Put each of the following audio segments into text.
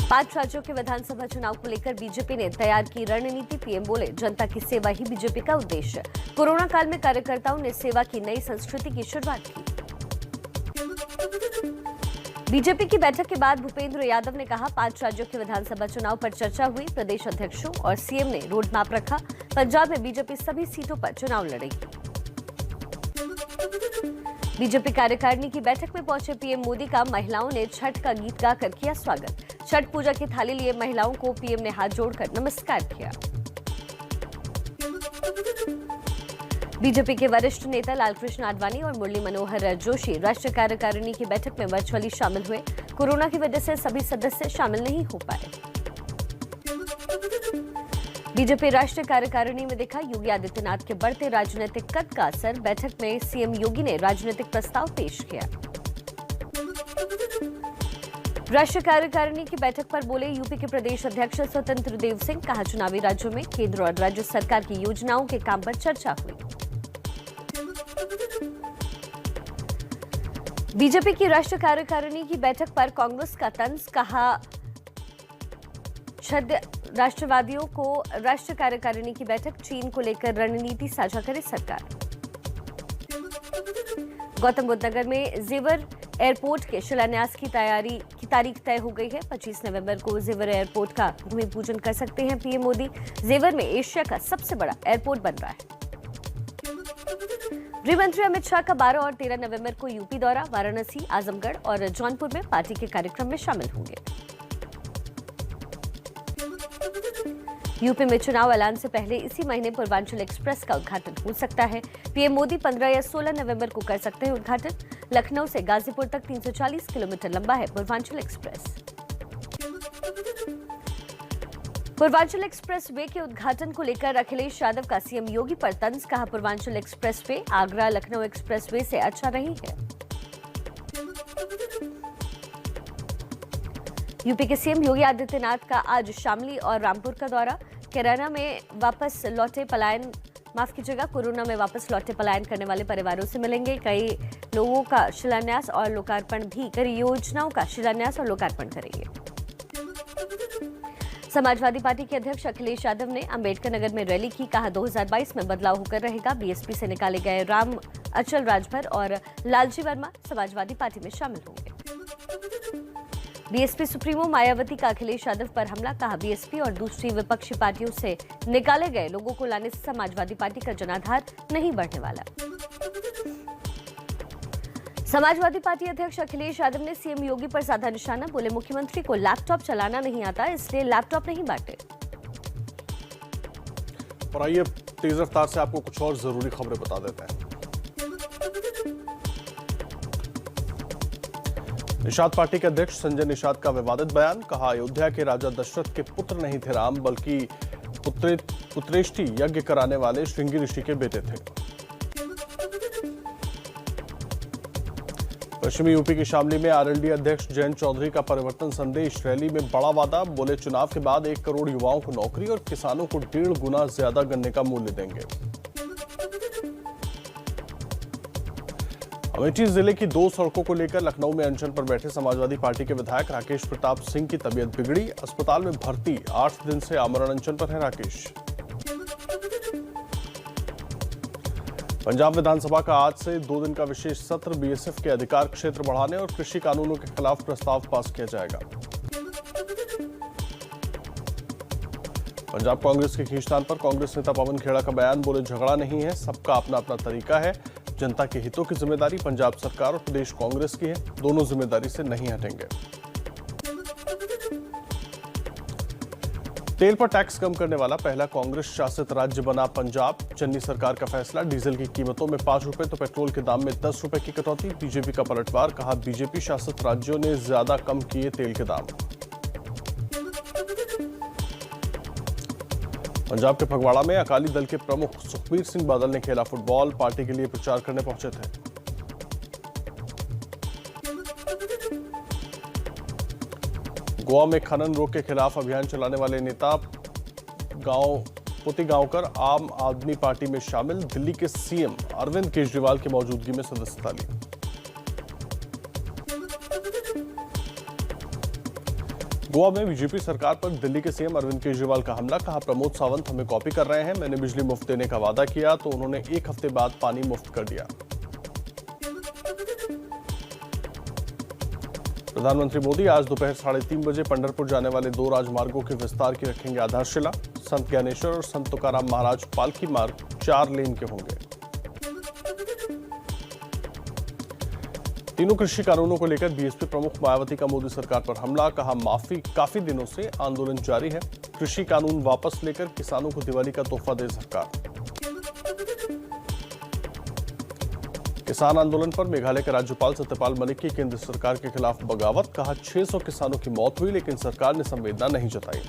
5 राज्यों के विधानसभा चुनाव को लेकर बीजेपी ने तैयार की रणनीति। पीएम बोले, जनता की सेवा ही बीजेपी का उद्देश्य। कोरोना काल में कार्यकर्ताओं ने सेवा की नई संस्कृति की शुरुआत की। बीजेपी की बैठक के बाद भूपेंद्र यादव ने कहा, 5 राज्यों के विधानसभा चुनाव पर चर्चा हुई। प्रदेश अध्यक्षों और सीएम ने रोड मैप रखा। पंजाब में बीजेपी सभी सीटों पर चुनाव लड़ेगी। बीजेपी कार्यकारिणी की बैठक में पहुंचे पीएम मोदी का महिलाओं ने छठ का गीत गाकर किया स्वागत। छठ पूजा की थाली लिए महिलाओं को पीएम ने हाथ जोड़कर नमस्कार किया। बीजेपी के वरिष्ठ नेता लालकृष्ण आडवाणी और मुरली मनोहर जोशी राष्ट्रीय कार्यकारिणी की बैठक में वर्चुअली शामिल हुए। कोरोना की वजह से सभी सदस्य शामिल नहीं हो पाए। बीजेपी राष्ट्रीय कार्यकारिणी में दिखा योगी आदित्यनाथ के बढ़ते राजनीतिक कद का असर। बैठक में सीएम योगी ने राजनीतिक प्रस्ताव पेश किया। राष्ट्रीय कार्यकारिणी की बैठक पर बोले यूपी के प्रदेश अध्यक्ष स्वतंत्र देव सिंह। कहा, चुनावी राज्यों में केंद्र और राज्य सरकार की योजनाओं के काम पर चर्चा हुई। बीजेपी की राष्ट्रीय कार्यकारिणी की बैठक पर कांग्रेस का तंज। कहा, राष्ट्रवादियों को राष्ट्रीय कार्यकारिणी की बैठक। चीन को लेकर रणनीति साझा करे सरकार। गौतम बुद्ध नगर में जेवर एयरपोर्ट के शिलान्यास की तारीख तय हो गई है। 25 नवंबर को जेवर एयरपोर्ट का भूमि पूजन कर सकते हैं पीएम मोदी। जेवर में एशिया का सबसे बड़ा एयरपोर्ट बन रहा है। गृह मंत्री अमित शाह का 12 और 13 नवंबर को यूपी दौरा। वाराणसी, आजमगढ़ और जौनपुर में पार्टी के कार्यक्रम में शामिल होंगे। यूपी में चुनाव ऐलान से पहले इसी महीने पूर्वांचल एक्सप्रेस का उद्घाटन हो सकता है। पीएम मोदी 15 या 16 नवंबर को कर सकते हैं उद्घाटन। लखनऊ से गाजीपुर तक 340 किलोमीटर लंबा है Purvanchal express. Purvanchal express way के उद्घाटन को लेकर अखिलेश यादव का सीएम योगी पर तंज। कहा, Purvanchal express way Agra Lucknow express way से अच्छा नहीं है। यूपी के सीएम योगी आदित्यनाथ का आज शामली और रामपुर का दौरा। कोरोना में वापस लौटे पलायन करने वाले परिवारों से मिलेंगे। कई लोगों का शिलान्यास और लोकार्पण भी कई योजनाओं का शिलान्यास और लोकार्पण करेंगे। समाजवादी पार्टी के अध्यक्ष अखिलेश यादव ने अंबेडकर नगर में रैली की। कहा, 2022 में बदलाव होकर रहेगा। बीएसपी से निकाले गए राम अचल राजभर और लालजी वर्मा समाजवादी पार्टी में शामिल होंगे। बीएसपी सुप्रीमो मायावती का अखिलेश यादव पर हमला। कहा, बीएसपी और दूसरी विपक्षी पार्टियों से निकाले गए लोगों को लाने से समाजवादी पार्टी का जनाधार नहीं बढ़ने वाला। समाजवादी पार्टी अध्यक्ष अखिलेश यादव ने सीएम योगी पर साधा निशाना। बोले, मुख्यमंत्री को लैपटॉप चलाना नहीं आता, इसलिए लैपटॉप नहीं बांटे। और आइए तेज रफ्तार से आपको कुछ और जरूरी खबरें बता देते हैं। निषाद पार्टी के अध्यक्ष संजय निषाद का विवादित बयान। कहा, अयोध्या के राजा दशरथ के पुत्र नहीं थे राम, बल्कि पुत्रेष्टि यज्ञ कराने वाले श्रृंगी ऋषि के बेटे थे। पश्चिमी यूपी की शामली में आरएलडी अध्यक्ष जयंत चौधरी का परिवर्तन संदेश। रैली में बड़ा वादा। बोले, चुनाव के बाद 1 करोड़ युवाओं को नौकरी और किसानों को 1.5 गुना ज्यादा गन्ने का मूल्य देंगे। अमेठी जिले की 2 सड़कों को लेकर लखनऊ में अनशन पर बैठे समाजवादी पार्टी के विधायक राकेश प्रताप सिंह की तबीयत बिगड़ी। अस्पताल में भर्ती। 8 दिन से आमरण अनशन पर है राकेश। पंजाब विधानसभा का आज से 2 दिन का विशेष सत्र। बीएसएफ के अधिकार क्षेत्र बढ़ाने और कृषि कानूनों के खिलाफ प्रस्ताव पास किया जाएगा। पंजाब कांग्रेस के खींचतान पर कांग्रेस नेता पवन खेड़ा का बयान। बोले, झगड़ा नहीं है, सबका अपना अपना तरीका है। जनता के हितों की जिम्मेदारी पंजाब सरकार और प्रदेश कांग्रेस की है, दोनों जिम्मेदारी से नहीं हटेंगे। तेल पर टैक्स कम करने वाला पहला कांग्रेस शासित राज्य बना पंजाब। चन्नी सरकार का फैसला। डीजल की कीमतों में 5 रुपए तो पेट्रोल के दाम में 10 रुपए की कटौती। बीजेपी का पलटवार। कहा, बीजेपी शासित राज्यों ने ज्यादा कम किए तेल के दाम। पंजाब के फगवाड़ा में अकाली दल के प्रमुख सुखबीर सिंह बादल ने खेला फुटबॉल। पार्टी के लिए प्रचार करने पहुंचे थे। गोवा में खनन रोक के खिलाफ अभियान चलाने वाले नेता पोती गांवकर आम आदमी पार्टी में शामिल। दिल्ली के सीएम अरविंद केजरीवाल की मौजूदगी में सदस्यता ली। गोवा में बीजेपी सरकार पर दिल्ली के सीएम अरविंद केजरीवाल का हमला। कहा प्रमोद सावंत हमें कॉपी कर रहे हैं। मैंने बिजली मुफ्त देने का वादा किया तो उन्होंने एक हफ्ते बाद पानी मुफ्त कर दिया। प्रधानमंत्री मोदी आज दोपहर 3:30 बजे पंढरपुर जाने वाले 2 राजमार्गों के विस्तार की रखेंगे आधारशिला। संत ज्ञानेश्वर और संत तुकाराम महाराज पालकी मार्ग 4 लेन के होंगे। तीनों कृषि कानूनों को लेकर बीएसपी प्रमुख मायावती का मोदी सरकार पर हमला। कहा काफी दिनों से आंदोलन जारी है। कृषि कानून वापस लेकर किसानों को दिवाली का तोहफा दे सरकार। किसान आंदोलन पर मेघालय के राज्यपाल सत्यपाल मलिक की केंद्र सरकार के खिलाफ बगावत। कहा 600 किसानों की मौत हुई लेकिन सरकार ने संवेदना नहीं जताई।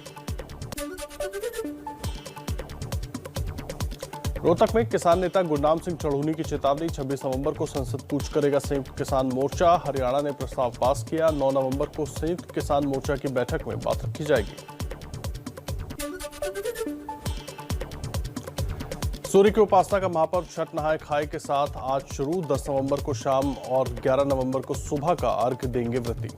रोहतक में किसान नेता गुरनाम सिंह चढ़ूनी की चेतावनी। 26 नवंबर को संसद कूच करेगा संयुक्त किसान मोर्चा। हरियाणा ने प्रस्ताव पास किया। 9 नवंबर को संयुक्त किसान मोर्चा की बैठक में बात रखी जाएगी। सूर्य की उपासना का महापर्व छठ नहाय खाए के साथ आज शुरू। 10 नवंबर को शाम और 11 नवंबर को सुबह का अर्घ्य देंगे व्रती।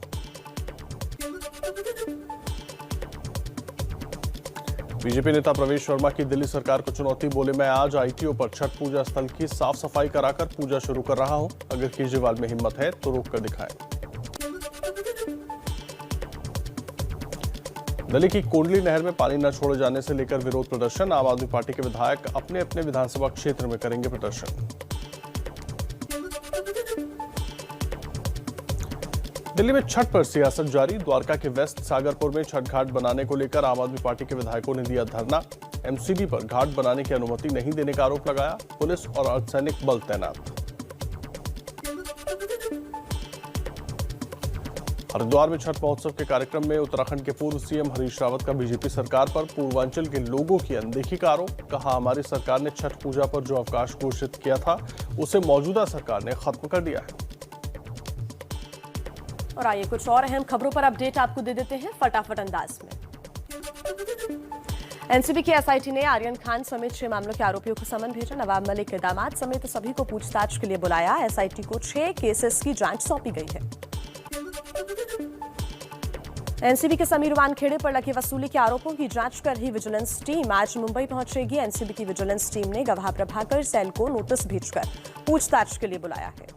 बीजेपी नेता प्रवेश वर्मा की दिल्ली सरकार को चुनौती। बोले मैं आज आईटीओ पर छठ पूजा स्थल की साफ सफाई कराकर पूजा शुरू कर रहा हूं। अगर केजरीवाल में हिम्मत है तो रोक कर दिखाएं। दिल्ली की कोंडली नहर में पानी न छोड़े जाने से लेकर विरोध प्रदर्शन। आम आदमी पार्टी के विधायक अपने अपने विधानसभा क्षेत्र में करेंगे प्रदर्शन। दिल्ली में छठ पर सियासत जारी। द्वारका के वेस्ट सागरपुर में छठ घाट बनाने को लेकर आम आदमी पार्टी के विधायकों ने दिया धरना। एमसीडी पर घाट बनाने की अनुमति नहीं देने का आरोप लगाया। पुलिस और अर्धसैनिक बल तैनात। हरिद्वार में छठ महोत्सव के कार्यक्रम में उत्तराखंड के पूर्व सीएम हरीश रावत का बीजेपी सरकार पर पूर्वांचल के लोगों की अनदेखी का आरोप। कहा हमारी सरकार ने छठ पूजा पर जो अवकाश घोषित किया था उसे मौजूदा सरकार ने खत्म कर दिया है। और आइए कुछ और अहम खबरों पर अपडेट आपको दे देते हैं फटाफट अंदाज में। एनसीबी की एसआईटी ने आर्यन खान समेत 6 मामलों के आरोपियों को समन भेजा। नवाब मलिक के दामाद समेत सभी को पूछताछ के लिए बुलाया। एसआईटी को 6 केसेस की जांच सौंपी गई है। एनसीबी के समीर वानखेड़े पर लगे वसूली के आरोपों की जांच कर रही विजिलेंस टीम आज मुंबई पहुंचेगी। एनसीबी की विजिलेंस टीम ने गवाह प्रभाकर सैल को नोटिस भेजकर पूछताछ के लिए बुलाया है।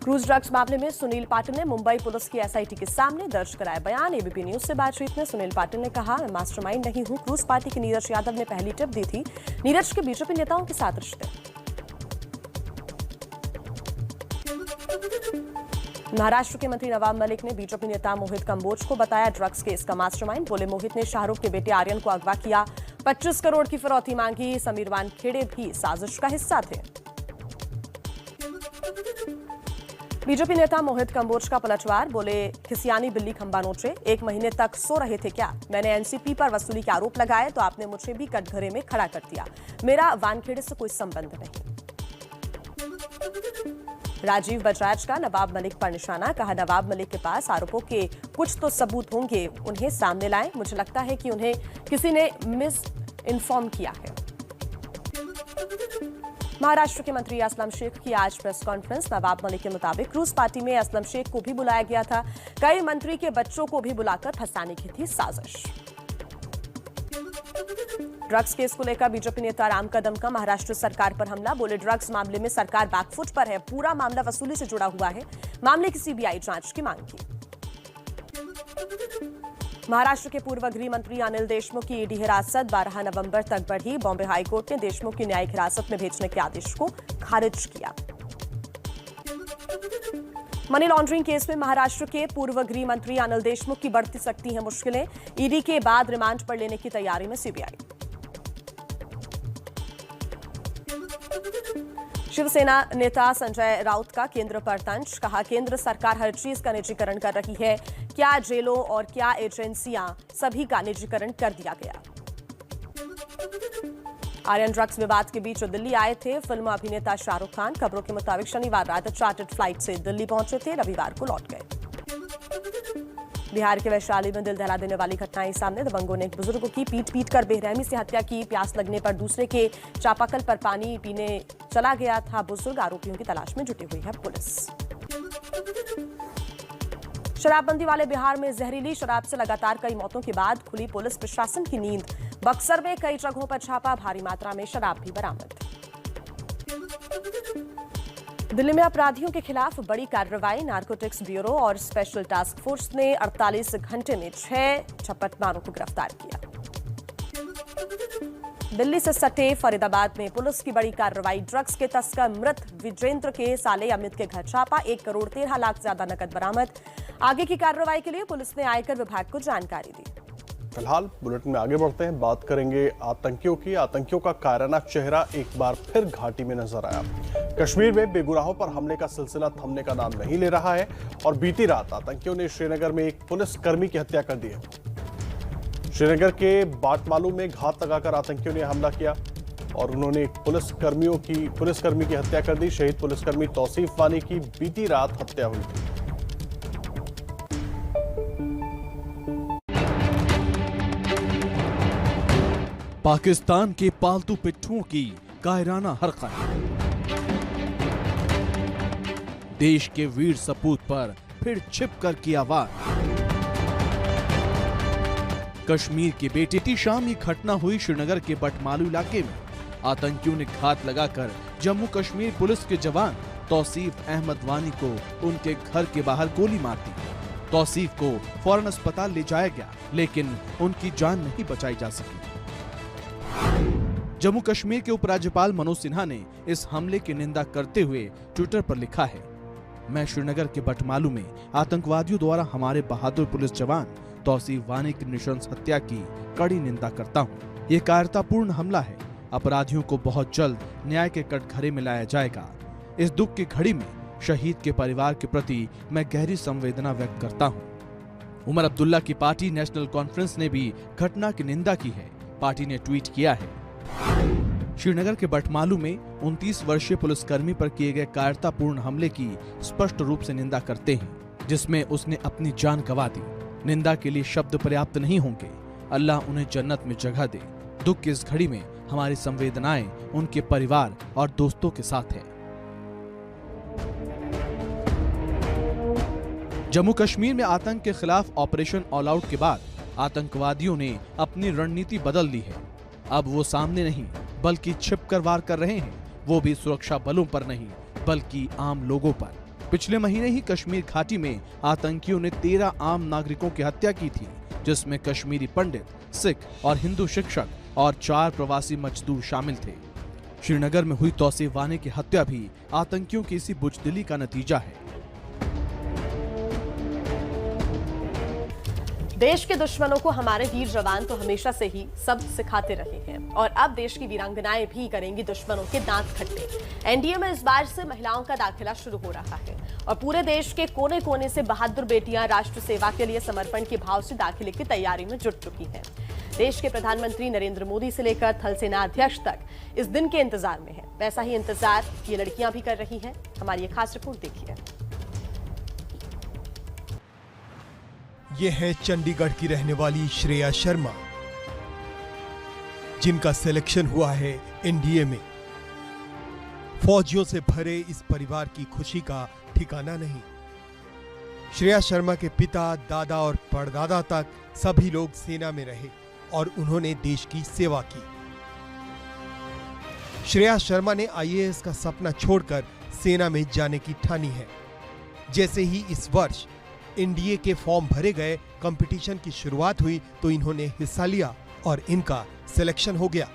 क्रूज ड्रग्स मामले में सुनील पाटिल ने मुंबई पुलिस की एसआईटी के सामने दर्ज कराया बयान। एबीपी न्यूज से बातचीत में सुनील पाटिल ने कहा मैं मास्टरमाइंड नहीं हूं। क्रूज पार्टी के नीरज यादव ने पहली टिप दी थी। नीरज के बीजेपी नेताओं के साथ रिश्ते। महाराष्ट्र के मंत्री नवाब मलिक ने बीजेपी नेता मोहित कंबोज को बताया ड्रग्स केस का मास्टरमाइंड। बोले मोहित ने शाहरुख के बेटे आर्यन को अगवा किया। 25 करोड़ की फिरौती मांगी। समीर वानखेड़े भी साजिश का हिस्सा थे। बीजेपी नेता मोहित कंबोज का पलटवार। बोले खिसियानी बिल्ली खंबा नोचे। 1 महीने तक सो रहे थे क्या? मैंने एनसीपी पर वसूली के आरोप लगाए तो आपने मुझे भी कटघरे में खड़ा कर दिया। मेरा वानखेड़े से कोई संबंध नहीं। राजीव बजाज का नवाब मलिक पर निशाना। कहा नवाब मलिक के पास आरोपों के कुछ तो सबूत होंगे, उन्हें सामने लाएं। मुझे लगता है कि उन्हें किसी ने मिस इन्फॉर्म किया है। महाराष्ट्र के मंत्री असलम शेख की आज प्रेस कॉन्फ्रेंस। नवाब मलिक के मुताबिक क्रूज पार्टी में असलम शेख को भी बुलाया गया था। कई मंत्री के बच्चों को भी बुलाकर फंसाने की थी साजिश। ड्रग्स केस को लेकर बीजेपी नेता राम कदम का महाराष्ट्र सरकार पर हमला। बोले ड्रग्स मामले में सरकार बैकफुट पर है। पूरा मामला वसूली से जुड़ा हुआ है। मामले की सीबीआई जांच की मांग की। महाराष्ट्र के पूर्व गृह मंत्री अनिल देशमुख की ईडी हिरासत 12 नवंबर तक बढ़ी। बॉम्बे हाईकोर्ट ने देशमुख की न्यायिक हिरासत में भेजने के आदेश को खारिज किया। मनी लॉन्ड्रिंग केस में महाराष्ट्र के पूर्व गृह मंत्री अनिल देशमुख की बढ़ती सकती है मुश्किलें। ईडी के बाद रिमांड पर लेने की तैयारी में सीबीआई। शिवसेना नेता संजय राउत का केंद्र पर तंज। कहा केंद्र सरकार हर चीज का निजीकरण कर रही है। क्या जेलों और क्या एजेंसियां, सभी का निजीकरण कर दिया गया। आर्यन ड्रग्स विवाद के बीच दिल्ली आए थे फिल्म अभिनेता शाहरुख खान। खबरों के मुताबिक शनिवार रात चार्टर्ड फ्लाइट से दिल्ली पहुंचे थे। रविवार को लौट गए। बिहार के वैशाली में दिल दहला देने वाली घटनाएं सामने। दबंगों ने एक बुजुर्ग की पीट कर बेरहमी से हत्या की। प्यास लगने पर दूसरे के चापाकल पर पानी पीने चला गया था बुजुर्ग। आरोपियों की तलाश में जुटी हुई है पुलिस। शराबबंदी वाले बिहार में जहरीली शराब से लगातार कई मौतों के बाद खुली पुलिस प्रशासन की नींद। बक्सर में कई जगहों पर छापा, भारी मात्रा में शराब भी बरामद। दिल्ली में अपराधियों के खिलाफ बड़ी कार्रवाई। नारकोटिक्स ब्यूरो और स्पेशल टास्क फोर्स ने 48 घंटे में 6 झपटमारों को गिरफ्तार किया। दिल्ली से सटे फरीदाबाद में पुलिस की बड़ी कार्रवाई। ड्रग्स के तस्कर मृत विजेंद्र के साले अमित के घर छापा, 1 करोड़ 13 लाख ज्यादा नकद बरामद। आगे की कार्रवाई के लिए पुलिस ने आयकर विभाग को जानकारी दी। फिलहाल बुलेटिन में आगे बढ़ते हैं, बात करेंगे आतंकियों की। आतंकियों का कायराना चेहरा एक बार फिर घाटी में नजर आया। कश्मीर में बेगुनाहों पर हमले का सिलसिला थमने का नाम नहीं ले रहा है और बीती रात आतंकियों ने श्रीनगर में एक पुलिसकर्मी की हत्या कर दी है। श्रीनगर के बाटमालू में घात लगाकर आतंकियों ने हमला किया और उन्होंने पुलिसकर्मी की हत्या कर दी। शहीद पुलिसकर्मी तौसीफ वानी की बीती रात हत्या हुई थी। पाकिस्तान के पालतू पिट्ठुओं की कायराना हरकत। देश के वीर सपूत पर फिर छिपकर किया वार। कश्मीर के बेटे बीती शाम ये घटना हुई श्रीनगर के बटमालू इलाके में। आतंकियों ने घात लगाकर जम्मू कश्मीर पुलिस के जवान तौसीफ अहमद वानी को उनके घर के बाहर गोली मार दी। तौसीफ को फौरन अस्पताल ले जाया गया, लेकिन उनकी जान नहीं बचाई जा सकी। जम्मू कश्मीर के उपराज्यपाल मनोज सिन्हा ने इस हमले की निंदा करते हुए ट्विटर पर लिखा है, मैं श्रीनगर के बटमालू में आतंकवादियों द्वारा हमारे बहादुर पुलिस जवान तौसीफ वानी की नृशंस हत्या की कड़ी निंदा करता हूँ। ये कायरतापूर्ण हमला है। अपराधियों को बहुत जल्द न्याय के कटघरे में लाया जाएगा। इस दुख की घड़ी में शहीद के परिवार के प्रति मैं गहरी संवेदना व्यक्त करता हूँ। उमर अब्दुल्ला की पार्टी नेशनल कॉन्फ्रेंस ने भी घटना की निंदा की है। पार्टी ने ट्वीट किया है, श्रीनगर के बटमालू में 29 वर्षीय पुलिसकर्मी पर किए गए कायरतापूर्ण हमले की स्पष्ट रूप से निंदा करते हैं, जिसमें उसने अपनी जान गंवा दी। निंदा के लिए शब्द पर्याप्त नहीं होंगे। अल्लाह उन्हें जन्नत में जगह दे। दुख की इस घड़ी में हमारी संवेदनाएं उनके परिवार और दोस्तों के साथ है। जम्मू कश्मीर में आतंक के खिलाफ ऑपरेशन ऑल आउट के बाद आतंकवादियों ने अपनी रणनीति बदल ली है। अब वो सामने नहीं बल्कि छिपकर वार कर रहे हैं, वो भी सुरक्षा बलों पर नहीं बल्कि आम लोगों पर। पिछले महीने ही कश्मीर घाटी में आतंकियों ने 13 आम नागरिकों की हत्या की थी, जिसमें कश्मीरी पंडित, सिख और हिंदू शिक्षक और 4 प्रवासी मजदूर शामिल थे। श्रीनगर में हुई तौसीफ वानी की हत्या भी आतंकियों की इसी बुजदिली का नतीजा है। देश के दुश्मनों को हमारे वीर जवान तो हमेशा से ही सबक सिखाते रहे हैं और अब देश की वीरांगनाएं भी करेंगी दुश्मनों के दांत खट्टे। एनडीए में इस बार से महिलाओं का दाखिला शुरू हो रहा है और पूरे देश के कोने कोने से बहादुर बेटियां राष्ट्र सेवा के लिए समर्पण के भाव से दाखिले की तैयारी में जुट चुकी हैं। देश के प्रधानमंत्री नरेंद्र मोदी से लेकर थल सेना अध्यक्ष तक इस दिन के इंतजार में है। वैसा ही इंतजार ये लड़कियां भी कर रही हैं। हमारी ये खास रिपोर्ट देखिए। ये है चंडीगढ़ की रहने वाली श्रेया शर्मा, जिनका सिलेक्शन हुआ है एनडीए में। फौजियों से भरे इस परिवार की खुशी का ठिकाना नहीं। श्रेया शर्मा के पिता, दादा और परदादा तक सभी लोग सेना में रहे और उन्होंने देश की सेवा की। श्रेया शर्मा ने आईएएस का सपना छोड़कर सेना में जाने की ठानी है। जैसे ही इस वर्ष एनडीए के फॉर्म भरे गए, कंपटीशन की शुरुआत हुई तो इन्होंने हिस्सा लिया और इनका सिलेक्शन हो गया।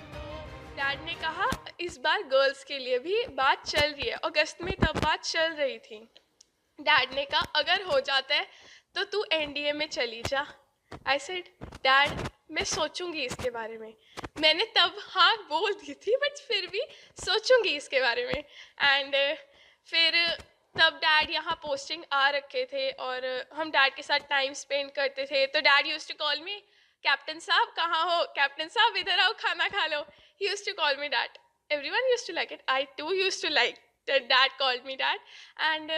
डैड ने कहा इस बार गर्ल्स के लिए भी बात चल रही है। अगस्त में तब बात चल रही थी। डैड ने कहा अगर हो जाता है तो तू एनडीए में चली जा। आई सेड डैड मैं सोचूंगी इसके बारे में। मैंने तब हाँ बोल दी थी, बट फिर भी सोचूंगी इसके बारे में। एंड फिर तब डैड यहाँ पोस्टिंग आ रखे थे और हम डैड के साथ टाइम स्पेंड करते थे। तो dad used to call me, captain साहब कहाँ हो, कैप्टन साहब इधर आओ खाना खा लो। He used to call me dad. Everyone used to like it. I too used to like that dad called me dad. And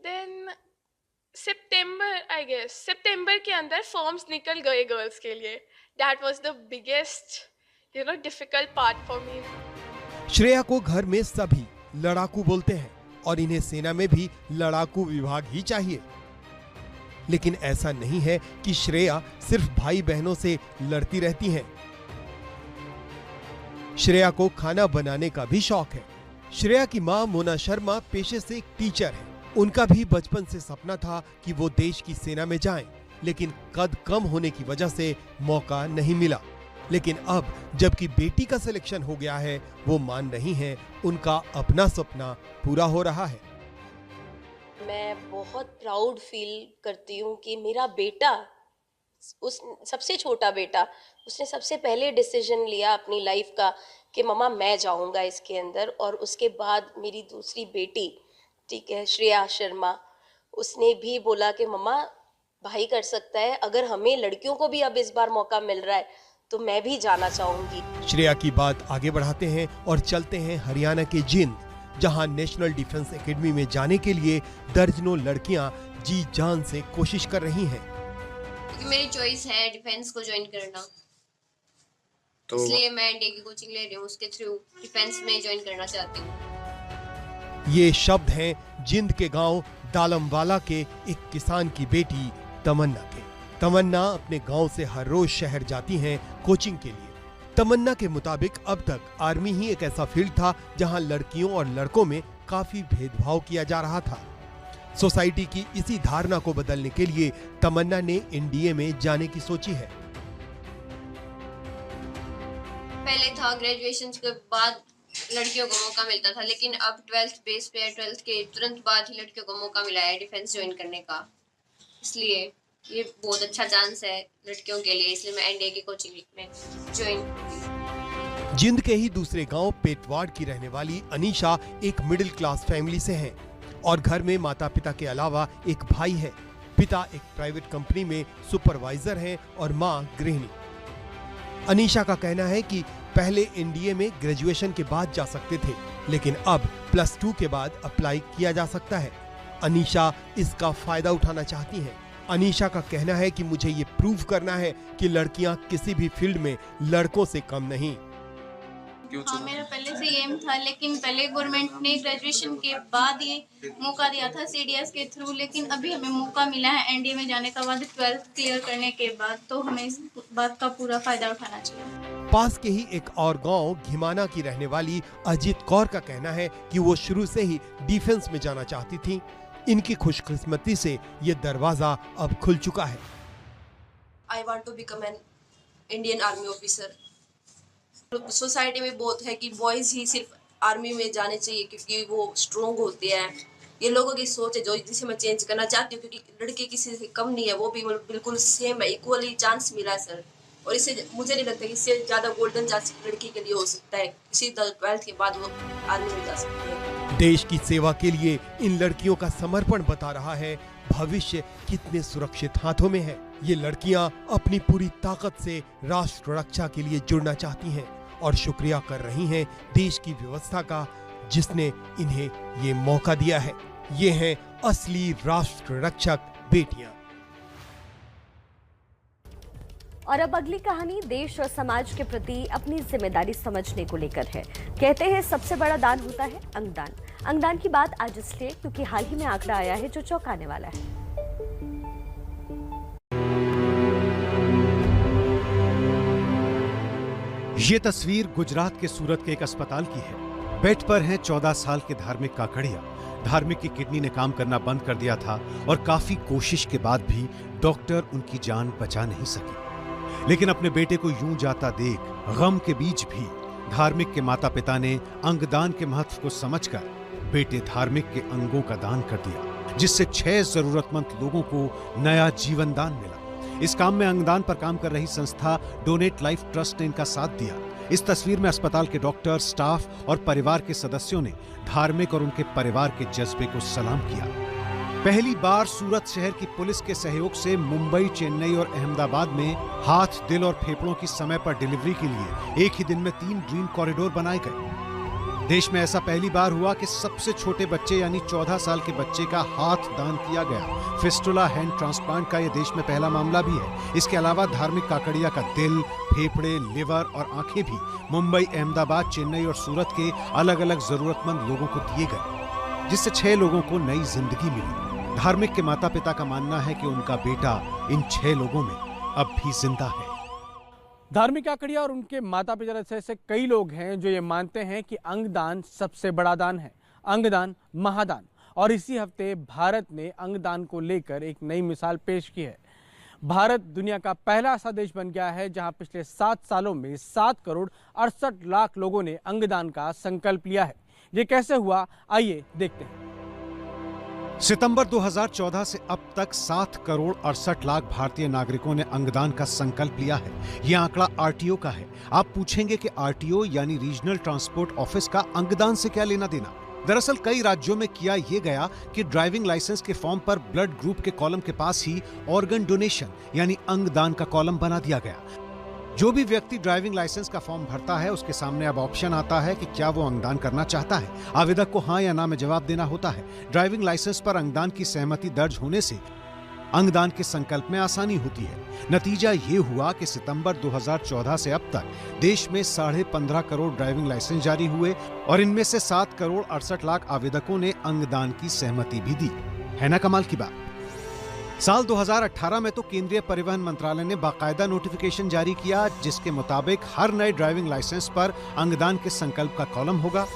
then सितंबर के अंदर फॉर्म्स निकल गए गर्ल्स के लिए। That was the biggest difficult part for me. Shreya को घर में सभी लड़ाकू बोलते हैं। और इन्हें सेना में भी लड़ाकू विभाग ही चाहिए। लेकिन ऐसा नहीं है कि श्रेया सिर्फ भाई बहनों से लड़ती रहती हैं। श्रेया को खाना बनाने का भी शौक है। श्रेया की मां मोना शर्मा पेशे से एक टीचर है। उनका भी बचपन से सपना था कि वो देश की सेना में जाएं, लेकिन कद कम होने की वजह से मौका नहीं मिला। लेकिन अब जबकि बेटी का सिलेक्शन हो गया है, वो मान रही हैं, उनका अपना सपना पूरा हो रहा है। मैं बहुत प्राउड फील करती हूँ कि मेरा बेटा, उस सबसे छोटा बेटा, उसने सबसे पहले डिसीजन लिया अपनी लाइफ का कि मम्मा मैं जाऊँगा इसके अंदर। और उसके बाद मेरी दूसरी बेटी, ठीक है, श्रेया शर्मा, उसने भी बोला कि मम्मा भाई कर सकता है, अगर हमें लड़कियों को भी अब इस बार मौका मिल रहा है तो मैं भी जाना चाहूंगी। श्रेया की बात आगे बढ़ाते हैं और चलते हैं हरियाणा के जिंद, जहां नेशनल डिफेंस एकेडमी में जाने के लिए दर्जनों लड़कियां जी जान से कोशिश कर रही हैं। मेरी चॉइस है डिफेंस को ज्वाइन करना, तो इसलिए मैं एनडीए की कोचिंग ले रही हूँ, उसके थ्रू डिफेंस में ज्वाइन करना चाहती हूँ। ये शब्द हैं जिंद के गांव दालमवाला के एक किसान की बेटी तमन्ना के। तमन्ना अपने गांव से हर रोज शहर जाती हैं कोचिंग के लिए। तमन्ना के मुताबिक अब तक आर्मी ही एक ऐसा फील्ड था जहां लड़कियों और लड़कों में काफी भेदभाव किया जा रहा था। सोसाइटी की इसी धारणा को बदलने के लिए तमन्ना ने एनडीए में जाने की सोची है। पहले था ग्रेजुएशन के बाद लड़कियों को मौका मिलता था, लेकिन अब 12th बेस पे 12th के तुरंत बाद ही लड़कियों को मौका मिला है डिफेंस ज्वाइन करने का। इसलिए ये बहुत अच्छा चांस है लड़कियों के लिए, इसलिए मैं एनडीए की कोचिंग में ज्वाइन। जिंद के ही दूसरे गांव पेटवाड़ की रहने वाली अनीशा एक मिडिल क्लास फैमिली से हैं और घर में माता पिता के अलावा एक भाई है। पिता एक प्राइवेट कंपनी में सुपरवाइजर हैं और मां गृहिणी। अनीशा का कहना है कि पहले एनडीए में ग्रेजुएशन के बाद जा सकते थे, लेकिन अब +2 के बाद अप्लाई किया जा सकता है। अनीशा इसका फायदा उठाना चाहती हैं। अनीशा का कहना है कि मुझे ये प्रूव करना है कि लड़कियां किसी भी फील्ड में लड़कों से कम नहीं। हाँ, मेरा पहले से एम था, लेकिन पहले गवर्नमेंट ने ग्रेजुएशन के बाद ये मौका दिया था सीडीएस के थ्रू, लेकिन अभी हमें मौका मिला है एनडीए में जाने का बाद 12th क्लियर करने के बाद, तो हमें इस बात का पूरा फायदा उठाना चाहिए। पास के ही एक और गांव घिमाना की रहने वाली अजीत कौर का कहना है कि वो शुरू से ही डिफेंस में जाना चाहती थी। इनकी खुशकिस्मती से ये दरवाजा अब खुल चुका है। I want to become an Indian army officer. Society में बहुत है कि बॉयज ही सिर्फ आर्मी में जाने चाहिए क्योंकि वो स्ट्रोंग होते हैं। ये लोगों की सोच है जो जिसे मैं चेंज करना चाहती हूँ, क्योंकि लड़के किसी से कम नहीं है, वो भी बिल्कुल सेम है, इक्वली चांस मिला है सर। और इससे मुझे नहीं लगता कि इससे ज़्यादा गोल्डन चांस लड़की के लिए हो सकता है। इसी 12th के बाद वो आर्मी में जा सकती है। देश की सेवा के लिए इन लड़कियों का समर्पण बता रहा है भविष्य कितने सुरक्षित हाथों में है। ये लड़कियां अपनी पूरी ताकत से राष्ट्र रक्षा के लिए जुड़ना चाहती हैं और शुक्रिया कर रही हैं देश की व्यवस्था का, जिसने इन्हें ये मौका दिया है। ये हैं असली राष्ट्र रक्षक बेटियां। और अब अगली कहानी देश और समाज के प्रति अपनी जिम्मेदारी समझने को लेकर है। कहते हैं सबसे बड़ा दान होता है अंगदान। अंगदान की बात आज इसलिए क्योंकि हाल ही में आंकड़ा आया है जो चौंकाने वाला है। ये तस्वीर गुजरात के सूरत के एक अस्पताल की है। बेड पर हैं 14 साल के धार्मिक काकड़िया। धार्मिक की किडनी ने काम करना बंद कर दिया था और काफी कोशिश के बाद भी डॉक्टर उनकी जान बचा नहीं सके। लेकिन अपने बेटे को यूं जाता देख गम के बीच भी धार्मिक के माता पिता ने अंगदान के महत्व को समझकर बेटे धार्मिक के अंगों का दान कर दिया, जिससे 6 जरूरतमंद लोगों को नया जीवन दान मिला। इस काम में अंगदान पर काम कर रही संस्था डोनेट लाइफ ट्रस्ट ने इनका साथ दिया। इस तस्वीर में अस्पताल के डॉक्टर, स्टाफ और परिवार के सदस्यों ने धार्मिक और उनके परिवार के जज्बे को सलाम किया। पहली बार सूरत शहर की पुलिस के सहयोग से मुंबई, चेन्नई और अहमदाबाद में हाथ, दिल और फेफड़ों की समय पर डिलीवरी के लिए एक ही दिन में 3 ड्रीम कॉरिडोर बनाए गए। देश में ऐसा पहली बार हुआ कि सबसे छोटे बच्चे यानी 14 साल के बच्चे का हाथ दान किया गया। फिस्टुला हैंड ट्रांसप्लांट का यह देश में पहला मामला भी है। इसके अलावा धार्मिक काकड़िया का दिल, फेफड़े, लिवर और आंखें भी मुंबई, अहमदाबाद, चेन्नई और सूरत के अलग अलग जरूरतमंद लोगों को दिए गए। जिससे 6 लोगों को नई जिंदगी मिली। धार्मिक के माता पिता का मानना है कि उनका बेटा इन 6 लोगों में अब भी जिंदा है। धार्मिक आंकड़िया और उनके माता पिता जैसे ऐसे कई लोग हैं जो ये मानते हैं कि अंगदान सबसे बड़ा दान है, अंगदान महादान। और इसी हफ्ते भारत ने अंगदान को लेकर एक नई मिसाल पेश की है। भारत दुनिया का पहला ऐसा देश बन गया है जहां पिछले 7 सालों में 7 करोड़ 68 लाख लोगों ने अंगदान का संकल्प लिया है। ये कैसे हुआ, आइए देखते हैं। सितंबर 2014 से अब तक 7 करोड़ 68 लाख भारतीय नागरिकों ने अंगदान का संकल्प लिया है। यह आंकड़ा आरटीओ का है। आप पूछेंगे कि आरटीओ यानी रीजनल ट्रांसपोर्ट ऑफिस का अंगदान से क्या लेना देना। दरअसल कई राज्यों में किया यह गया कि ड्राइविंग लाइसेंस के फॉर्म पर ब्लड ग्रुप के कॉलम के पास ही ऑर्गन डोनेशन यानी अंगदान का कॉलम बना दिया गया। जो भी व्यक्ति ड्राइविंग लाइसेंस का फॉर्म भरता है उसके सामने अब ऑप्शन आता है कि क्या वो अंगदान करना चाहता है। आवेदक को हाँ या ना में जवाब देना होता है। ड्राइविंग लाइसेंस पर अंगदान की सहमति दर्ज होने से अंगदान के संकल्प में आसानी होती है। नतीजा ये हुआ कि सितंबर 2014 से अब तक देश में 15.5 करोड़ ड्राइविंग लाइसेंस जारी हुए और इनमें से 7 करोड़ 68 लाख आवेदकों ने अंगदान की सहमति भी दी। है ना कमाल की बात। साल 2018 में तो केंद्रीय परिवहन मंत्रालय ने बाकायदा नोटिफिकेशन जारी किया जिसके मुताबिक हर नए ड्राइविंग लाइसेंस पर अंगदान के संकल्प का कॉलम होगा।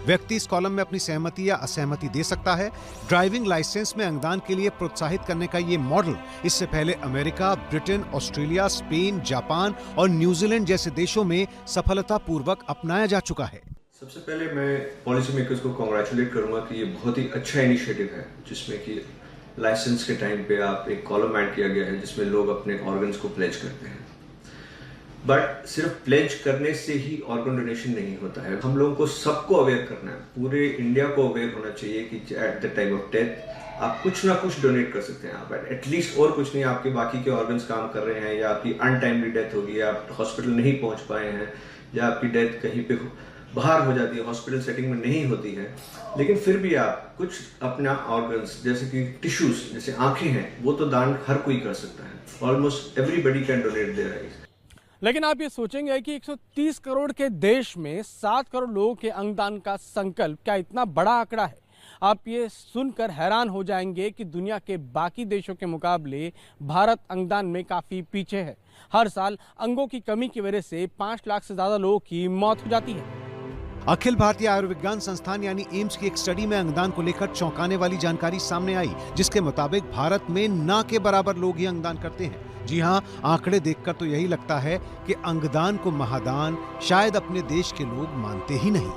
व्यक्ति इस कॉलम में अपनी सहमति या असहमति दे सकता है। ड्राइविंग लाइसेंस में अंगदान के लिए प्रोत्साहित करने का ये मॉडल इससे पहले America, Britain, Australia, Spain, Japan और न्यूजीलैंड जैसे देशों में सफलतापूर्वक अपनाया जा चुका है। सबसे पहले मैं पॉलिसी मेकर्स को कांग्रेचुलेट करूंगा कि ये बहुत ही अच्छा इनिशिएटिव है जिसमें कि लाइसेंस के टाइम पे आप एक कॉलम ऐड किया गया है जिसमें लोग अपने ऑर्गन्स को प्लेज करते हैं। बट सिर्फ प्लेज करने से ही ऑर्गन डोनेशन नहीं होता है। हम लोगों को सबको अवेयर करना है, पूरे इंडिया को अवेयर होना चाहिए कि at the time of death आप कुछ ना कुछ डोनेट कर सकते हैं। आप एटलीस्ट और कुछ नहीं, आपके बाकी के ऑर्गन्स काम कर रहे हैं या आपकी अनटाइमली डेथ होगी, आप हॉस्पिटल नहीं पहुंच पाए हैं या आपकी डेथ कहीं पे बाहर हो जाती है, हॉस्पिटल सेटिंग में नहीं होती है, लेकिन फिर भी आप कुछ अपना ऑर्गन्स जैसे कि टिश्यूज जैसे आंखें हैं वो तो दान हर कोई कर सकता है। Almost everybody can donate their eyes. लेकिन आप ये सोचेंगे कि 130 करोड़ के देश में 7 करोड़ लोगों के अंगदान का संकल्प क्या इतना बड़ा आंकड़ा है? आप ये सुनकर हैरान हो जाएंगे कि दुनिया के बाकी देशों के मुकाबले भारत अंगदान में काफी पीछे है। हर साल अंगों की कमी की वजह से 5 लाख से ज्यादा लोगों की मौत हो जाती है। अखिल भारतीय आयुर्विज्ञान संस्थान यानी एम्स की एक स्टडी में अंगदान को लेकर चौंकाने वाली जानकारी सामने आई जिसके मुताबिक भारत में ना के बराबर लोग ही अंगदान करते हैं। जी हां, आंकड़े देखकर तो यही लगता है कि अंगदान को महादान शायद अपने देश के लोग मानते ही नहीं।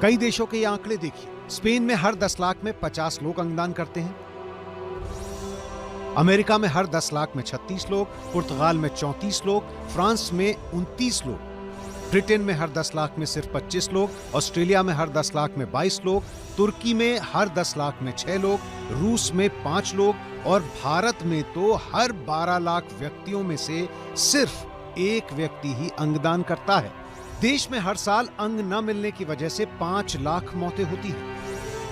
कई देशों के ये आंकड़े देखिए। स्पेन में हर 10 लाख में 50 लोग अंगदान करते हैं। अमेरिका में हर 10 लाख में 36 लोग, पुर्तगाल में 34 लोग, फ्रांस में 29 लोग, ब्रिटेन में हर 10 लाख में सिर्फ 25 लोग, ऑस्ट्रेलिया में हर 10 लाख में 22 लोग, तुर्की में हर 10 लाख में 6 लोग, रूस में 5 लोग और भारत में तो हर 12 लाख व्यक्तियों में से सिर्फ 1 व्यक्ति ही अंगदान करता है। देश में हर साल अंग न मिलने की वजह से 5 लाख मौतें होती हैं।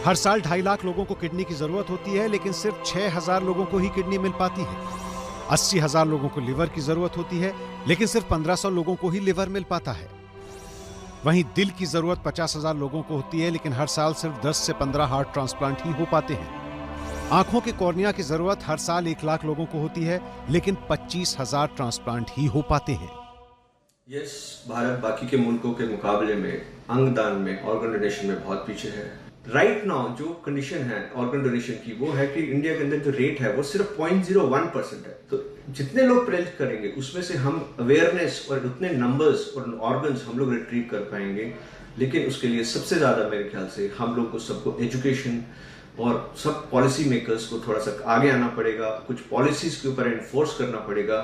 हर साल 2.5 लाख लोगों को किडनी की जरूरत होती है लेकिन सिर्फ 6,000 लोगों को ही किडनी मिल पाती है। 80,000 लोगों को लिवर की जरूरत होती है लेकिन सिर्फ 1,500 लोगों को ही लिवर मिल पाता है। वहीं दिल की जरूरत 50,000 लोगों को होती है लेकिन हर साल सिर्फ 10 से 15 हार्ट ट्रांसप्लांट ही हो पाते हैं। आंखों के कॉर्निया की जरूरत हर साल 1 लाख लोगों को होती है लेकिन 25,000 ट्रांसप्लांट ही हो पाते हैं। यस, भारत बाकी के मुल्कों के मुकाबले में अंगदान में, ऑर्गन डोनेशन में बहुत पीछे है। राइट नाउ जो कंडीशन है ऑर्गन डोनेशन की वो है कि इंडिया के अंदर जो रेट है वो सिर्फ 0.01% है। तो जितने लोग प्लेज करेंगे उसमें से हम अवेयरनेस और उतने नंबर्स और ऑर्गन्स हम लोग रिट्रीव कर पाएंगे। लेकिन उसके लिए सबसे ज्यादा मेरे ख्याल से हम लोग को सबको एजुकेशन और सब पॉलिसी मेकर्स को थोड़ा सा आगे आना पड़ेगा, कुछ पॉलिसीज के ऊपर एनफोर्स करना पड़ेगा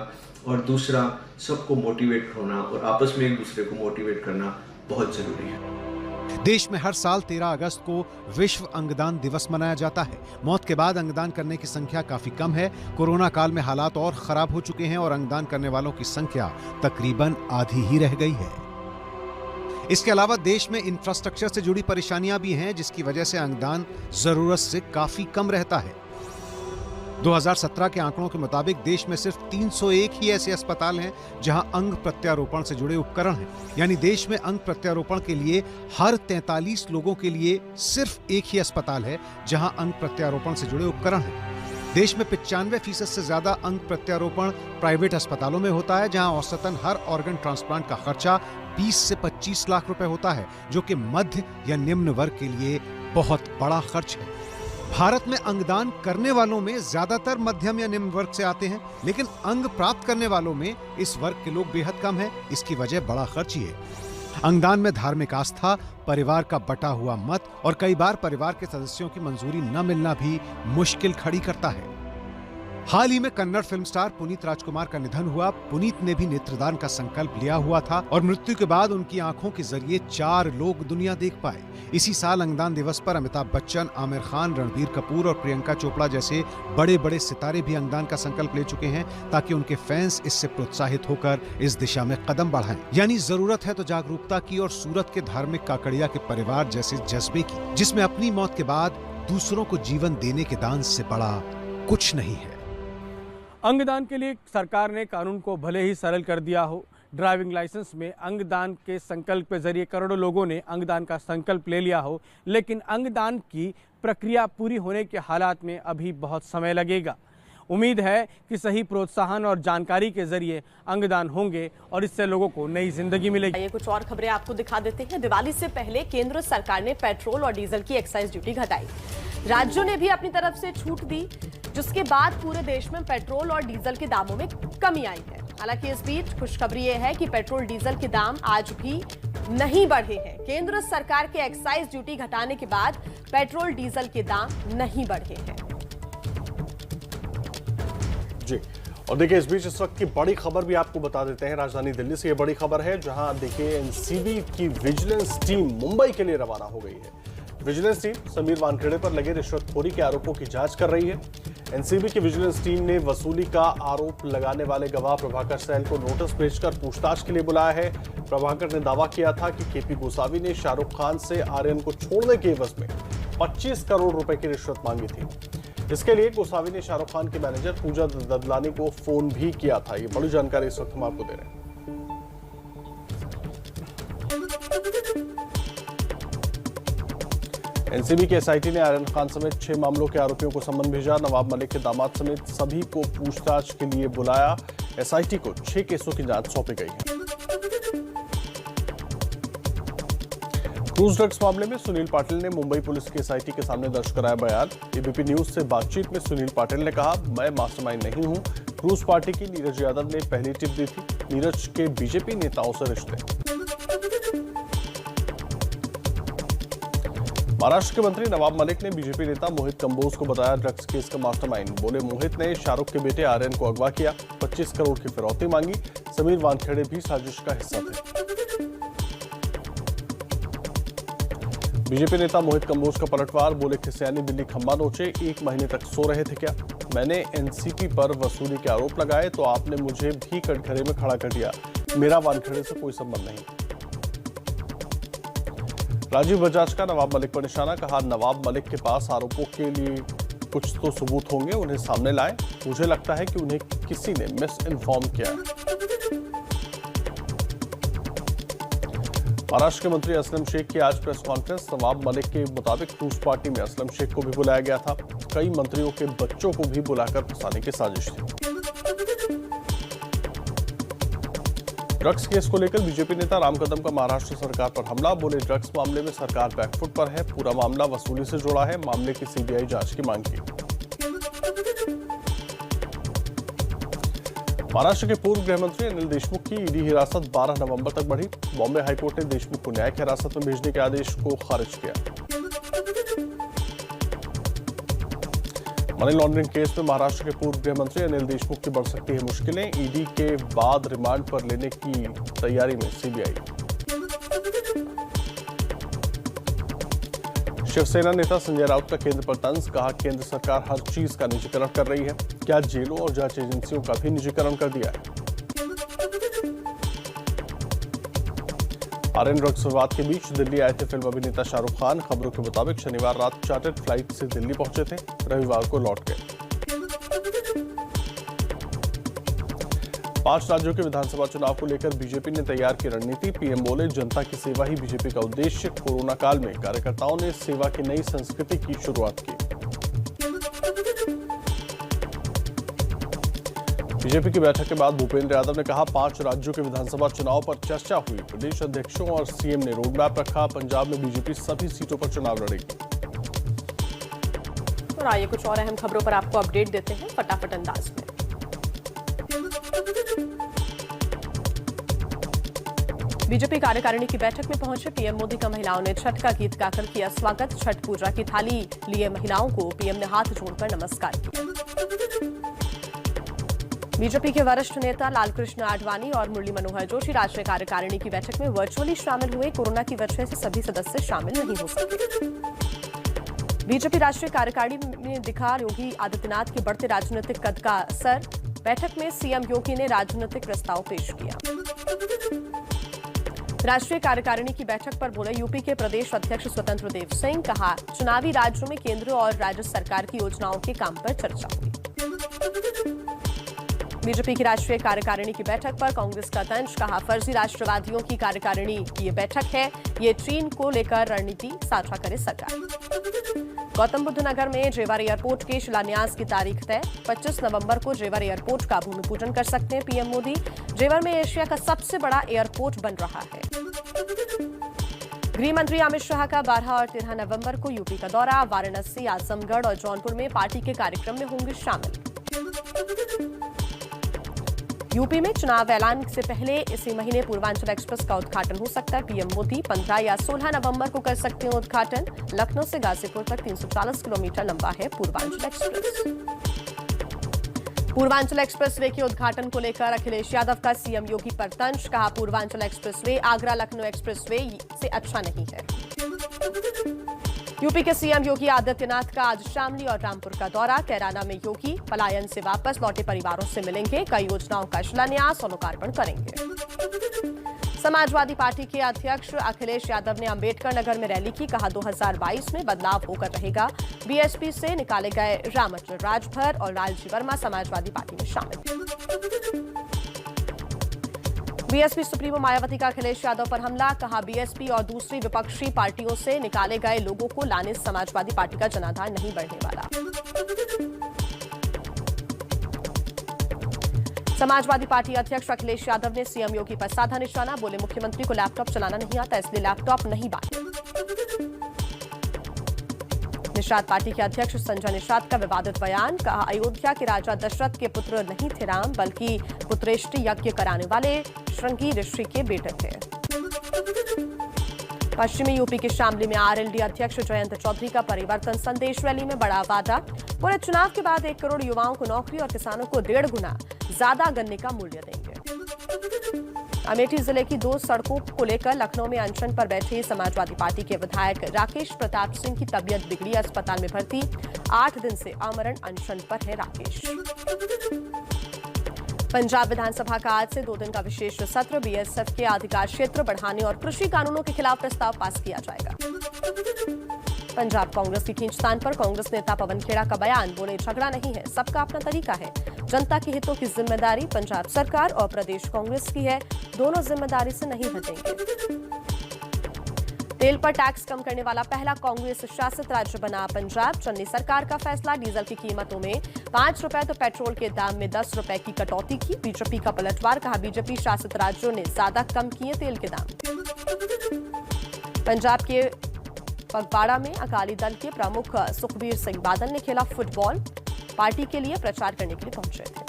और दूसरा सबको मोटिवेट होना और आपस में एक दूसरे को मोटिवेट करना बहुत जरूरी है। देश में हर साल 13 अगस्त को विश्व अंगदान दिवस मनाया जाता है। मौत के बाद अंगदान करने की संख्या काफी कम है। कोरोना काल में हालात और खराब हो चुके हैं और अंगदान करने वालों की संख्या तकरीबन आधी ही रह गई है। इसके अलावा देश में इंफ्रास्ट्रक्चर से जुड़ी परेशानियां भी हैं जिसकी वजह से अंगदान जरूरत से काफी कम रहता है। 2017 के आंकड़ों के मुताबिक देश में सिर्फ 301 ही ऐसे अस्पताल हैं जहां अंग प्रत्यारोपण से जुड़े उपकरण हैं। यानी देश में अंग प्रत्यारोपण के लिए हर 43 लोगों के लिए सिर्फ एक ही अस्पताल है जहां अंग प्रत्यारोपण से जुड़े उपकरण हैं। देश में 95% से ज्यादा अंग प्रत्यारोपण प्राइवेट अस्पतालों में होता है, जहां औसतन हर ऑर्गन ट्रांसप्लांट का खर्चा 20 से 25 लाख रुपए होता है, जो कि मध्य या निम्न वर्ग के लिए बहुत बड़ा खर्च है। भारत में अंगदान करने वालों में ज्यादातर मध्यम या निम्न वर्ग से आते हैं, लेकिन अंग प्राप्त करने वालों में इस वर्ग के लोग बेहद कम हैं। इसकी वजह बड़ा खर्च ही है। अंगदान में धार्मिक आस्था, परिवार का बटा हुआ मत और कई बार परिवार के सदस्यों की मंजूरी न मिलना भी मुश्किल खड़ी करता है। हाल ही में कन्नड़ फिल्म स्टार पुनीत राजकुमार का निधन हुआ। पुनीत ने भी नेत्रदान का संकल्प लिया हुआ था और मृत्यु के बाद उनकी आंखों के जरिए 4 लोग दुनिया देख पाए। इसी साल अंगदान दिवस पर अमिताभ बच्चन, आमिर खान, रणबीर कपूर और प्रियंका चोपड़ा जैसे बड़े बड़े सितारे भी अंगदान का संकल्प ले चुके हैं, ताकि उनके फैंस इससे प्रोत्साहित होकर इस दिशा में कदम बढ़ाएं। यानी जरूरत है तो जागरूकता की और सूरत के धार्मिक काकड़िया के परिवार जैसे जज्बे की, जिसमें अपनी मौत के बाद दूसरों को जीवन देने के दान से बड़ा कुछ नहीं है। अंगदान के लिए सरकार ने कानून को भले ही सरल कर दिया हो, ड्राइविंग लाइसेंस में अंगदान के संकल्प के जरिए करोड़ों लोगों ने अंगदान का संकल्प ले लिया हो, लेकिन अंगदान की प्रक्रिया पूरी होने के हालात में अभी बहुत समय लगेगा। उम्मीद है कि सही प्रोत्साहन और जानकारी के जरिए अंगदान होंगे और इससे लोगों को नई जिंदगी मिलेगी। ये कुछ और खबरें आपको दिखा देते हैं। दिवाली से पहले केंद्र सरकार ने पेट्रोल और डीजल की एक्साइज ड्यूटी घटाई। राज्यों ने भी अपनी तरफ से छूट दी, जिसके बाद पूरे देश में पेट्रोल और डीजल के दामों में कमी आई है। हालांकि इस बीच खुशखबरी ये है कि पेट्रोल डीजल के दाम आज भी नहीं बढ़े हैं। केंद्र सरकार के एक्साइज ड्यूटी घटाने के बाद पेट्रोल डीजल के दाम नहीं बढ़े हैं। जी, और देखिए इस बीच इस वक्त की बड़ी खबर भी आपको बता देते हैं। राजधानी दिल्ली से ये बड़ी खबर है, जहां देखिए एनसीबी की विजिलेंस टीम मुंबई के लिए रवाना हो गई है। विजिलेंस टीम समीर वानखेड़े पर लगे रिश्वतखोरी के आरोपों की जांच कर रही है। एनसीबी की विजिलेंस टीम ने वसूली का आरोप लगाने वाले गवाह प्रभाकर सैल को नोटिस भेजकर पूछताछ के लिए बुलाया है। प्रभाकर ने दावा किया था कि केपी गोसावी ने शाहरुख खान से आर्यन को छोड़ने के एवज में 25 करोड़ रुपए की रिश्वत मांगी थी। इसके लिए गोसावी ने शाहरुख खान के मैनेजर पूजा ददलानी को फोन भी किया था। ये बड़ी जानकारी इस वक्त हम आपको दे रहे हैं। एनसीबी के एसआईटी ने आर्यन खान समेत 6 मामलों के आरोपियों को सम्मन भेजा। नवाब मलिक के दामाद समेत सभी को पूछताछ के लिए बुलाया। एसआईटी को 6 केसों की जांच सौंपी गई है। क्रूज ड्रग्स मामले में सुनील पाटिल ने मुंबई पुलिस की एसआईटी के सामने दर्ज कराया बयान। एबीपी न्यूज से बातचीत में सुनील पाटिल ने कहा, मैं मास्टरमाइंड नहीं हूं। क्रूज पार्टी की नीरज यादव ने पहली टिप दी थी। नीरज के बीजेपी नेताओं से रिश्ते। महाराष्ट्र के मंत्री नवाब मलिक ने बीजेपी नेता मोहित कंबोज को बताया ड्रग्स केस का मास्टरमाइंड। बोले, मोहित ने शाहरुख के बेटे आर्यन को अगवा किया, 25 करोड़ की फिरौती मांगी। समीर वानखेड़े भी साजिश का हिस्सा थे। बीजेपी नेता मोहित कंबोज का पलटवार। बोले, खिसियानी बिल्ली खंबा नोचे, 1 महीने तक सो रहे थे क्या? मैंने एनसीपी पर वसूली के आरोप लगाए तो आपने मुझे भी कटघरे में खड़ा कर दिया। मेरा वानखेड़े से कोई संबंध नहीं। राजीव बजाज का नवाब मलिक पर निशाना। कहा, नवाब मलिक के पास आरोपों के लिए कुछ तो सबूत होंगे, उन्हें सामने लाएं। मुझे लगता है कि उन्हें किसी ने मिस इन्फॉर्म किया है। महाराष्ट्र के मंत्री असलम शेख की आज प्रेस कॉन्फ्रेंस। नवाब मलिक के मुताबिक क्रूज पार्टी में असलम शेख को भी बुलाया गया था। कई मंत्रियों के बच्चों को भी बुलाकर फंसाने की साजिश थी। ड्रग्स केस को लेकर बीजेपी नेता राम कदम का महाराष्ट्र सरकार पर हमला। बोले, ड्रग्स मामले में सरकार बैकफुट पर है, पूरा मामला वसूली से जुड़ा है, मामले की सीबीआई जांच की मांग की। महाराष्ट्र के पूर्व गृह मंत्री अनिल देशमुख की ईडी हिरासत 12 नवंबर तक बढ़ी। बॉम्बे हाईकोर्ट ने देशमुख को न्यायिक हिरासत में भेजने के आदेश को खारिज किया। मनी लॉन्ड्रिंग केस में महाराष्ट्र के पूर्व गृह मंत्री अनिल देशमुख की बढ़ सकती है मुश्किलें। ईडी के बाद रिमांड पर लेने की तैयारी में सीबीआई। शिवसेना नेता संजय राउत का केंद्र पर तंज। कहा, केंद्र सरकार हर चीज का निजीकरण कर रही है। क्या जेलों और जांच एजेंसियों का भी निजीकरण कर दिया है? आर्यन ड्रग्स विवाद के बीच दिल्ली आए थे फिल्म अभिनेता शाहरुख खान। खबरों के मुताबिक शनिवार रात चार्टर्ड फ्लाइट से दिल्ली पहुंचे थे, रविवार को लौट गए। 5 राज्यों के विधानसभा चुनाव को लेकर बीजेपी ने तैयार की रणनीति। पीएम बोले, जनता की सेवा ही बीजेपी का उद्देश्य। कोरोना काल में कार्यकर्ताओं ने सेवा की नई संस्कृति की शुरुआत की। बीजेपी की बैठक के बाद भूपेंद्र यादव ने कहा, 5 राज्यों के विधानसभा चुनाव पर चर्चा हुई। प्रदेश अध्यक्षों और सीएम ने रोडमैप रखा। पंजाब में बीजेपी सभी सीटों पर चुनाव लड़ेगी। और आइए कुछ और अहम खबरों पर आपको अपडेट देते हैं फटाफट अंदाज में। बीजेपी कार्यकारिणी की बैठक में पहुंचे पीएम मोदी का महिलाओं ने छठ का गीत गाकर किया स्वागत। छठ पूजा की थाली लिए महिलाओं को पीएम ने हाथ जोड़कर नमस्कार किया। बीजेपी के वरिष्ठ नेता लालकृष्ण आडवाणी और मुरली मनोहर जोशी राष्ट्रीय कार्यकारिणी की बैठक में वर्चुअली शामिल हुए। कोरोना की वजह से सभी सदस्य शामिल नहीं हो सके। बीजेपी राष्ट्रीय कार्यकारिणी में दिखा योगी आदित्यनाथ के बढ़ते राजनीतिक कद का असर। बैठक में सीएम योगी ने राजनीतिक प्रस्ताव पेश किया। राष्ट्रीय कार्यकारिणी की बैठक पर बोले यूपी के प्रदेश अध्यक्ष स्वतंत्र देव सिंह। कहा, चुनावी राज्यों में केंद्र और राज्य सरकार की योजनाओं के काम पर चर्चा हुई। बीजेपी की राष्ट्रीय कार्यकारिणी की बैठक पर कांग्रेस का तंज। कहा, फर्जी राष्ट्रवादियों की कार्यकारिणी की ये बैठक है। ये चीन को लेकर रणनीति साझा करे सरकार। गौतम बुद्ध नगर में जेवर एयरपोर्ट के शिलान्यास की तारीख तय। 25 नवंबर को जेवर एयरपोर्ट का भूमि पूजन कर सकते हैं पीएम मोदी। जेवर में एशिया का सबसे बड़ा एयरपोर्ट बन रहा है। गृह मंत्री अमित शाह का 12 और 13 नवंबर को यूपी का दौरा। वाराणसी, आजमगढ़ और जौनपुर में पार्टी के कार्यक्रम में होंगे शामिल। यूपी में चुनाव ऐलान से पहले इसी महीने पूर्वांचल एक्सप्रेस का उद्घाटन हो सकता है। पीएम मोदी 15 या 16 नवंबर को कर सकते हैं उद्घाटन। लखनऊ से गाजीपुर तक 340 किलोमीटर लंबा है पूर्वांचल एक्सप्रेस। पूर्वांचल एक्सप्रेसवे के उद्घाटन को लेकर अखिलेश यादव का सीएम योगी पर तंज। कहा, पूर्वांचल एक्सप्रेसवे आगरा लखनऊ एक्सप्रेसवे से अच्छा नहीं है। यूपी के सीएम योगी आदित्यनाथ का आज शामली और रामपुर का दौरा। कैराना में योगी पलायन से वापस लौटे परिवारों से मिलेंगे। कई योजनाओं का शिलान्यास और लोकार्पण करेंगे। समाजवादी पार्टी के अध्यक्ष अखिलेश यादव ने अंबेडकर नगर में रैली की। कहा, 2022 में बदलाव होकर रहेगा। बीएसपी से निकाले गए रामचंद्र राजभर और लालजी वर्मा समाजवादी पार्टी में शामिल। बीएसपी सुप्रीमो मायावती का अखिलेश यादव पर हमला। कहा, बीएसपी और दूसरी विपक्षी पार्टियों से निकाले गए लोगों को लाने समाजवादी पार्टी का जनाधार नहीं बढ़ने वाला। समाजवादी पार्टी अध्यक्ष अखिलेश यादव ने सीएम योगी पर साधा निशाना। बोले, मुख्यमंत्री को लैपटॉप चलाना नहीं आता, इसलिए लैपटॉप नहीं बांटे। निषाद पार्टी के अध्यक्ष संजय निषाद का विवादित बयान। कहा, अयोध्या के राजा दशरथ के पुत्र नहीं थे राम, बल्कि पुत्रेष्टि यज्ञ कराने वाले श्रृंगी ऋषि के बेटे थे। पश्चिमी यूपी के शामली में आरएलडी अध्यक्ष जयंत चौधरी का परिवर्तन संदेश रैली में बड़ा वादा। पूरे चुनाव के बाद 1 करोड़ युवाओं को नौकरी और किसानों को 1.5 गुना ज्यादा गन्ने का मूल्य देंगे। अमेठी जिले की 2 सड़कों को लेकर लखनऊ में अनशन पर बैठे समाजवादी पार्टी के विधायक राकेश प्रताप सिंह की तबीयत बिगड़ी, अस्पताल में भर्ती। 8 दिन से आमरण अनशन पर है राकेश। पंजाब विधानसभा का आज से 2 दिन का विशेष सत्र। बीएसएफ के अधिकार क्षेत्र बढ़ाने और कृषि कानूनों के खिलाफ प्रस्ताव पास किया जाएगा। पंजाब कांग्रेस की खींचतान पर कांग्रेस नेता पवन खेड़ा का बयान। बोले, झगड़ा नहीं है, सबका अपना तरीका है। जनता के हितों की जिम्मेदारी पंजाब सरकार और प्रदेश कांग्रेस की है, दोनों जिम्मेदारी से नहीं हटेंगे। तेल पर टैक्स कम करने वाला पहला कांग्रेस शासित राज्य बना पंजाब। चन्नी सरकार का फैसला। डीजल की कीमतों में 5 रुपए तो पेट्रोल के दाम में 10 रुपए की कटौती की। बीजेपी का पलटवार। कहा, बीजेपी शासित राज्यों ने ज्यादा कम किए तेल के दाम। पंजाब के फगवाड़ा में अकाली दल के प्रमुख सुखबीर सिंह बादल ने खेला फुटबॉल। पार्टी के लिए प्रचार करने के लिए पहुंचे थे।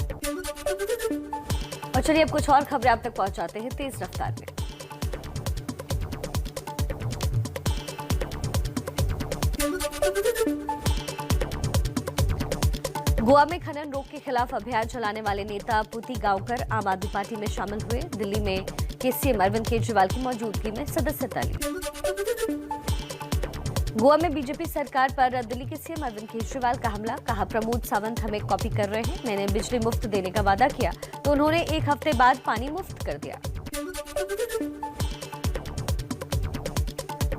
और चलिए अब कुछ और खबरें आप तक पहुंचाते हैं तेज रफ्तार में। गोवा में खनन रोक के खिलाफ अभियान चलाने वाले नेता पुती गांवकर आम आदमी पार्टी में शामिल हुए। दिल्ली में सीएम अरविंद केजरीवाल की मौजूदगी में सदस्यता ली। गोवा में बीजेपी सरकार पर दिल्ली के सीएम अरविंद केजरीवाल का हमला। कहा, प्रमोद सावंत हमें कॉपी कर रहे हैं। मैंने बिजली मुफ्त देने का वादा किया तो उन्होंने 1 हफ्ते बाद पानी मुफ्त कर दिया।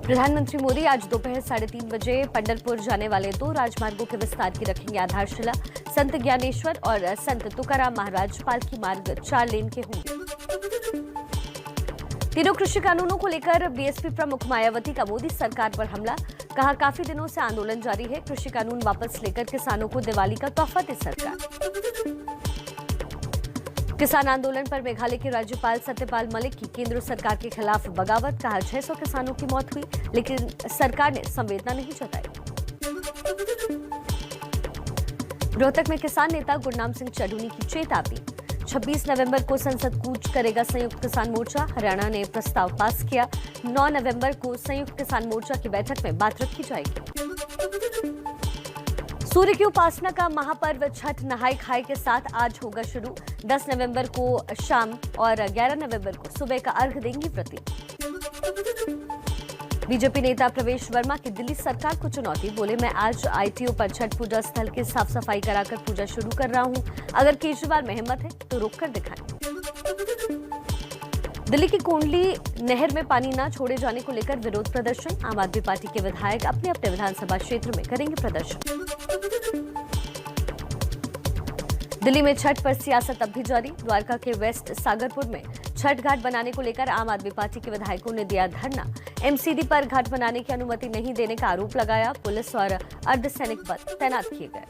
प्रधानमंत्री मोदी आज दोपहर 3:30 बजे पंढरपुर जाने वाले 2 राजमार्गों के विस्तार की रखेंगे आधारशिला। संत ज्ञानेश्वर और संत तुकाराम महाराज पालकी मार्ग 4 लेन के होंगे। तीनों कृषि कानूनों को लेकर बीएसपी प्रमुख मायावती का मोदी सरकार पर हमला। कहा, काफी दिनों से आंदोलन जारी है, कृषि कानून वापस लेकर किसानों को दिवाली का तोहफा दे सरकार। किसान आंदोलन पर मेघालय के राज्यपाल सत्यपाल मलिक की केंद्र सरकार के खिलाफ बगावत। कहा, 600 किसानों की मौत हुई, लेकिन सरकार ने संवेदना नहीं जताई। रोहतक में किसान नेता गुरनाम सिंह चढ़ूनी की चेतावनी। 26 नवंबर को संसद कूच करेगा संयुक्त किसान मोर्चा। हरियाणा ने प्रस्ताव पास किया। 9 नवंबर को संयुक्त किसान मोर्चा की बैठक में बात रखी जाएगी। सूर्य की उपासना का महापर्व छठ नहाय खाए के साथ आज होगा शुरू। 10 नवंबर को शाम और 11 नवंबर को सुबह का अर्घ देंगी व्रती। बीजेपी नेता प्रवेश वर्मा की दिल्ली सरकार को चुनौती। बोले, मैं आज आईटीओ पर छठ पूजा स्थल की साफ सफाई कराकर पूजा शुरू कर रहा हूं। अगर केजरीवाल में हिम्मत है तो रोककर दिखाएं। दिल्ली की कोंडली नहर में पानी न छोड़े जाने को लेकर विरोध प्रदर्शन। आम आदमी पार्टी के विधायक अपने अपने विधानसभा क्षेत्र में करेंगे प्रदर्शन। दिल्ली में छठ पर सियासत अब भी जारी। द्वारका के वेस्ट सागरपुर में छठ घाट बनाने को लेकर आम आदमी पार्टी के विधायकों ने दिया धरना। एमसीडी पर घाट बनाने की अनुमति नहीं देने का आरोप लगाया। पुलिस और अर्धसैनिक बल तैनात किए गए।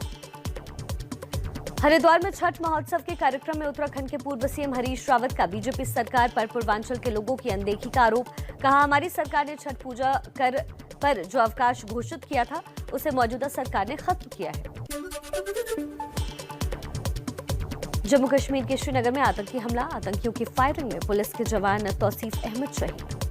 हरिद्वार में छठ महोत्सव के कार्यक्रम में उत्तराखंड के पूर्व सीएम हरीश रावत का बीजेपी सरकार पर पूर्वांचल के लोगों की अनदेखी का आरोप। कहा, हमारी सरकार ने छठ पूजा पर जो अवकाश घोषित किया था उसे मौजूदा सरकार ने खत्म किया है। जम्मू कश्मीर के श्रीनगर में आतंकी हमला। आतंकियों की फायरिंग में पुलिस के जवान तौसीफ अहमद शहीद।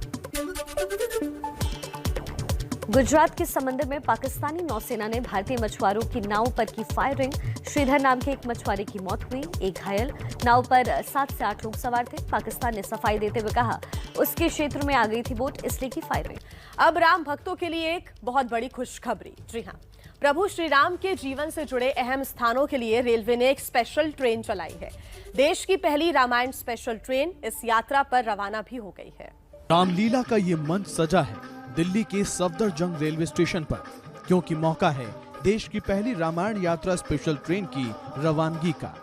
गुजरात के समंदर में पाकिस्तानी नौसेना ने भारतीय मछुआरों की नाव पर की फायरिंग। श्रीधर नाम के एक मछुआरे की मौत हुई, एक घायल। नाव पर 7 से 8 लोग सवार थे। पाकिस्तान ने सफाई देते हुए कहा, उसके क्षेत्र में आ गई थी बोट, इसलिए की फायरिंग। अब राम भक्तों के लिए एक बहुत बड़ी खुशखबरी। जी हां, प्रभु श्री राम के जीवन से जुड़े अहम स्थानों के लिए रेलवे ने एक स्पेशल ट्रेन चलाई है। देश की पहली रामायण स्पेशल ट्रेन इस यात्रा पर रवाना भी हो गई है। रामलीला का ये मंच सजा है दिल्ली के सफदरजंग रेलवे स्टेशन पर, क्योंकि मौका है देश की पहली रामायण यात्रा स्पेशल ट्रेन की रवानगी का।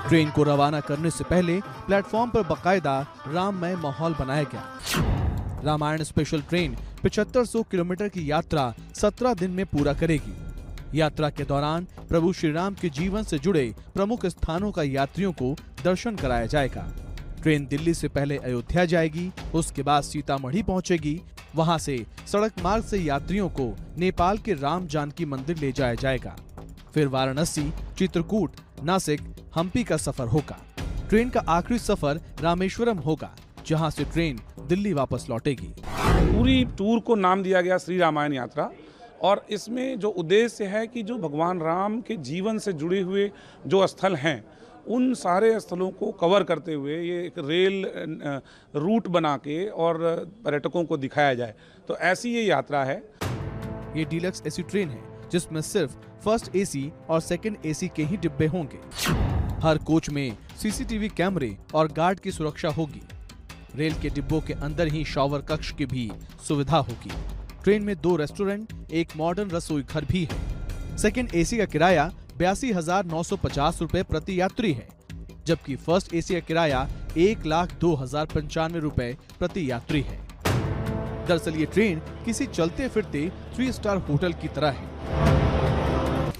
ट्रेन को रवाना करने से पहले प्लेटफॉर्म पर बाकायदा राममय माहौल बनाया गया। रामायण स्पेशल ट्रेन 7500 किलोमीटर की यात्रा 17 दिन में पूरा करेगी। यात्रा के दौरान प्रभु श्री राम के जीवन से जुड़े प्रमुख स्थानों का यात्रियों को दर्शन कराया जाएगा। ट्रेन दिल्ली से पहले अयोध्या जाएगी, उसके बाद सीतामढ़ी पहुंचेगी। वहां से सड़क मार्ग से यात्रियों को नेपाल के राम जानकी मंदिर ले जाया जाएगा। फिर वाराणसी, चित्रकूट, नासिक, हम्पी का सफर होगा। ट्रेन का आखिरी सफर रामेश्वरम होगा, जहां से ट्रेन दिल्ली वापस लौटेगी। पूरी टूर को नाम दिया गया श्री रामायण यात्रा, और इसमें जो उद्देश्य है कि जो भगवान राम के जीवन से जुड़े हुए जो स्थल हैं, उन सारे स्थलों को कवर करते हुए ये एक रेल रूट बना के और पर्यटकों को दिखाया जाए। तो ऐसी ये यात्रा है। ये डीलक्स एसी ट्रेन है, जिसमें सिर्फ फर्स्ट एसी और सेकंड एसी के ही डिब्बे होंगे। हर कोच में सीसीटीवी कैमरे और गार्ड की सुरक्षा होगी। रेल के डिब्बों के अंदर ही शॉवर कक्ष की भी सुविधा होगी। ट्रेन में 2 रेस्टोरेंट, एक मॉडर्न रसोई घर भी है। सेकंड एसी का किराया 82,950 रुपए प्रति यात्री है, जबकि फर्स्ट एसी का किराया 1,02,095 रुपए प्रति यात्री है। दरअसल ये ट्रेन किसी चलते फिरते 3 स्टार होटल की तरह है।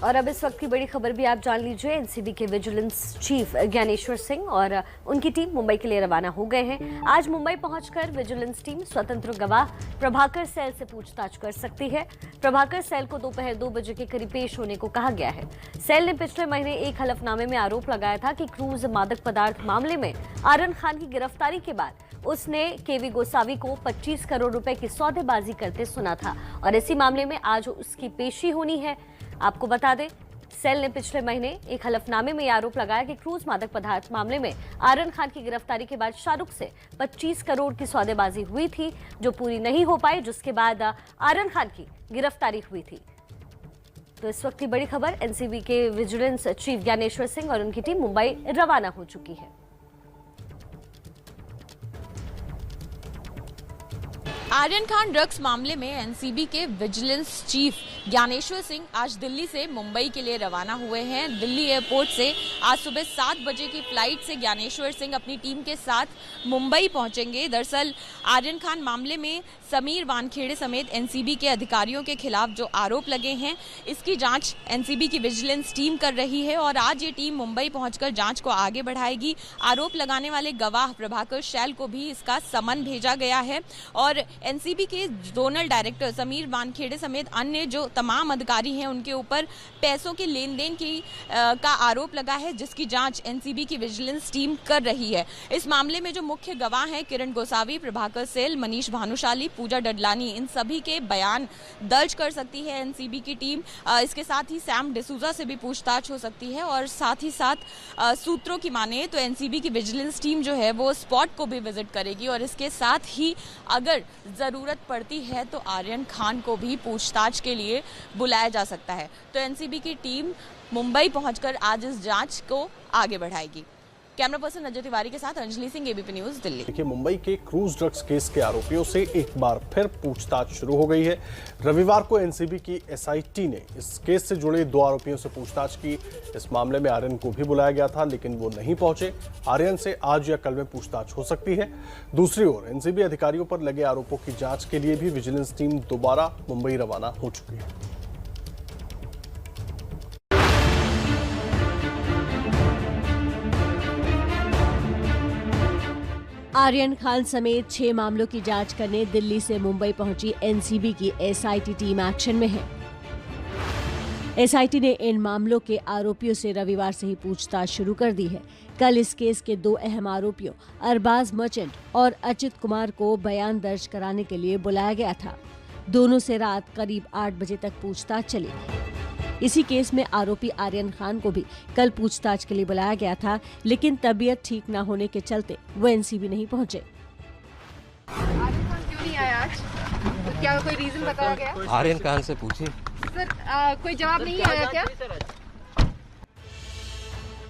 और अब इस वक्त की बड़ी खबर भी आप जान लीजिए। एनसीबी के विजिलेंस चीफ ज्ञानेश्वर सिंह और उनकी टीम मुंबई के लिए रवाना हो गए हैं। आज मुंबई पहुंचकर विजिलेंस टीम स्वतंत्र गवाह प्रभाकर सैल से पूछताछ कर सकती है। प्रभाकर सैल को दोपहर 2 बजे के करीब पेश होने को कहा गया है। सैल ने पिछले महीने एक हलफनामे में आरोप लगाया था कि क्रूज मादक पदार्थ मामले में आर्यन खान की गिरफ्तारी के बाद उसने केवी गोसावी को 25 करोड़ रुपए की सौदेबाजी करते सुना था, और इसी मामले में आज उसकी पेशी होनी है। आपको बता दें, सेल ने पिछले महीने एक हलफनामे में आरोप लगाया कि क्रूज मादक पदार्थ मामले में आर्यन खान की गिरफ्तारी के बाद शाहरुख से 25 करोड़ की सौदेबाजी हुई थी, जो पूरी नहीं हो पाई, जिसके बाद आर्यन खान की गिरफ्तारी हुई थी। तो इस वक्त की बड़ी खबर, एनसीबी के विजिलेंस चीफ ज्ञानेश्वर सिंह और उनकी टीम मुंबई रवाना हो चुकी है। आर्यन खान ड्रग्स मामले में एनसीबी के विजिलेंस चीफ ज्ञानेश्वर सिंह आज दिल्ली से मुंबई के लिए रवाना हुए हैं। दिल्ली एयरपोर्ट से आज सुबह 7 बजे की फ्लाइट से ज्ञानेश्वर सिंह अपनी टीम के साथ मुंबई पहुंचेंगे। दरअसल आर्यन खान मामले में समीर वानखेड़े समेत एनसीबी के अधिकारियों के खिलाफ जो आरोप लगे हैं, इसकी जांच एनसीबी की विजिलेंस टीम कर रही है और आज ये टीम मुंबई पहुंचकर जांच को आगे बढ़ाएगी। आरोप लगाने वाले गवाह प्रभाकर शैल को भी इसका समन भेजा गया है और एनसीबी के जोनल डायरेक्टर समीर वानखेड़े समेत अन्य जो तमाम अधिकारी हैं, उनके ऊपर पैसों के लेन देन का आरोप लगा है, जिसकी जांच एनसीबी की विजिलेंस टीम कर रही है। इस मामले में जो मुख्य गवाह हैं, किरण गोसावी, प्रभाकर सेल, मनीष भानुशाली, पूजा डडलानी, इन सभी के बयान दर्ज कर सकती है एनसीबी की टीम। इसके साथ ही सैम डिसूजा से भी पूछताछ हो सकती है और साथ ही साथ सूत्रों की माने तो एनसीबी की विजिलेंस टीम जो है वो स्पॉट को भी विजिट करेगी और इसके साथ ही अगर जरूरत पड़ती है तो आर्यन खान को भी पूछताछ के लिए बुलाया जा सकता है। तो एनसीबी की टीम मुंबई पहुंचकर आज इस जांच को आगे बढ़ाएगी। कैमरा पर्सन अजय तिवारी के साथ अंजलि सिंह, एबीपी न्यूज, दिल्ली। देखिए, मुंबई के क्रूज ड्रग्स केस के आरोपियों से एक बार फिर पूछताछ शुरू हो गई है। रविवार को एनसीबी की एसआईटी ने इस केस से जुड़े 2 आरोपियों से पूछताछ की। इस मामले में आर्यन को भी बुलाया गया था, लेकिन वो नहीं पहुंचे। आर्यन से आज या कल में पूछताछ हो सकती है। दूसरी ओर एनसीबी अधिकारियों पर लगे आरोपों की जांच के लिए भी विजिलेंस टीम दोबारा मुंबई रवाना हो चुकी है। आर्यन खान समेत 6 मामलों की जांच करने दिल्ली से मुंबई पहुंची एनसीबी की एसआईटी टीम एक्शन में है। एसआईटी ने इन मामलों के आरोपियों से रविवार से ही पूछताछ शुरू कर दी है। कल इस केस के 2 अहम आरोपियों अरबाज मर्चेंट और अचित कुमार को बयान दर्ज कराने के लिए बुलाया गया था। दोनों से रात करीब 8 बजे तक पूछताछ चली। इसी केस में आरोपी आर्यन खान को भी कल पूछताछ के लिए बुलाया गया था, लेकिन तबीयत ठीक न होने के चलते वो एनसीबी नहीं पहुंचे। आर्यन खान क्यों नहीं आया आज? तो क्या कोई रीजन बताया गया? आर्यन खान से पूछिए सर। कोई जवाब नहीं आया क्या?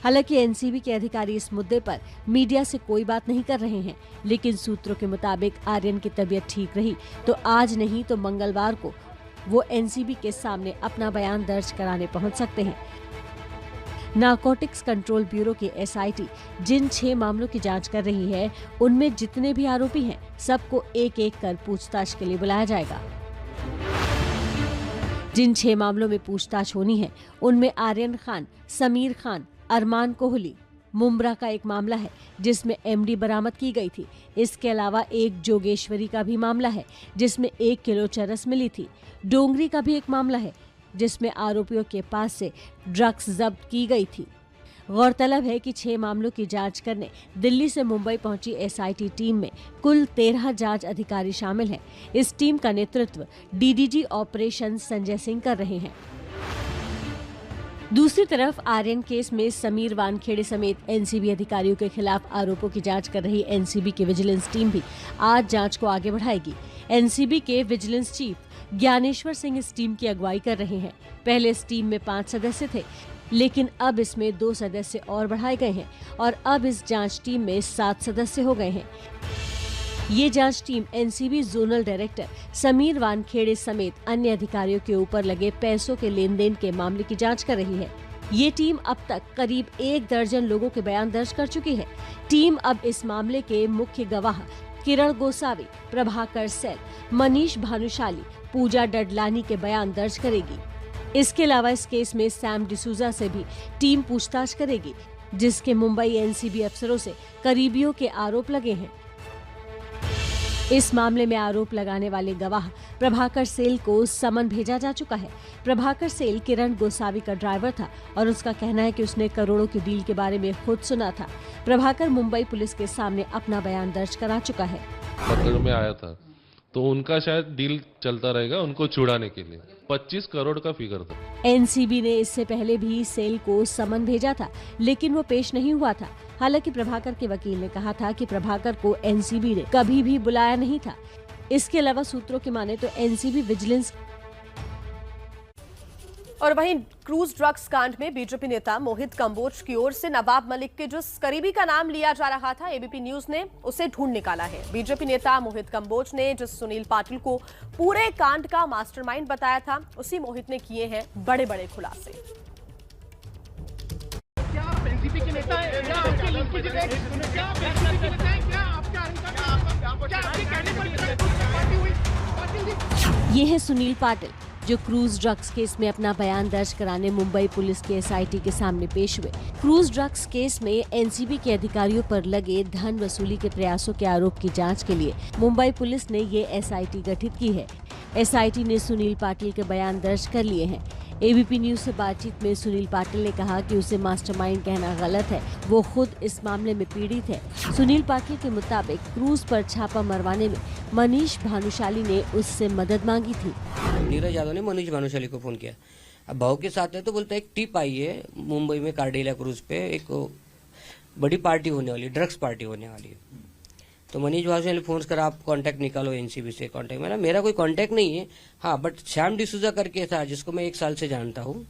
हालांकि एनसीबी के अधिकारी इस मुद्दे पर मीडिया से कोई बात नहीं कर रहे हैं, लेकिन सूत्रों के मुताबिक आर्यन की तबीयत ठीक रही तो आज नहीं तो मंगलवार को वो एनसीबी के सामने अपना बयान दर्ज कराने पहुंच सकते हैं। नारकोटिक्स कंट्रोल ब्यूरो की एसआईटी जिन 6 मामलों की जांच कर रही है, उनमें जितने भी आरोपी हैं, सबको एक-एक कर पूछताछ के लिए बुलाया जाएगा। जिन 6 मामलों में पूछताछ होनी है, उनमें आर्यन खान, समीर खान, अरमान कोहली, मुंब्रा का एक मामला है जिसमें एमडी बरामद की गई थी। इसके अलावा एक जोगेश्वरी का भी मामला है जिसमें 1 किलो चरस मिली थी। डोंगरी का भी एक मामला है जिसमें आरोपियों के पास से ड्रग्स जब्त की गई थी। गौरतलब है कि 6 मामलों की जांच करने दिल्ली से मुंबई पहुंची एसआईटी टीम में कुल 13 जांच अधिकारी शामिल हैं। इस टीम का नेतृत्व डीडीजी ऑपरेशन संजय सिंह कर रहे हैं। दूसरी तरफ आर्यन केस में समीर वानखेड़े समेत एनसीबी अधिकारियों के खिलाफ आरोपों की जांच कर रही एनसीबी की विजिलेंस टीम भी आज जांच को आगे बढ़ाएगी। एनसीबी के विजिलेंस चीफ ज्ञानेश्वर सिंह इस टीम की अगुवाई कर रहे हैं। पहले इस टीम में 5 सदस्य थे, लेकिन अब इसमें 2 सदस्य और बढ़ाए गए हैं और अब इस जांच टीम में 7 सदस्य हो गए हैं। ये जांच team NCB zonal director Sameer Wankhede समेत अन्य अधिकारियों के ऊपर लगे पैसों के लेन देन के मामले की जांच कर रही है। ये टीम अब तक करीब 1 दर्जन लोगों के बयान दर्ज कर चुकी है। टीम अब इस मामले के मुख्य गवाह किरण गोसावी, प्रभाकर सेल, मनीष भानुशाली, पूजा डडलानी के बयान दर्ज करेगी। इसके अलावा इस केस में सैम डिसूजा से भी टीम पूछताछ करेगी, जिसके मुंबई एनसीबी अफसरों से करीबियों के आरोप लगे हैं। इस मामले में आरोप लगाने वाले गवाह प्रभाकर सेल को समन भेजा जा चुका है। प्रभाकर सेल किरण गोसावी का ड्राइवर था और उसका कहना है कि उसने करोड़ों की डील के बारे में खुद सुना था। प्रभाकर मुंबई पुलिस के सामने अपना बयान दर्ज करा चुका है। पकड़ में आया था तो उनका शायद डील चलता रहेगा उनको छुड़ाने के लिए। 25 करोड़ का फिगर था। एनसीबी ने इससे पहले भी सेल को समन भेजा था, लेकिन वो पेश नहीं हुआ था। हालांकि प्रभाकर के वकील ने कहा था कि प्रभाकर को एनसीबी ने कभी भी बुलाया नहीं था। इसके अलावा सूत्रों की माने तो एनसीबी विजिलेंस और वहीं क्रूज ड्रग्स कांड में बीजेपी नेता मोहित कंबोज की ओर से नवाब मलिक के जिस करीबी का नाम लिया जा रहा था, एबीपी न्यूज ने उसे ढूंढ निकाला है। बीजेपी नेता मोहित कंबोज ने जिस सुनील पाटिल को पूरे कांड का मास्टरमाइंड बताया था, उसी मोहित ने किए हैं बड़े बड़े खुलासे। क्या आप एनसीपी के नेता हैं? क्या आपके लिंकेज है? क्या आप एनसीपी के नेता हैं? क्या आपके कहने पर पार्टी हुई? पाटिल जी, ये है सुनील पाटिल जो क्रूज ड्रग्स केस में अपना बयान दर्ज कराने मुंबई पुलिस के एसआईटी के सामने पेश हुए। क्रूज ड्रग्स केस में एनसीबी के अधिकारियों पर लगे धन वसूली के प्रयासों के आरोप की जांच के लिए मुंबई पुलिस ने ये एसआईटी गठित की है। एसआईटी ने सुनील पाटिल के बयान दर्ज कर लिए हैं। एबीपी न्यूज से बातचीत में सुनील पाटिल ने कहा कि उसे मास्टरमाइंड कहना गलत है, वो खुद इस मामले में पीड़ित है। सुनील पाटिल के मुताबिक क्रूज पर छापा मरवाने में मनीष भानुशाली ने उससे मदद मांगी थी। नीरज यादव ने मनीष भानुशाली को फोन किया। अब भाव के साथ है तो बोलता है एक टिप आई है मुंबई में कार्डिला क्रूज पे एक बड़ी पार्टी होने वाली, ड्रग्स पार्टी होने वाली है। तो मनीष भानुशाली फोन कर आप कांटेक्ट निकालो एनसीबी से कांटेक्ट। मेरा कोई कांटेक्ट नहीं है, हाँ बट सैम डिसूजा करके था जिसको मैं 1 साल से जानता हूँ,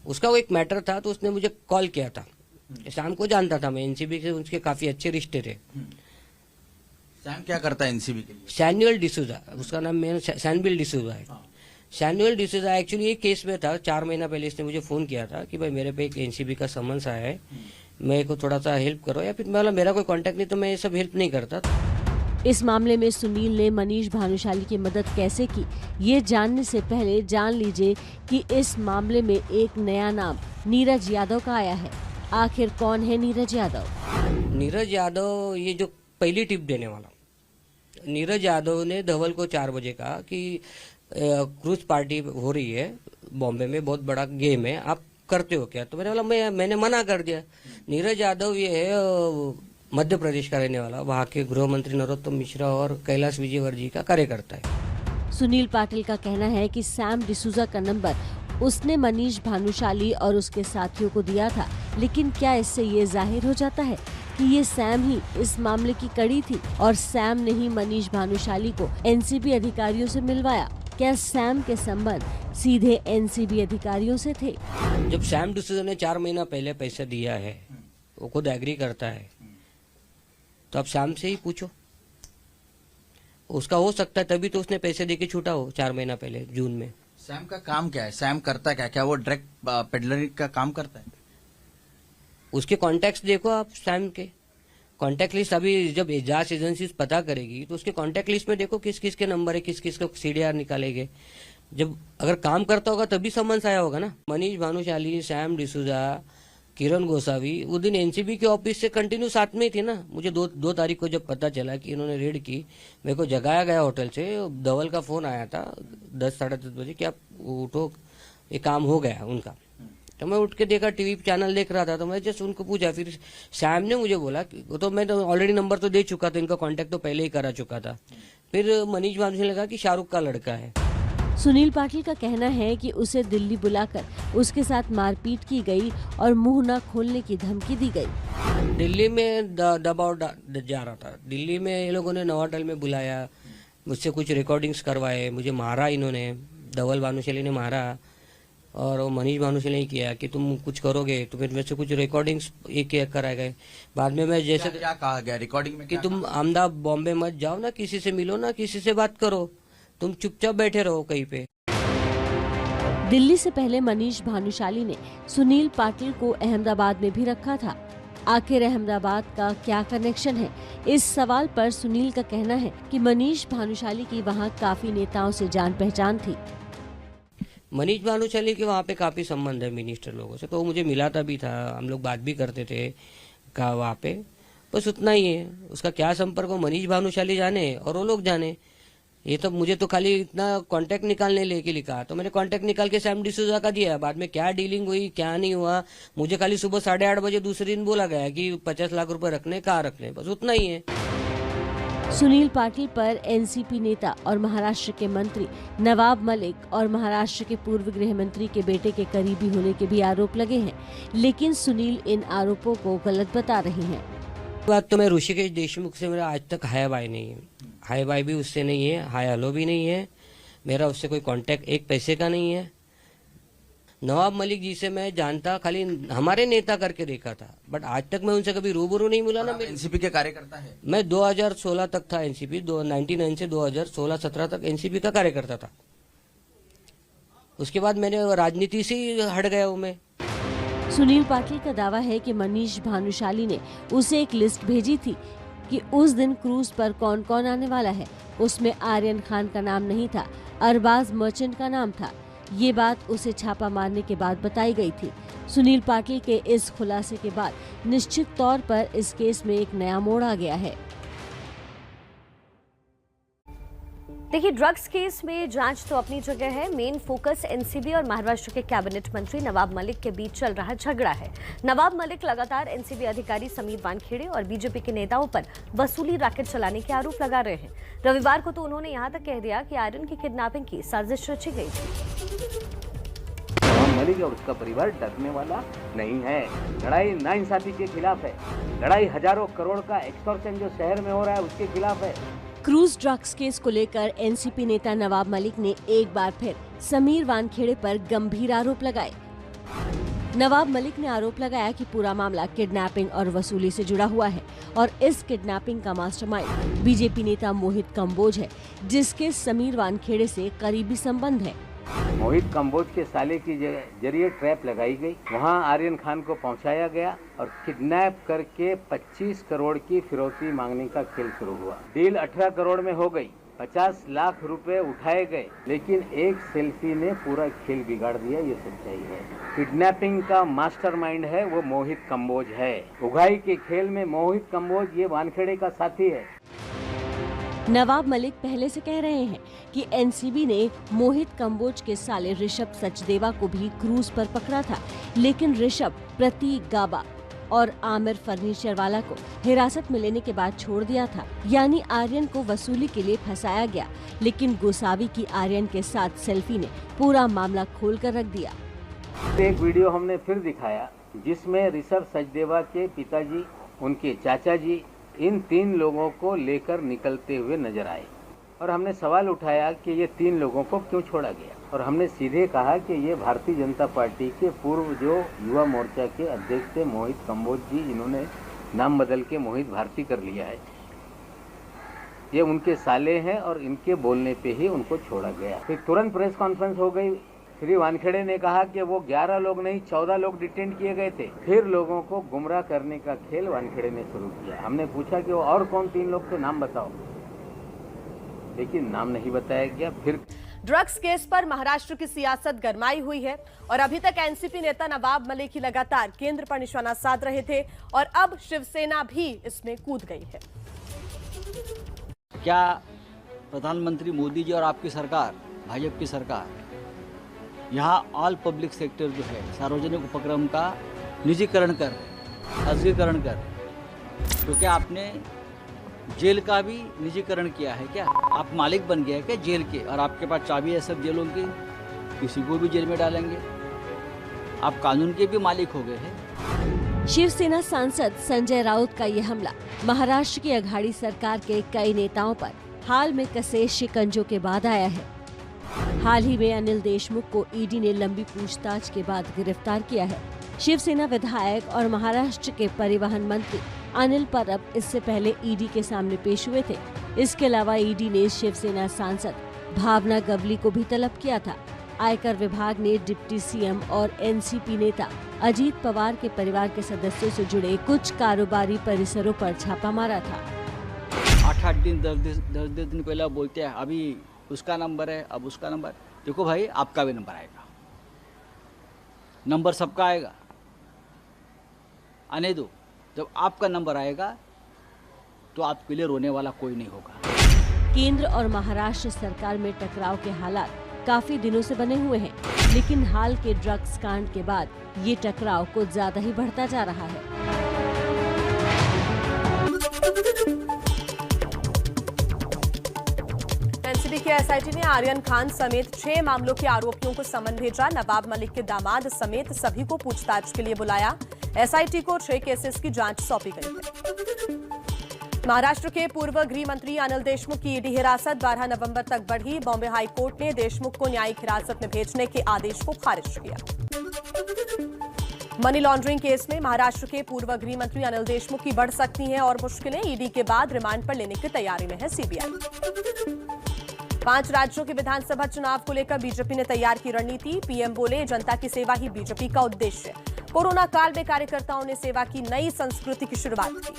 उसका वो एक मैटर था तो उसने मुझे कॉल किया था। सैम को जानता था मैं, एनसीबी से उसके काफी अच्छे रिश्ते थे। सैम क्या करता है एनसीबी के लिए? सैमुअल डिसूजा, उसका नाम सैमुअल डिसूजा है। सैमुअल डिसूजा एक्चुअली एक केस में था। 4 महीना पहले इसने मुझे फोन किया था कि भाई मेरे पे एक एनसीबी का समन्स आया है, मेरे को थोड़ा सा हेल्प करो, या फिर मेरा कोई कांटेक्ट नहीं तो मैं ये सब हेल्प नहीं करता। इस मामले में सुनील ने मनीष भानुशाली की मदद कैसे की, ये जानने से पहले जान लीजिए कि इस मामले में एक नया नाम नीरज यादव का आया है। आखिर कौन है नीरज यादव? नीरज यादव ये जो पहली टिप देने वाला, नीरज यादव ने धवल को 4 बजे कहा कि क्रूज पार्टी हो रही है बॉम्बे में, बहुत बड़ा गेम है, आप करते हो क्या? तो मैंने मना कर दिया। नीरज यादव ये है मध्य प्रदेश का रहने वाला, वहाँ के गृह मंत्री नरोत्तम मिश्रा और कैलाश विजयवर्गीय का कार्यकर्ता है। सुनील पाटिल का कहना है कि सैम डिसूजा का नंबर उसने मनीष भानुशाली और उसके साथियों को दिया था, लेकिन क्या इससे ये जाहिर हो जाता है कि ये सैम ही इस मामले की कड़ी थी और सैम ने ही मनीष भानुशाली को एनसीबी अधिकारियों से मिलवाया? क्या सैम के संबंध सीधे एनसीबी अधिकारियों से थे? जब सैम डिसूजा ने 4 महीना पहले पैसा दिया है, वो खुद एग्री करता है, तो आप सैम से ही पूछो, उसका हो सकता है तभी तो उसने पैसे देके छूटा हो 4 महीना पहले जून में। सैम का काम क्या है? सैम करता क्या वो ड्रग पेडलरिंग का काम करता है? उसके कॉन्टैक्ट्स देखो आप, सैम के कॉन्टैक्ट लिस्ट अभी जब जांच एजेंसी पता करेगी तो उसके कॉन्टैक्ट लिस्ट में देखो किस किस के नंबर है, किस किस को सीडीआर निकालेंगे। जब अगर काम करता होगा तभी समन्स आया होगा ना। मनीष भानुशाली, सैम डिसूजा, किरण गोसावी वो दिन एनसीबी के ऑफिस से कंटिन्यू साथ में ही थे ना। मुझे 2 तारीख को जब पता चला कि इन्होंने रेड की, मेरे को जगाया गया होटल से, धवल का फोन आया था 10 साढ़े 10 बजे कि आप उठो, ये काम हो गया उनका। तो मैं उठ के देखा, टीवी चैनल देख रहा था, तो मैं जस्ट उनको पूछा। फिर सैम ने मुझे बोला कि तो मैं तो ऑलरेडी नंबर तो दे चुका था, इनका कांटेक्ट तो पहले ही करा चुका था। फिर मनीष भानुशाली ने कहा कि शाहरुख का लड़का है। सुनील पाटिल का कहना है कि उसे दिल्ली बुलाकर उसके साथ मारपीट की गई और मुंह न खोलने की धमकी दी गई। दिल्ली में दबाव जा रहा था। दिल्ली में ये लोगों ने नवाटल में बुलाया, मुझसे कुछ रिकॉर्डिंग्स करवाए, मुझे मारा इन्होंने, धवल भानुशाली ने मारा और वो मनीष भानुशाली ने किया कि तुम कुछ करोगे तो फिर वैसे कुछ रिकॉर्डिंग्स एक कराए गए। बाद में मैं जैसे क्या कहा गया रिकॉर्डिंग में कि तुम अहमदाबाद बॉम्बे मत जाओ ना, किसी से मिलो ना, किसी से बात करो, तुम चुपचाप बैठे रहो कहीं पे। दिल्ली से पहले मनीष भानुशाली ने सुनील पाटिल को अहमदाबाद में भी रखा था। आखिर अहमदाबाद का क्या कनेक्शन है? इस सवाल पर सुनील का कहना है कि मनीष भानुशाली की वहां काफी नेताओं से जान पहचान थी। मनीष भानुशाली के वहाँ पे काफी संबंध है मिनिस्टर लोगों से, तो वो मुझे मिलाता भी था, हम लोग बात भी करते थे का वहाँ पे, बस उतना ही है। उसका क्या संपर्क हो मनीष भानुशाली जाने और वो लोग जाने। ये तो मुझे तो खाली इतना कांटेक्ट निकालने लेके लिखा, तो मैंने कांटेक्ट निकाल के सैम डिसूजा का दिया। बाद में क्या डीलिंग हुई क्या नहीं हुआ, मुझे खाली सुबह 8:30 बजे दूसरे दिन बोला गया कि 50 लाख रुपए रखने, कहाँ रखने, बस उतना ही है। सुनील पाटिल पर एनसीपी नेता और महाराष्ट्र के मंत्री नवाब मलिक और महाराष्ट्र के पूर्व गृह मंत्री के बेटे के करीबी होने के भी आरोप लगे हैं, लेकिन सुनील इन आरोपों को गलत बता रहे हैं। बात तो मैं ऋषिकेश देशमुख से मेरा आज तक हाय बाय नहीं है, हाय बाय भी उससे नहीं है, हाय हेलो भी नहीं है, मेरा उससे कोई कांटेक्ट एक पैसे का नहीं है। नवाब मलिक जी से मैं जानता, खाली हमारे नेता करके देखा था, बट आज तक मैं उनसे कभी रूबरू नहीं मिला ना। एनसीपी के कार्यकर्ता है? मैं 2016 तक था एनसीपी, 99 से 2016-17 तक एनसीपी का कार्यकर्ता था। उसके बाद मैंने राजनीति से ही हट गया हूँ मैं। सुनील पाटिल का दावा है कि मनीष भानुशाली ने उसे एक लिस्ट भेजी थी कि उस दिन क्रूज पर कौन कौन आने वाला है। उसमें आर्यन खान का नाम नहीं था, अरबाज मर्चेंट का नाम था। ये बात उसे छापा मारने के बाद बताई गई थी। सुनील पाटिल के इस खुलासे के बाद निश्चित तौर पर इस केस में एक नया मोड़ आ गया है। देखिए, ड्रग्स केस में जांच तो अपनी जगह है, मेन फोकस एनसीबी और महाराष्ट्र के कैबिनेट मंत्री नवाब मलिक के बीच चल रहा झगड़ा है। नवाब मलिक लगातार एनसीबी अधिकारी समीर वानखेड़े और बीजेपी के नेताओं पर वसूली रैकेट चलाने के आरोप लगा रहे हैं। रविवार को तो उन्होंने यहां तक कह दिया कि आर्यन की किडनैपिंग की साजिश रची गई थी। नवाब मलिक और उसका परिवार डरने वाला नहीं है। लड़ाई नाइंसाफी के खिलाफ है, लड़ाई हजारों करोड़ का एक्सटॉर्शन जो शहर में हो रहा है उसके खिलाफ है। क्रूज ड्रग्स केस को लेकर एनसीपी नेता नवाब मलिक ने एक बार फिर समीर वानखेड़े पर गंभीर आरोप लगाए। नवाब मलिक ने आरोप लगाया कि पूरा मामला किडनैपिंग और वसूली से जुड़ा हुआ है और इस किडनैपिंग का मास्टरमाइंड बीजेपी नेता मोहित कंबोज है, जिसके समीर वानखेड़े से करीबी संबंध है। मोहित कंबोज के साले की जरिए ट्रैप लगाई गई, वहां आर्यन खान को पहुंचाया गया और किडनैप करके 25 करोड़ की फिरौती मांगने का खेल शुरू हुआ। डील 18 करोड़ में हो गई, 50 लाख रुपए उठाए गए, लेकिन एक सेल्फी ने पूरा खेल बिगाड़ दिया। ये सच्चाई है। किडनैपिंग का मास्टरमाइंड है वो मोहित कंबोज है। उगाई के खेल में मोहित कंबोज ये वानखेड़े का साथी है। नवाब मलिक पहले से कह रहे हैं कि एनसीबी ने मोहित कंबोज के साले ऋषभ सचदेवा को भी क्रूज पर पकड़ा था, लेकिन ऋषभ प्रतीक गाबा और आमिर फर्नीचर वाला को हिरासत में लेने के बाद छोड़ दिया था। यानी आर्यन को वसूली के लिए फंसाया गया, लेकिन गोसावी की आर्यन के साथ सेल्फी ने पूरा मामला खोल कर रख दिया। एक वीडियो हमने फिर दिखाया जिसमें ऋषभ सचदेवा के पिताजी, उनके चाचा जी, इन 3 लोगों को लेकर निकलते हुए नजर आए और हमने सवाल उठाया कि ये 3 लोगों को क्यों छोड़ा गया, और हमने सीधे कहा कि ये भारतीय जनता पार्टी के पूर्व जो युवा मोर्चा के अध्यक्ष थे मोहित कंबोज जी, जिन्होंने नाम बदल के मोहित भारती कर लिया है, ये उनके साले हैं और इनके बोलने पे ही उनको छोड़ा गया। फिर तुरंत प्रेस कॉन्फ्रेंस हो गई। श्री वानखेड़े ने कहा कि वो 11 लोग नहीं 14 लोग डिटेन किए गए थे। फिर लोगों को गुमराह करने का खेल वानखेड़े ने शुरू किया। हमने पूछा कि वो और कौन 3 लोग थे, नाम बताओ, लेकिन नाम नहीं बताया गया। फिर ड्रग्स केस पर महाराष्ट्र की सियासत गरमाई हुई है और अभी तक एनसीपी नेता नवाब मलिक ही लगातार केंद्र पर निशाना साध रहे थे और अब शिवसेना भी इसमें कूद गई है। क्या प्रधानमंत्री मोदी जी और आपकी सरकार, भाजपा की सरकार, यहाँ ऑल पब्लिक सेक्टर जो है सार्वजनिक उपक्रम का निजीकरण कर, खासगीकरण कर, क्योंकि आपने जेल का भी निजीकरण किया है क्या? आप मालिक बन गए हैं क्या जेल के, और आपके पास चाबी है सब जेलों की, किसी को भी जेल में डालेंगे, आप कानून के भी मालिक हो गए हैं। शिवसेना सांसद संजय राउत का ये हमला महाराष्ट्र की अघाड़ी सरकार के कई नेताओं पर हाल में कसे शिकंजों के बाद आया है। हाल ही में अनिल देशमुख को ईडी ने लंबी पूछताछ के बाद गिरफ्तार किया है। शिवसेना विधायक और महाराष्ट्र के परिवहन मंत्री अनिल परब इससे पहले ईडी के सामने पेश हुए थे। इसके अलावा ईडी ने शिवसेना सांसद भावना गवली को भी तलब किया था। आयकर विभाग ने डिप्टी सीएम और एनसीपी नेता अजीत पवार के परिवार के सदस्यों से जुड़े कुछ कारोबारी परिसरों पर छापा मारा था। 8 दिन 10 दिन पहले बोलते हैं अभी उसका नंबर है, अब उसका नंबर। देखो भाई, आपका भी नंबर आएगा, नंबर सबका आएगा, आने दो। जब आपका नंबर आएगा तो आपके लिए रोने वाला कोई नहीं होगा। केंद्र और महाराष्ट्र सरकार में टकराव के हालात काफी दिनों से बने हुए हैं, लेकिन हाल के ड्रग्स कांड के बाद ये टकराव कुछ ज्यादा ही बढ़ता जा रहा है। एनसीबी की एसआईटी ने आर्यन खान समेत 6 मामलों के आरोपियों को समन भेजा। नवाब मलिक के दामाद समेत सभी को पूछताछ के लिए बुलाया। एसआईटी को 6 केसेस की जांच सौंपी गई है। महाराष्ट्र के पूर्व गृह मंत्री अनिल देशमुख की ईडी हिरासत 12 नवंबर तक बढ़ी। बॉम्बे हाई कोर्ट ने देशमुख को न्यायिक हिरासत में भेजने के आदेश को खारिज किया। मनी लॉन्ड्रिंग केस में महाराष्ट्र के पूर्व गृह मंत्री अनिल देशमुख की बढ़ सकती हैं और मुश्किलें। ईडी के बाद रिमांड पर लेने की तैयारी में है सीबीआई। 5 राज्यों के विधानसभा चुनाव को लेकर बीजेपी ने तैयार की रणनीति। पीएम बोले, जनता की सेवा ही बीजेपी का उद्देश्य। कोरोना काल में कार्यकर्ताओं ने सेवा की नई संस्कृति की शुरुआत की।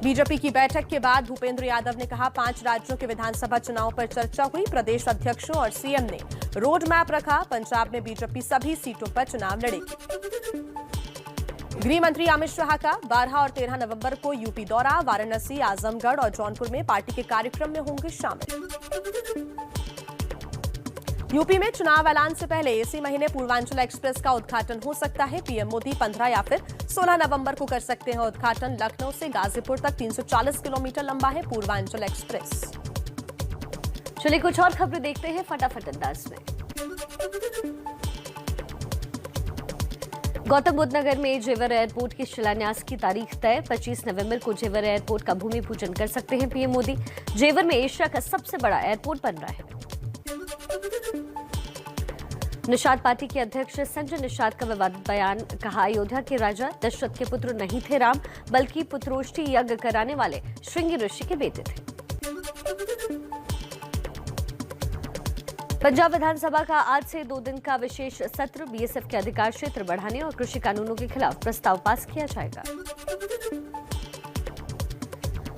बीजेपी की बैठक के बाद भूपेंद्र यादव ने कहा, 5 राज्यों के विधानसभा चुनाव पर चर्चा हुई। प्रदेश अध्यक्षों और सीएम ने रोड मैप रखा। पंजाब में बीजेपी सभी सीटों पर चुनाव लड़ेगी। गृह मंत्री अमित शाह का 12 और 13 नवंबर को यूपी दौरा। वाराणसी, आजमगढ़ और जौनपुर में पार्टी के कार्यक्रम में होंगे शामिल। यूपी में चुनाव ऐलान से पहले इसी महीने पूर्वांचल एक्सप्रेस का उद्घाटन हो सकता है। पीएम मोदी 15 या फिर 16 नवंबर को कर सकते हैं उद्घाटन। लखनऊ से गाजीपुर तक 340 किलोमीटर लंबा है पूर्वांचल एक्सप्रेस। चलिए कुछ और खबरें देखते हैं फटाफट अंदाज में। गौतम बुद्ध नगर में जेवर एयरपोर्ट के शिलान्यास की तारीख तय। 25 नवंबर को जेवर एयरपोर्ट का भूमि पूजन कर सकते हैं पीएम मोदी। जेवर में एशिया का सबसे बड़ा एयरपोर्ट बन रहा है। निषाद पार्टी के अध्यक्ष संजय निषाद का विवादित बयान। कहा, अयोध्या के राजा दशरथ के पुत्र नहीं थे राम, बल्कि पुत्रोष्ठी यज्ञ कराने वाले श्रृंगी ऋषि के बेटे थे। पंजाब विधानसभा का आज से 2 दिन का विशेष सत्र। बीएसएफ के अधिकार क्षेत्र बढ़ाने और कृषि कानूनों के खिलाफ प्रस्ताव पास किया जाएगा।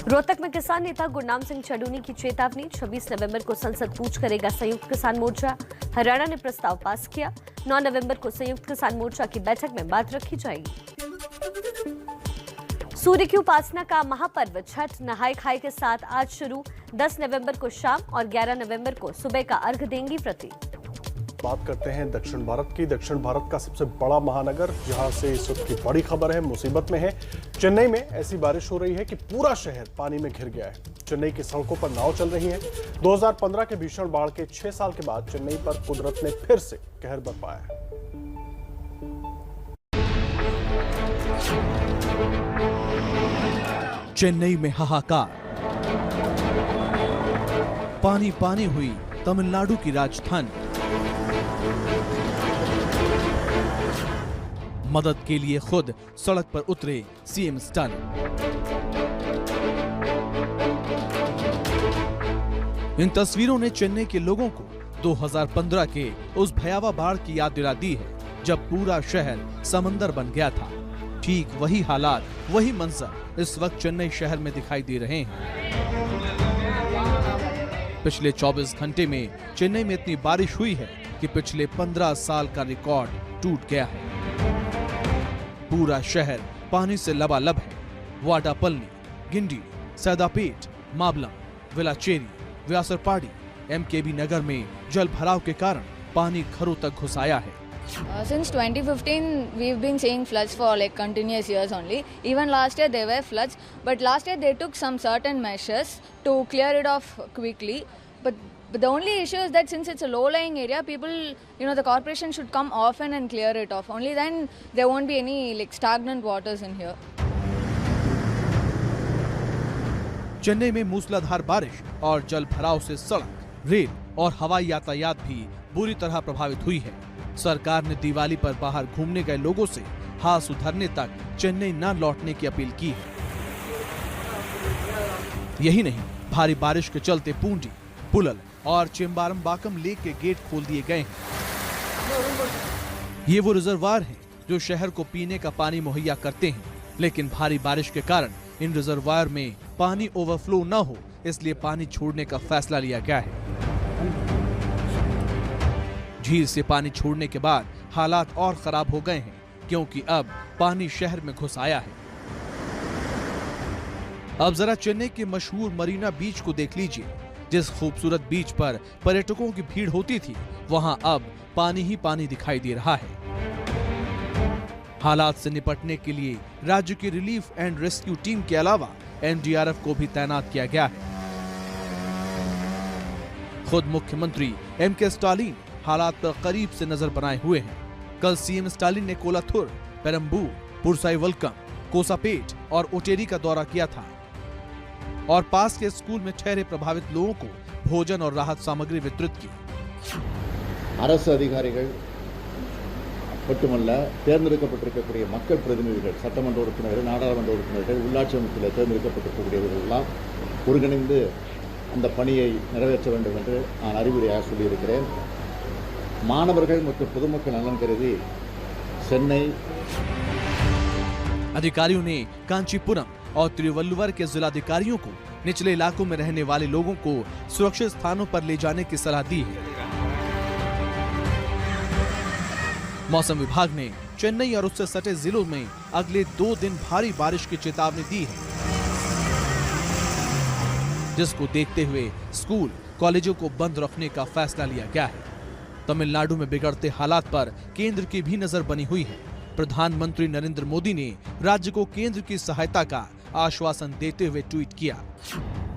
रोहतक में किसान नेता गुरनाम सिंह चडूनी की चेतावनी। 26 नवंबर को संसद कूच करेगा संयुक्त किसान मोर्चा। हरियाणा ने प्रस्ताव पास किया। 9 नवंबर को संयुक्त किसान मोर्चा की बैठक में बात रखी जाएगी। सूर्य की उपासना का महापर्व छठ नहाय खाए के साथ आज शुरू। 10 नवंबर को शाम और 11 नवंबर को सुबह का अर्घ देंगी व्रती। बात करते हैं दक्षिण भारत की। दक्षिण भारत का सबसे बड़ा महानगर, जहां से इस वक्त की बड़ी खबर है, मुसीबत में है। चेन्नई में ऐसी बारिश हो रही है कि पूरा शहर पानी में घिर गया है। चेन्नई की सड़कों पर नाव चल रही है। 2015 के भीषण बाढ़ के 6 साल के बाद चेन्नई पर कुदरत ने फिर से कहर बरपाया है। चेन्नई में हाहाकार। पानी पानी हुई तमिलनाडु की राजधानी। मदद के लिए खुद सड़क पर उतरे सीएम स्टालिन। इन तस्वीरों ने चेन्नई के लोगों को 2015 के उस भयावह बाढ़ की याद दिला दी है, जब पूरा शहर समंदर बन गया था। ठीक वही हालात, वही मंजर इस वक्त चेन्नई शहर में दिखाई दे रहे हैं। पिछले 24 घंटे में चेन्नई में इतनी बारिश हुई है कि पिछले 15 साल का रिकॉर्ड टूट गया है। पूरा शहर पानी से लबालब है। वाडापल्ली, गिंडी, सैदापेट, माबलम, वेलाचेरी, व्यासरपाड़ी, एमकेबी नगर में जल भराव के कारण पानी घरों तक घुस आया है। Since 2015, we've been seeing floods for like continuous years only. Even last year there were floods, but last year they took some certain measures to clear it off quickly. But the only issue is that since it's a low-lying area, people, the corporation should come often and clear it off. Only then there won't be any like stagnant waters in here. Chennai में मूसलाधार बारिश और जल भराव से सड़क, rail और हवाई यातायात भी बुरी तरह प्रभावित हुई है। सरकार ने दिवाली पर बाहर घूमने गए लोगों से हाथ सुधरने तक चेन्नई न लौटने की अपील की है। यही नहीं, भारी बारिश के चलते पूंडी, पुलल और चेम्बारमबाकम लेक के गेट खोल दिए गए हैं। ये वो रिजर्वायर हैं जो शहर को पीने का पानी मुहैया करते हैं, लेकिन भारी बारिश के कारण इन रिजर्वायर में पानी ओवरफ्लो न हो, इसलिए पानी छोड़ने का फैसला लिया गया है। झील से पानी छोड़ने के बाद हालात और खराब हो गए हैं, क्योंकि अब पानी शहर में घुस आया है। अब जरा चेन्नई के मशहूर मरीना बीच को देख लीजिए। जिस खूबसूरत बीच पर पर्यटकों की भीड़ होती थी, वहां अब पानी ही पानी दिखाई दे रहा है। हालात से निपटने के लिए राज्य की रिलीफ एंड रेस्क्यू टीम के अलावा एनडीआरएफ को भी तैनात किया गया है। खुद मुख्यमंत्री एमके स्टालिन हालात पर करीब से नजर बनाए हुए हैं। कल सीएम स्टालिन ने कोलाथुर, पेरम्बूर, पुरसाईवल्कम, कोसापेट और ओटेरी का दौरा किया था। और पास के स्कूल में ठहरे प्रभावित लोगों को भोजन और राहत सामग्री वितरित की। அரசு அதிகாரிகள் மட்டுமல்ல, தேர்ந்தெடுக்கப்பட்டிருக்கக்கூடிய மக்கள் பிரதிநிதிகள், சட்டமன்ற உறுப்பினர்கள், நாடாளுமன்ற உறுப்பினர்கள், உள்ளாட்சி அமைப்பில் தேர்ந்தெடுக்கப்பட்டிருக்கக்கூடியவர்கள் எல்லாம் ஒருங்கிணைந்து அந்த பணியை நிறைவேற்ற வேண்டும் என்று நான் அறிவுரையாக சொல்லியிருக்கிறேன். மாணவர்கள் மற்றும் பொதுமக்கள் நலன் கருதி சென்னை अधिकारियों ने कांचीपुरम और तिरुवल्लुवर के जिलाधिकारियों को निचले इलाकों में रहने वाले लोगों को सुरक्षित स्थानों पर ले जाने की सलाह दी है। मौसम विभाग ने चेन्नई और उससे सटे जिलों में अगले 2 दिन भारी बारिश की चेतावनी दी है, जिसको देखते हुए स्कूल कॉलेजों को बंद रखने का फैसला लिया गया है। तमिलनाडु में बिगड़ते हालात पर केंद्र की भी नजर बनी हुई है। प्रधानमंत्री नरेंद्र मोदी ने राज्य को केंद्र की सहायता का आश्वासन देते हुए ट्वीट किया।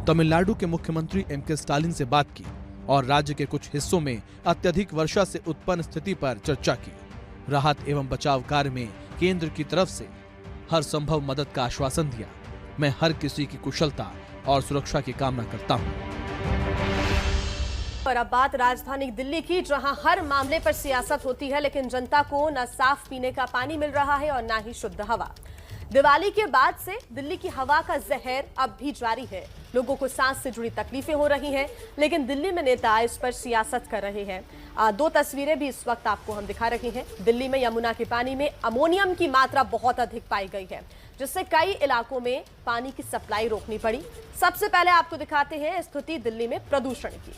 तमिलनाडु के मुख्यमंत्री एम.के. स्टालिन से बात की और राज्य के कुछ हिस्सों में अत्यधिक वर्षा से उत्पन्न स्थिति पर चर्चा की। राहत एवं बचाव कार्य में केंद्र की तरफ से हर संभव मदद का आश्वासन दिया। मैं हर किसी की कुशलता और सुरक्षा की कामना करता हूँ। और अब बात राजधानी दिल्ली की, जहां हर मामले पर सियासत होती है, लेकिन जनता को न साफ पीने का पानी मिल रहा है और न ही शुद्ध हवा। दिवाली के बाद से दिल्ली की हवा का जहर अब भी जारी है। लोगों को सांस से जुड़ी तकलीफें हो रही हैं, लेकिन दिल्ली में नेता इस पर सियासत कर रहे हैं। 2 तस्वीरें भी इस वक्त आपको हम दिखा रहे हैं। दिल्ली में यमुना के पानी में अमोनियम की मात्रा बहुत अधिक पाई गई है, जिससे कई इलाकों में पानी की सप्लाई रोकनी पड़ी। सबसे पहले आपको दिखाते हैं स्थिति दिल्ली में प्रदूषण की।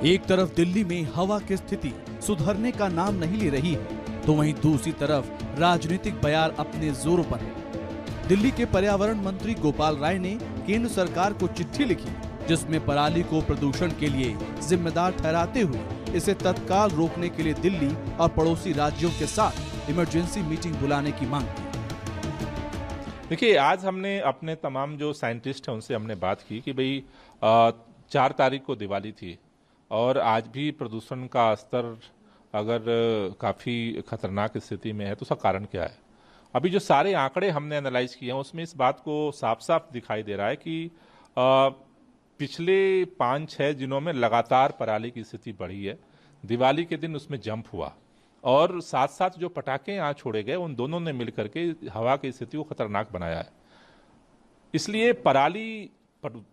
एक तरफ दिल्ली में हवा की स्थिति सुधरने का नाम नहीं ले रही है, तो वहीं दूसरी तरफ राजनीतिक बयार अपने जोरों पर है। दिल्ली के पर्यावरण मंत्री गोपाल राय ने केंद्र सरकार को चिट्ठी लिखी, जिसमें पराली को प्रदूषण के लिए जिम्मेदार ठहराते हुए इसे तत्काल रोकने के लिए दिल्ली और पड़ोसी राज्यों के साथ इमरजेंसी मीटिंग बुलाने की मांग की। देखिए, आज हमने अपने तमाम जो साइंटिस्ट हैं उनसे हमने बात की कि भाई 4 तारीख को दिवाली थी और आज भी प्रदूषण का स्तर अगर काफ़ी खतरनाक स्थिति में है तो उसका कारण क्या है। अभी जो सारे आंकड़े हमने एनालाइज किए हैं उसमें इस बात को साफ साफ दिखाई दे रहा है कि पिछले 5-6 दिनों में लगातार पराली की स्थिति बढ़ी है। दिवाली के दिन उसमें जंप हुआ और साथ साथ जो पटाखे यहाँ छोड़े गए उन दोनों ने मिलकर के हवा की स्थिति को खतरनाक बनाया है। इसलिए पराली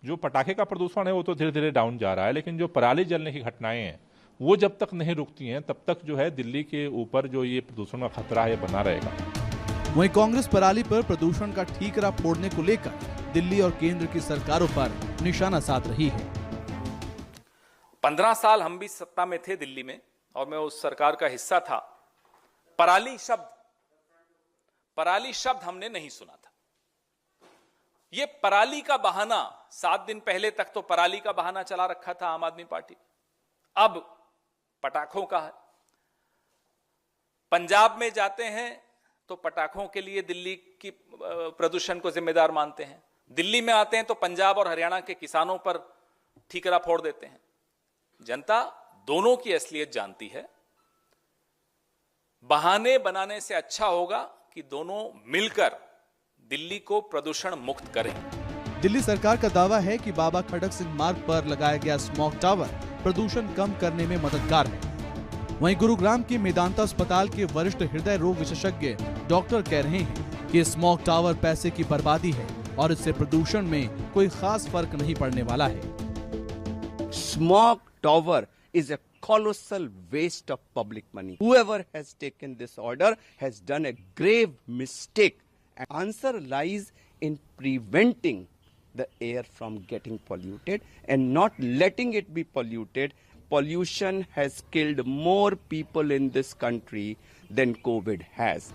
जो पटाखे का प्रदूषण है वो तो धीरे धीरे डाउन जा रहा है, लेकिन जो पराली जलने की घटनाएं हैं वो जब तक नहीं रुकती हैं तब तक जो है दिल्ली के ऊपर जो ये प्रदूषण का खतरा है बना रहेगा। वहीं कांग्रेस पराली पर प्रदूषण का ठीकरा फोड़ने को लेकर दिल्ली और केंद्र की सरकारों पर निशाना साध रही है। 15 साल हम भी सत्ता में थे दिल्ली में और मैं उस सरकार का हिस्सा था। पराली शब्द हमने नहीं सुना था। ये पराली का बहाना 7 दिन पहले तक तो पराली का बहाना चला रखा था आम आदमी पार्टी, अब पटाखों का है। पंजाब में जाते हैं तो पटाखों के लिए दिल्ली की प्रदूषण को जिम्मेदार मानते हैं, दिल्ली में आते हैं तो पंजाब और हरियाणा के किसानों पर ठीकरा फोड़ देते हैं। जनता दोनों की असलियत जानती है। बहाने बनाने से अच्छा होगा कि दोनों मिलकर दिल्ली को प्रदूषण मुक्त करें। दिल्ली सरकार का दावा है कि बाबा खड़क सिंह मार्ग पर लगाया गया स्मॉग टावर प्रदूषण कम करने में मददगार है। वहीं गुरुग्राम के मेदांता अस्पताल के वरिष्ठ हृदय रोग विशेषज्ञ डॉक्टर कह रहे हैं कि स्मॉग टावर पैसे की बर्बादी है और इससे प्रदूषण में कोई खास फर्क नहीं पड़ने वाला है। Smog tower is a colossal waste of public money. Whoever has taken this order has done a grave mistake. The answer lies in preventing the air from getting polluted and not letting it be polluted. Pollution has killed more people in this country than COVID has.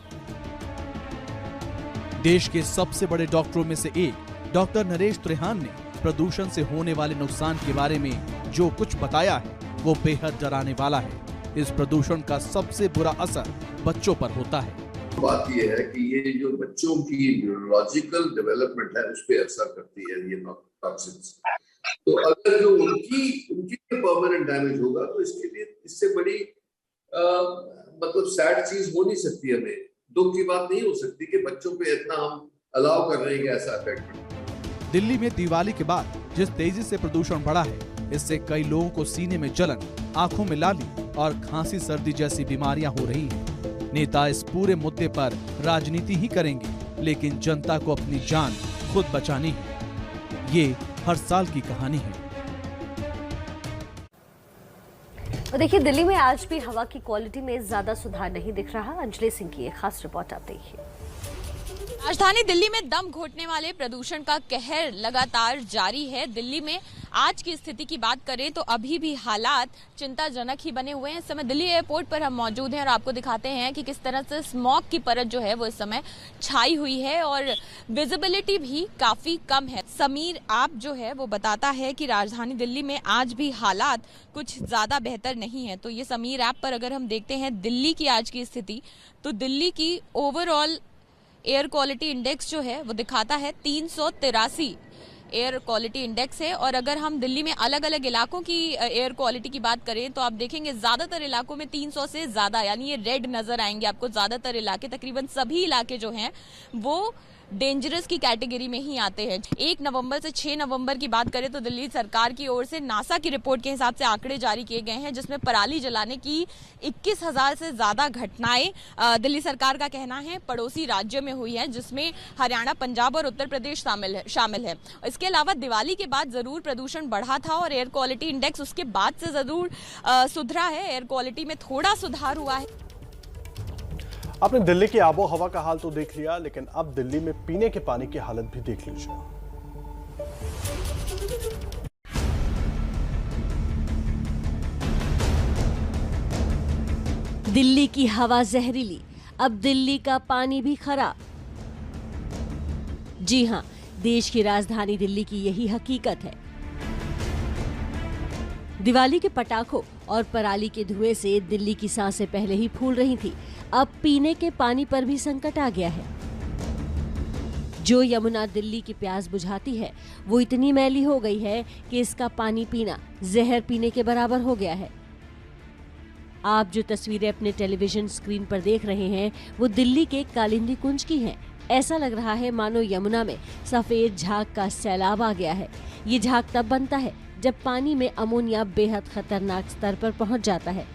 देश के सबसे बड़े डॉक्टरों में से एक doctor Naresh Trehan ने प्रदूषण से होने वाले नुकसान के बारे में जो कुछ बताया है वो बेहद डराने वाला है। इस प्रदूषण का सबसे बुरा असर बच्चों पर होता है। बात यह है कि ये जो बच्चों की न्यूरोलॉजिकल डेवलपमेंट है उस पर असर करती है ये टॉक्सिन्स। तो अगर जो उनकी परमानेंट डैमेज होगा तो इसके लिए इससे बड़ी मतलब सैड चीज हो नहीं सकती, हमें दुख की बात नहीं हो सकती कि बच्चों पे इतना हम अलाउ कर रहे हैं कि ऐसा इफेक्ट। दिल्ली में दिवाली के बाद जिस तेजी से प्रदूषण बढ़ा है, इससे कई लोगों को सीने में जलन, आंखों में लाली और खांसी सर्दी जैसी बीमारियां हो रही हैं। नेता इस पूरे मुद्दे पर राजनीति ही करेंगे, लेकिन जनता को अपनी जान खुद बचानी है। ये हर साल की कहानी है। और देखिए, दिल्ली में आज भी हवा की क्वालिटी में ज्यादा सुधार नहीं दिख रहा। अंजलि सिंह की एक खास रिपोर्ट आप देखिए। राजधानी दिल्ली में दम घोटने वाले प्रदूषण का कहर लगातार जारी है। दिल्ली में आज की स्थिति की बात करें तो अभी भी हालात चिंताजनक ही बने हुए हैं। इस समय दिल्ली एयरपोर्ट पर हम मौजूद हैं और आपको दिखाते हैं कि किस तरह से स्मॉग की परत जो है वो इस समय छाई हुई है और विजिबिलिटी भी काफी कम है। समीर आप जो है वो बताता है कि राजधानी दिल्ली में आज भी हालात कुछ ज्यादा बेहतर नहीं है। तो ये समीर ऐप पर अगर हम देखते हैं दिल्ली की आज की स्थिति, तो दिल्ली की ओवरऑल एयर क्वालिटी इंडेक्स जो है वो दिखाता है 383 एयर क्वालिटी इंडेक्स है। और अगर हम दिल्ली में अलग अलग इलाकों की एयर क्वालिटी की बात करें तो आप देखेंगे ज्यादातर इलाकों में 300 से ज्यादा, यानी ये रेड नजर आएंगे आपको। ज्यादातर इलाके, तकरीबन सभी इलाके जो हैं वो डेंजरस की कैटेगरी में ही आते हैं। 1 नवंबर से 6 नवंबर की बात करें तो दिल्ली सरकार की ओर से नासा की रिपोर्ट के हिसाब से आंकड़े जारी किए गए हैं, जिसमें पराली जलाने की 21,000 से ज्यादा घटनाएं दिल्ली सरकार का कहना है पड़ोसी राज्यों में हुई है, जिसमें हरियाणा, पंजाब और उत्तर प्रदेश शामिल है। इसके अलावा दिवाली के बाद जरूर प्रदूषण बढ़ा था और एयर क्वालिटी इंडेक्स उसके बाद से जरूर सुधरा है। एयर क्वालिटी में थोड़ा सुधार हुआ है। आपने दिल्ली की आबो हवा का हाल तो देख लिया, लेकिन अब दिल्ली में पीने के पानी की हालत भी देख लीजिए। दिल्ली की हवा जहरीली, अब दिल्ली का पानी भी खराब। जी हां, देश की राजधानी दिल्ली की यही हकीकत है। दिवाली के पटाखों और पराली के धुएं से दिल्ली की सांसें पहले ही फूल रही थी, अब पीने के पानी पर भी संकट आ गया है। जो यमुना दिल्ली की प्यास बुझाती है वो इतनी मैली हो गई है कि इसका पानी पीना जहर पीने के बराबर हो गया है। आप जो तस्वीरें अपने टेलीविजन स्क्रीन पर देख रहे हैं वो दिल्ली के कालिंदी कुंज की हैं। ऐसा लग रहा है मानो यमुना में सफेद झाग का सैलाब आ गया है। ये झाग तब बनता है जब पानी में अमोनिया बेहद खतरनाक स्तर पर पहुंच जाता है।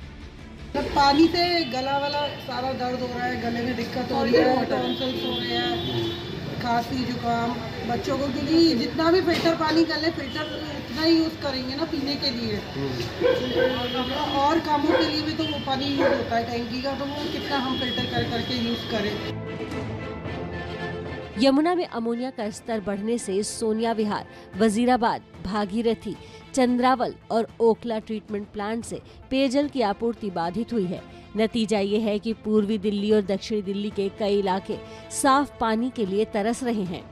पानी से गला वाला सारा दर्द हो रहा है, गले में दिक्कत हो रही है, टॉन्सिल्स हो रहे हैं, खांसी, जुकाम बच्चों को, क्योंकि जितना भी फिल्टर पानी कर ले, फिल्टर उतना ही यूज़ करेंगे ना पीने के लिए, और कामों के लिए भी तो वो पानी यूज होता है टैंकी का, तो वो कितना हम फिल्टर कर करके यूज़ करें। यमुना में अमोनिया का स्तर बढ़ने से सोनिया विहार, वजीराबाद, भागीरथी, चंद्रावल और ओखला ट्रीटमेंट प्लांट से पेयजल की आपूर्ति बाधित हुई है। नतीजा ये है कि पूर्वी दिल्ली और दक्षिणी दिल्ली के कई इलाके साफ पानी के लिए तरस रहे हैं।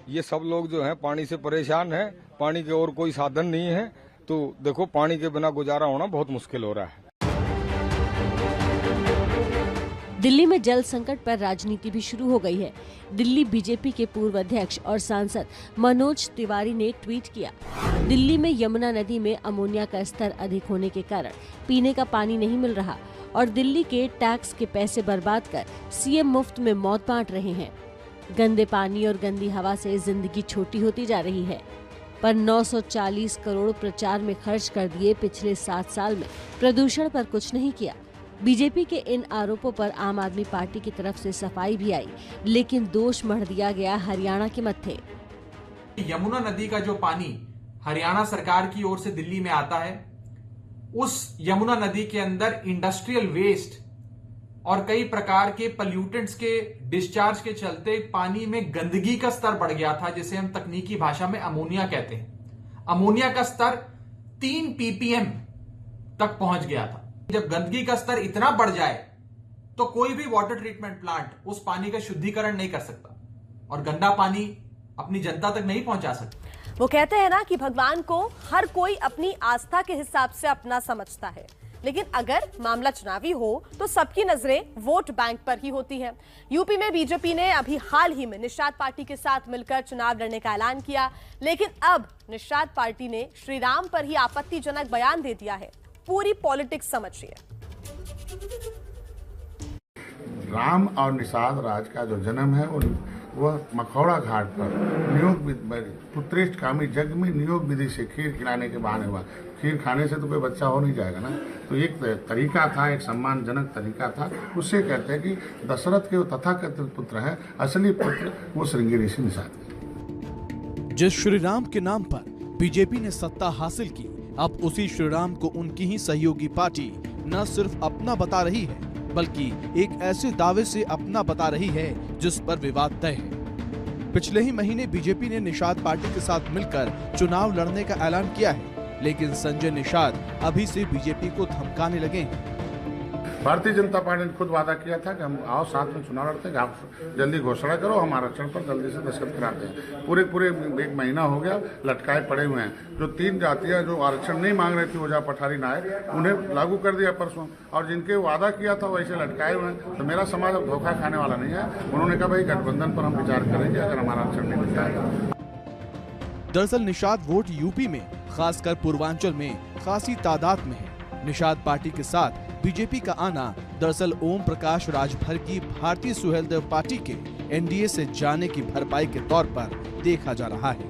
ये सब लोग जो हैं पानी से परेशान हैं, पानी के और कोई साधन नहीं है, तो देखो पानी के बिना गुजारा होना बहुत मुश्किल हो रहा है। दिल्ली में जल संकट पर राजनीति भी शुरू हो गई है। दिल्ली बीजेपी के पूर्व अध्यक्ष और सांसद मनोज तिवारी ने ट्वीट किया, दिल्ली में यमुना नदी में अमोनिया का स्तर अधिक होने के कारण पीने का पानी नहीं मिल रहा और दिल्ली के टैक्स के पैसे बर्बाद कर सीएम मुफ्त में मौत बांट रहे हैं। गंदे पानी और गंदी हवा से जिंदगी छोटी होती जा रही है। पर 940 करोड़ प्रचार में खर्च कर दिए पिछले 7 साल में प्रदूषण पर कुछ नहीं किया। बीजेपी के इन आरोपों पर आम आदमी पार्टी की तरफ से सफाई भी आई, लेकिन दोष मढ़ दिया गया हरियाणा के मत्थे। यमुना नदी का जो पानी हरियाणा सरकार की ओर से दिल्ली में आता है, उस यमुना नदी के अंदर इंडस्ट्रियल वेस्ट और कई प्रकार के पल्यूटेंट्स के डिस्चार्ज के चलते पानी में गंदगी का स्तर बढ़ गया था, जिसे हम तकनीकी भाषा में अमोनिया कहते हैं। अमोनिया का स्तर 3 ppm तक पहुंच गया था। जब गंदगी का स्तर इतना बढ़ जाए तो कोई भी वाटर ट्रीटमेंट प्लांट उस पानी का शुद्धिकरण नहीं कर सकता और गंदा पानी अपनी जनता तक नहीं पहुंचा सकता। वो कहते हैं ना कि भगवान को हर कोई अपनी आस्था के हिसाब से अपना समझता है। लेकिन अगर मामला चुनावी हो तो सबकी नजरें वोट बैंक पर ही होती हैं। यूपी में बीजेपी ने अभी हाल ही में निषाद पार्टी के साथ मिलकर चुनाव लड़ने का ऐलान किया, लेकिन अब निषाद पार्टी ने श्री राम पर ही आपत्तिजनक बयान दे दिया है। पूरी पॉलिटिक्स समझिए। राम और निषाद राज का जो जन्म है वह मखौड़ा घाट पर नियोग पुत्रेष्ठ कामी जग में नियोग विधि से खीर खिलाने के बहाने हुआ। खीर खाने से तो कोई बच्चा हो नहीं जाएगा ना, तो एक तरीका था, एक सम्मानजनक तरीका था। उससे कहते हैं कि दशरथ के वो तथाकथित पुत्र है, असली पुत्र वो श्रृंगी ऋषि निषाद। जिस श्री राम के नाम पर बीजेपी ने सत्ता हासिल की, अब उसी श्री राम को उनकी ही सहयोगी पार्टी न सिर्फ अपना बता रही है, बल्कि एक ऐसे दावे से अपना बता रही है जिस पर विवाद तय है। पिछले ही महीने बीजेपी ने निषाद पार्टी के साथ मिलकर चुनाव लड़ने का ऐलान किया है, लेकिन संजय निषाद अभी से बीजेपी को धमकाने लगे हैं। भारतीय जनता पार्टी ने खुद वादा किया था कि हम आओ साथ में चुनाव लड़ते हैं, आप जल्दी घोषणा करो, हम आरक्षण पर जल्दी से दस्तखत कराते हैं। पूरे एक महीना हो गया, लटकाए पड़े हुए हैं। जो 3 जातियां जो आरक्षण नहीं मांग रही थी, ओझा पठारी नायक, उन्हें लागू कर दिया परसों, और जिनके वादा किया था वैसे लटकाए हुए हैं। तो मेरा समाज अब धोखा खाने वाला नहीं है। उन्होंने कहा भाई गठबंधन पर हम विचार करेंगे अगर हमारा आरक्षण नहीं मिलता है। दरअसल निषाद वोट यूपी में, खासकर पूर्वांचल में खासी तादाद में है। निषाद पार्टी के साथ बीजेपी का आना दरअसल ओम प्रकाश राजभर की भारतीय सुहेलदेव पार्टी के एनडीए से जाने की भरपाई के तौर पर देखा जा रहा है।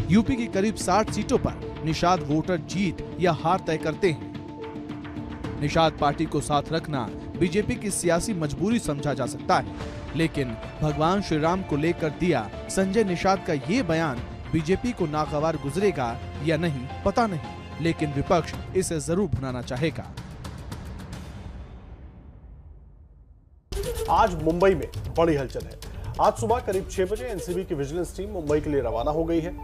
यूपी की करीब 60 सीटों पर निषाद वोटर जीत या हार तय करते हैं। निषाद पार्टी को साथ रखना बीजेपी की सियासी मजबूरी समझा जा सकता है, लेकिन भगवान श्री राम को लेकर दिया संजय निषाद का ये बयान बीजेपी को नागवार गुजरेगा या नहीं पता नहीं, लेकिन विपक्ष इसे जरूर भुनाना चाहेगा। आज मुंबई में बड़ी हलचल है। आज सुबह करीब 6 बजे एनसीबी की विजिलेंस टीम मुंबई के लिए रवाना हो गई है।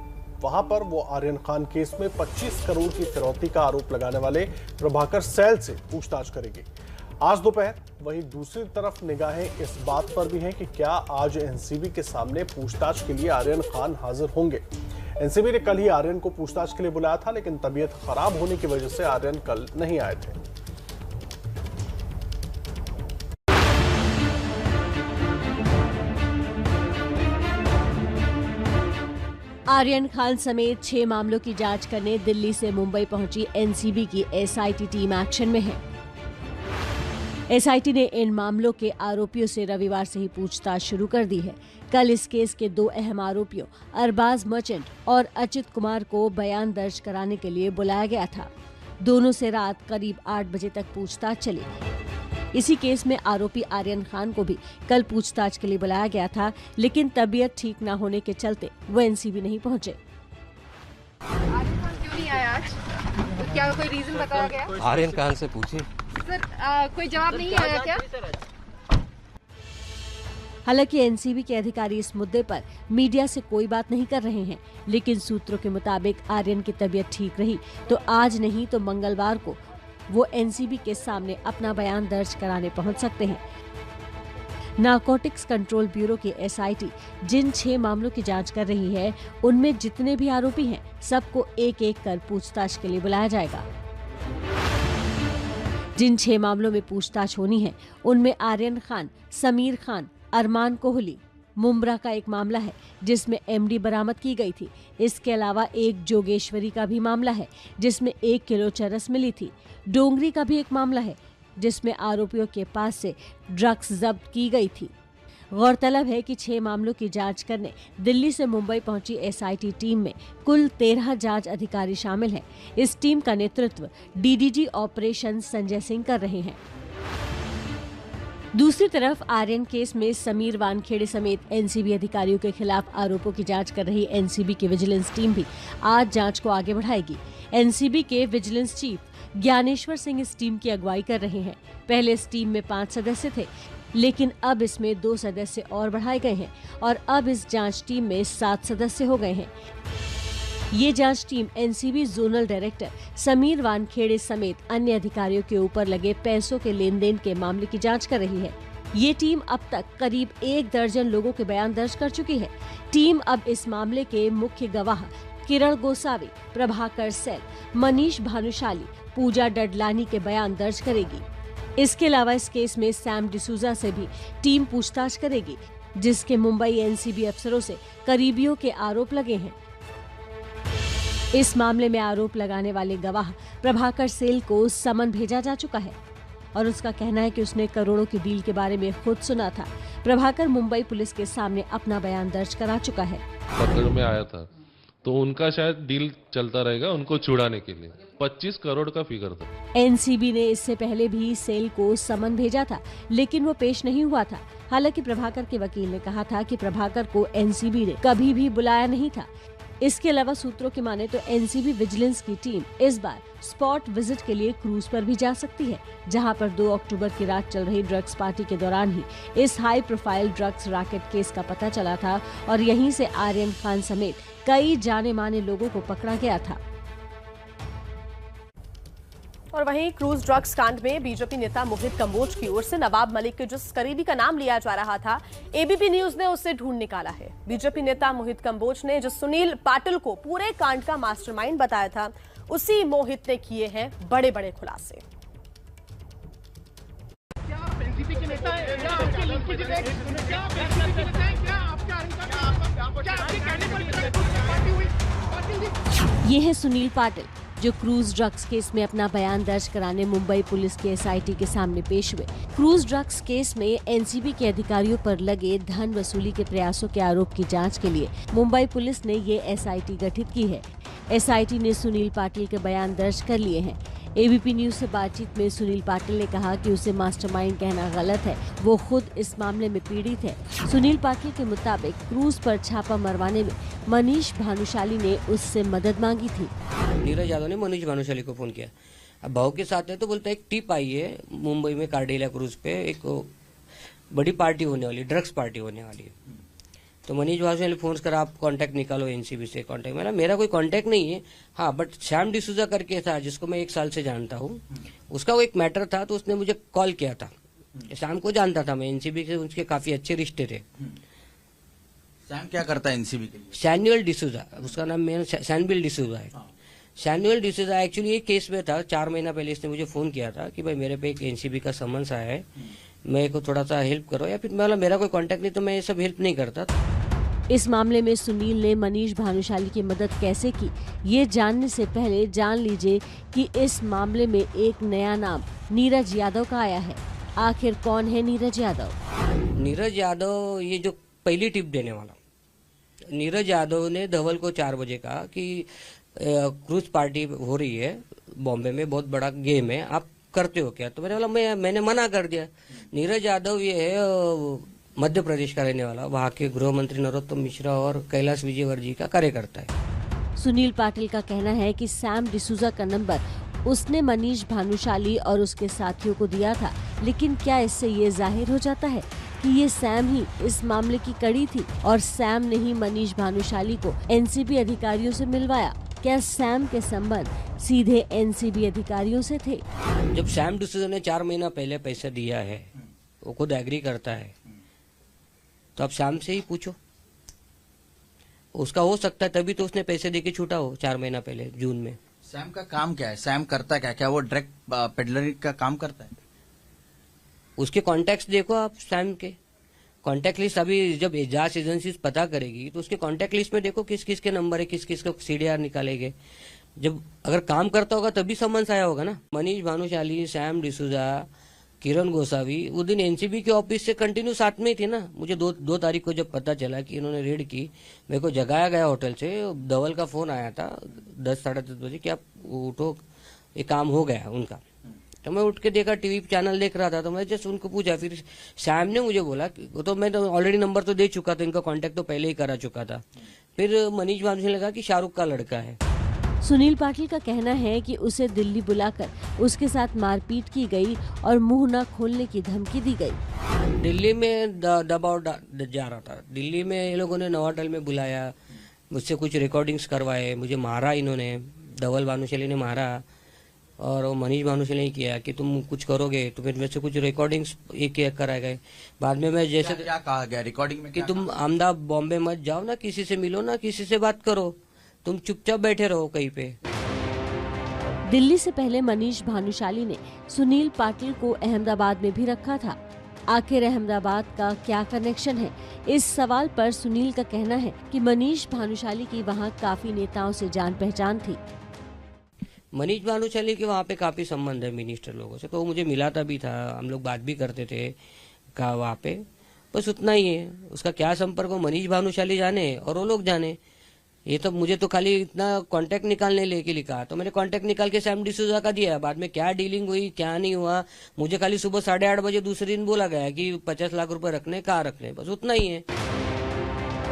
वहां पर वो आर्यन खान केस में 25 करोड़ की फिरौती का आरोप लगाने वाले प्रभाकर सैल से पूछताछ करेगी। आज दोपहर वहीं दूसरी तरफ निगाहें इस बात पर भी हैं कि क्या आज एनसीबी के सामने पूछताछ के लिए आर्यन खान हाजिर होंगे। एनसीबी ने कल ही आर्यन को पूछताछ के लिए बुलाया था, लेकिन तबीयत खराब होने की वजह से आर्यन कल नहीं आए थे। आर्यन खान समेत 6 मामलों की जांच करने दिल्ली से मुंबई पहुंची एनसीबी की एसआईटी टीम एक्शन में है। एसआईटी ने इन मामलों के आरोपियों से रविवार से ही पूछताछ शुरू कर दी है। कल इस केस के 2 अहम आरोपियों अरबाज मर्चेंट और अचित कुमार को बयान दर्ज कराने के लिए बुलाया गया था। दोनों से रात करीब 8 बजे तक पूछताछ चली। इसी केस में आरोपी आर्यन खान को भी कल पूछताछ के लिए बुलाया गया था, लेकिन तबीयत ठीक न होने के चलते वो एनसीबी नहीं पहुंचे। आर्यन खान क्यों नहीं आया आज? तो क्या कोई रीजन बताया गया? आर्यन खान से पूछिए सर, कोई जवाब नहीं आया क्या? हालांकि एनसीबी के अधिकारी इस मुद्दे पर मीडिया से कोई बात नहीं कर रहे हैं, लेकिन सूत्रों के मुताबिक आर्यन की तबीयत ठीक रही तो आज नहीं तो मंगलवार को वो एनसीबी के सामने अपना बयान दर्ज कराने पहुंच सकते हैं। नारकोटिक्स कंट्रोल ब्यूरो की एसआईटी जिन 6 मामलों की जांच कर रही है, उनमें जितने भी आरोपी हैं, सबको एक एक कर पूछताछ के लिए बुलाया जाएगा। जिन 6 मामलों में पूछताछ होनी है, उनमें आर्यन खान, समीर खान, अरमान कोहली, मुंब्रा का एक मामला है जिसमें एमडी बरामद की गई थी। इसके अलावा एक जोगेश्वरी का भी मामला है जिसमें 1 किलो चरस मिली थी। डोंगरी का भी एक मामला है जिसमें आरोपियों के पास से ड्रग्स जब्त की गई थी। गौरतलब है कि 6 मामलों की जांच करने दिल्ली से मुंबई पहुंची एसआईटी टीम में कुल 13 जांच अधिकारी शामिल हैं। इस टीम का नेतृत्व डीडीजी ऑपरेशन संजय सिंह कर रहे हैं। दूसरी तरफ आर्यन केस में समीर वानखेड़े समेत एनसीबी अधिकारियों के खिलाफ आरोपों की जांच कर रही एनसीबी की विजिलेंस टीम भी आज जांच को आगे बढ़ाएगी। एनसीबी के विजिलेंस चीफ ज्ञानेश्वर सिंह इस टीम की अगुवाई कर रहे हैं। पहले इस टीम में 5 सदस्य थे, लेकिन अब इसमें 2 सदस्य और बढ़ाए गए हैं और अब इस जांच टीम में 7 सदस्य हो गए हैं। ये जांच team NCB zonal director Sameer Wankhede समेत अन्य अधिकारियों के ऊपर लगे पैसों के लेन देन के मामले की जांच कर रही है। ये टीम अब तक करीब 1 दर्जन लोगों के बयान दर्ज कर चुकी है। टीम अब इस मामले के मुख्य गवाह किरण गोसावी, प्रभाकर सैल, मनीष भानुशाली, पूजा डडलानी के बयान दर्ज करेगी। इसके अलावा इस केस में सैम डिसूजा से भी टीम पूछताछ करेगी, जिसके मुंबई एनसीबी अफसरों से करीबियों के आरोप लगे हैं। इस मामले में आरोप लगाने वाले गवाह प्रभाकर सेल को समन भेजा जा चुका है और उसका कहना है कि उसने करोड़ों की डील के बारे में खुद सुना था। प्रभाकर मुंबई पुलिस के सामने अपना बयान दर्ज करा चुका है। पकड़ में आया था तो उनका शायद डील चलता रहेगा उनको छुड़ाने के लिए। 25 करोड़ का फिगर था। एनसीबी ने इससे पहले भी सेल को समन भेजा था, लेकिन वो पेश नहीं हुआ था। हालांकि प्रभाकर के वकील ने कहा था कि प्रभाकर को एनसीबी ने कभी भी बुलाया नहीं था। इसके अलावा सूत्रों की माने तो एनसीबी विजिलेंस की टीम इस बार स्पॉट विजिट के लिए क्रूज पर भी जा सकती है, जहां पर 2 अक्टूबर की रात चल रही ड्रग्स पार्टी के दौरान ही इस high profile drugs racket case का पता चला था और यहीं से आर्यन खान समेत कई जाने माने लोगों को पकड़ा गया था। और वहीं क्रूज ड्रग्स कांड में बीजेपी नेता मोहित कंबोज की ओर से नवाब मलिक के जिस करीबी का नाम लिया जा रहा था, एबीपी न्यूज ने उससे ढूंढ निकाला है। बीजेपी नेता मोहित कंबोज ने जिस सुनील पाटिल को पूरे कांड का मास्टरमाइंड बताया था, उसी मोहित ने किए हैं बड़े बड़े खुलासे। ये है सुनील पाटिल, जो क्रूज ड्रग्स केस में अपना बयान दर्ज कराने मुंबई पुलिस के एसआईटी के सामने पेश हुए। क्रूज ड्रग्स केस में एनसीबी के अधिकारियों पर लगे धन वसूली के प्रयासों के आरोप की जांच के लिए मुंबई पुलिस ने ये एसआईटी गठित की है। एसआईटी ने सुनील पाटिल के बयान दर्ज कर लिए हैं। एबीपी न्यूज से बातचीत में सुनील पाटिल ने कहा कि उसे मास्टरमाइंड कहना गलत है, वो खुद इस मामले में पीड़ित है। सुनील पाटिल के मुताबिक क्रूज पर छापा मरवाने में मनीष भानुशाली ने उससे मदद मांगी थी। नीरज यादव ने मनीष भानुशाली को फोन किया। अब भाव के साथ है तो बोलता है एक टिप आई है मुंबई में कार्डेला क्रूज पे एक बड़ी पार्टी होने वाली, ड्रग्स पार्टी होने वाली है। तो मनीष भानुशाली फोन कर आप कांटेक्ट निकालो एनसीबी से कांटेक्ट। मेरा कोई कांटेक्ट नहीं है, हाँ बट सैम डिसूजा करके था जिसको मैं 1 साल से जानता हूँ, उसका वो एक मैटर था तो उसने मुझे कॉल किया था। सैम को जानता था मैं, एनसीबी से उसके काफी अच्छे रिश्ते थे। सैम क्या करता है एनसीबी के लिए? सैमुअल डिसूजा, उसका नाम मेन सैमुअल डिसूजा है। सैमुअल डिसूजा एक्चुअली एक केस में था, 4 महीना पहले इसने मुझे फोन किया था कि भाई मेरे पे एक एनसीबी का समन्स आया है, मेरे को थोड़ा सा हेल्प करो, या फिर मेरा कोई कांटेक्ट नहीं तो मैं ये सब हेल्प नहीं करता। इस मामले में सुनील ने मनीष भानुशाली की मदद कैसे की, ये जानने से पहले जान लीजिए कि इस मामले में एक नया नाम नीरज यादव का आया है। आखिर कौन है नीरज यादव? नीरज यादव ये जो पहली टिप देने वाला, नीरज यादव ने धवल को 4 बजे कहा कि क्रूज पार्टी हो रही है बॉम्बे में, बहुत बड़ा गेम है, आप करते हो क्या? तो मैंने मना कर दिया। नीरज यादव ये है मध्य प्रदेश का रहने वाला, वहाँ के गृह मंत्री नरोत्तम मिश्रा और कैलाश विजयवर्गीय का कार्यकर्ता है। सुनील पाटिल का कहना है कि सैम डिसूजा का नंबर उसने मनीष भानुशाली और उसके साथियों को दिया था, लेकिन क्या इससे ये जाहिर हो जाता है कि ये सैम ही इस मामले की कड़ी थी और सैम ने ही मनीष भानुशाली को एनसीबी अधिकारियों से मिलवाया? क्या सैम के संबंध सीधे एनसीबी अधिकारियों से थे? जब सैम डिसूजा ने 4 महीना पहले पैसा दिया है, वो खुद एग्री करता है, तो आप सैम से ही पूछो। उसका हो सकता है तभी तो उसने पैसे देके छूटा हो 4 महीना पहले जून में। सैम का काम क्या है? सैम करता क्या? क्या वो ड्रग पेडलर का काम करता है? उसके कॉन्टेक्ट देखो आप, सैम के कॉन्टेक्ट लिस्ट अभी जब जांच एजेंसी पता करेगी तो उसके कॉन्टेक्ट लिस्ट में देखो किस किस के नंबर है, किस किस को सीडीआर निकालेंगे। जब अगर काम करता होगा तभी समन्स आया होगा ना। मनीष भानुशाली, सैम डिसूजा, किरण गोसावी उस दिन एनसीबी के ऑफिस से कंटिन्यू साथ में ही थे ना। मुझे 2 तारीख को जब पता चला कि इन्होंने रेड की, मेरे को जगाया गया होटल से, धवल का फोन आया था 10 साढ़े 10 बजे कि आप उठो, ये काम हो गया उनका। तो मैं उठ के देखा, टीवी चैनल देख रहा था, तो मैं जस्ट उनको पूछा। फिर सैम ने मुझे बोला, तो मैं तो ऑलरेडी नंबर तो दे चुका था, इनका कांटेक्ट तो पहले ही करा चुका था। फिर मनीष भानुशाली लगा कि शाहरुख का लड़का है। सुनील पाटिल का कहना है कि उसे दिल्ली बुलाकर उसके साथ मारपीट की गई और मुंह न खोलने की धमकी दी गई। दिल्ली में दबाव जा रहा था। दिल्ली में ये लोगों ने नवाटल में बुलाया, मुझसे कुछ रिकॉर्डिंग्स करवाए, मुझे मारा इन्होंने, धवल भानुशाली ने मारा और मनीष भानुशाली ने किया कि तुम कुछ करोगे तो फिर मेरे से कुछ रिकॉर्डिंग्स एक कराए गए। बाद में मैं जैसे क्या कहा गया रिकॉर्डिंग में कि तुम अहमदाबाद बॉम्बे मत जाओ ना, किसी से मिलो ना, किसी से बात करो, तुम चुपचाप बैठे रहो कहीं पे। दिल्ली से पहले मनीष भानुशाली ने सुनील पाटिल को अहमदाबाद में भी रखा था। आखिर अहमदाबाद का क्या कनेक्शन है? इस सवाल पर सुनील का कहना है कि मनीष भानुशाली की वहां काफी नेताओं से जान पहचान थी। मनीष भानुशाली के वहाँ पे काफ़ी संबंध है मिनिस्टर लोगों से, तो वो मुझे मिलाता भी था, हम लोग बात भी करते थे का वहाँ पे, बस उतना ही है। उसका क्या संपर्क हो मनीष भानुशाली जाने और वो लोग जाने। ये तो मुझे तो खाली इतना कांटेक्ट निकालने लेके लिखा, तो मैंने कांटेक्ट निकाल के सैम डिसूजा का दिया। बाद में क्या डीलिंग हुई क्या नहीं हुआ, मुझे खाली सुबह 8:30 बजे दूसरे दिन बोला गया कि 50 लाख रुपए रखने, कहाँ रखने, बस उतना ही है।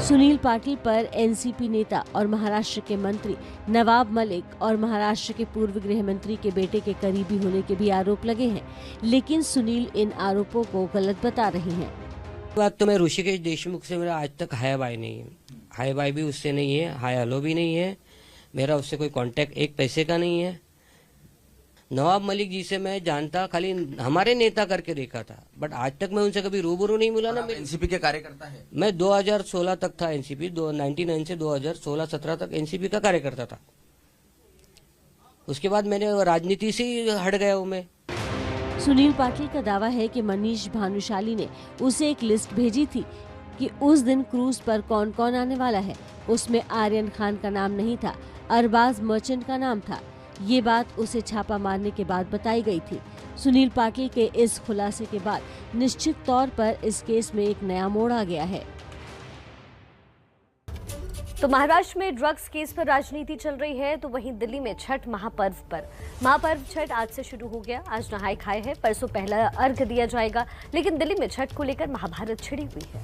सुनील पाटिल पर एनसीपी नेता और महाराष्ट्र के मंत्री नवाब मलिक और महाराष्ट्र के पूर्व गृह मंत्री के बेटे के करीबी होने के भी आरोप लगे हैं, लेकिन सुनील इन आरोपों को गलत बता रहे हैं। बात तो मैं ऋषिकेश देशमुख से मेरा आज तक हाय बाय नहीं है, हाय बाय भी उससे नहीं है, हाय हेलो भी नहीं है, मेरा उससे कोई कांटेक्ट एक पैसे का नहीं है। नवाब मलिक जी से मैं जानता, खाली हमारे नेता करके देखा था, बट आज तक मैं उनसे कभी रूबरू नहीं मिला ना। एनसीपी के कार्यकर्ता है? मैं 2016 तक था एनसीपी, 99 से 2016-17 तक एनसीपी का कार्यकर्ता था। उसके बाद मैंने राजनीति से ही हट गया हूँ मैं। सुनील पाटिल का दावा है कि मनीष भानुशाली ने उसे एक लिस्ट भेजी थी कि उस दिन क्रूज पर कौन कौन आने वाला है। उसमें आर्यन खान का नाम नहीं था, अरबाज मर्चेंट का नाम था। ये बात उसे छापा मारने के बाद बताई गई थी। सुनील पाटिल के इस खुलासे के बाद निश्चित तौर पर इस केस में एक नया मोड़ आ गया है। तो महाराष्ट्र में ड्रग्स केस पर राजनीति चल रही है, तो वहीं दिल्ली में छठ महापर्व पर महापर्व छठ आज से शुरू हो गया। आज नहाय खाए है, परसों पहला अर्घ दिया जाएगा, लेकिन दिल्ली में छठ को लेकर महाभारत छिड़ी हुई है।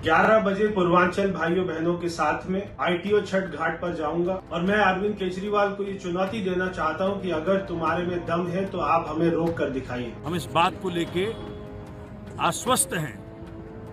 11 बजे पूर्वांचल भाइयों बहनों के साथ में आईटीओ छठ घाट पर जाऊंगा और मैं अरविंद केजरीवाल को ये चुनौती देना चाहता हूं कि अगर तुम्हारे में दम है तो आप हमें रोक कर दिखाइए। हम इस बात को लेके आश्वस्त हैं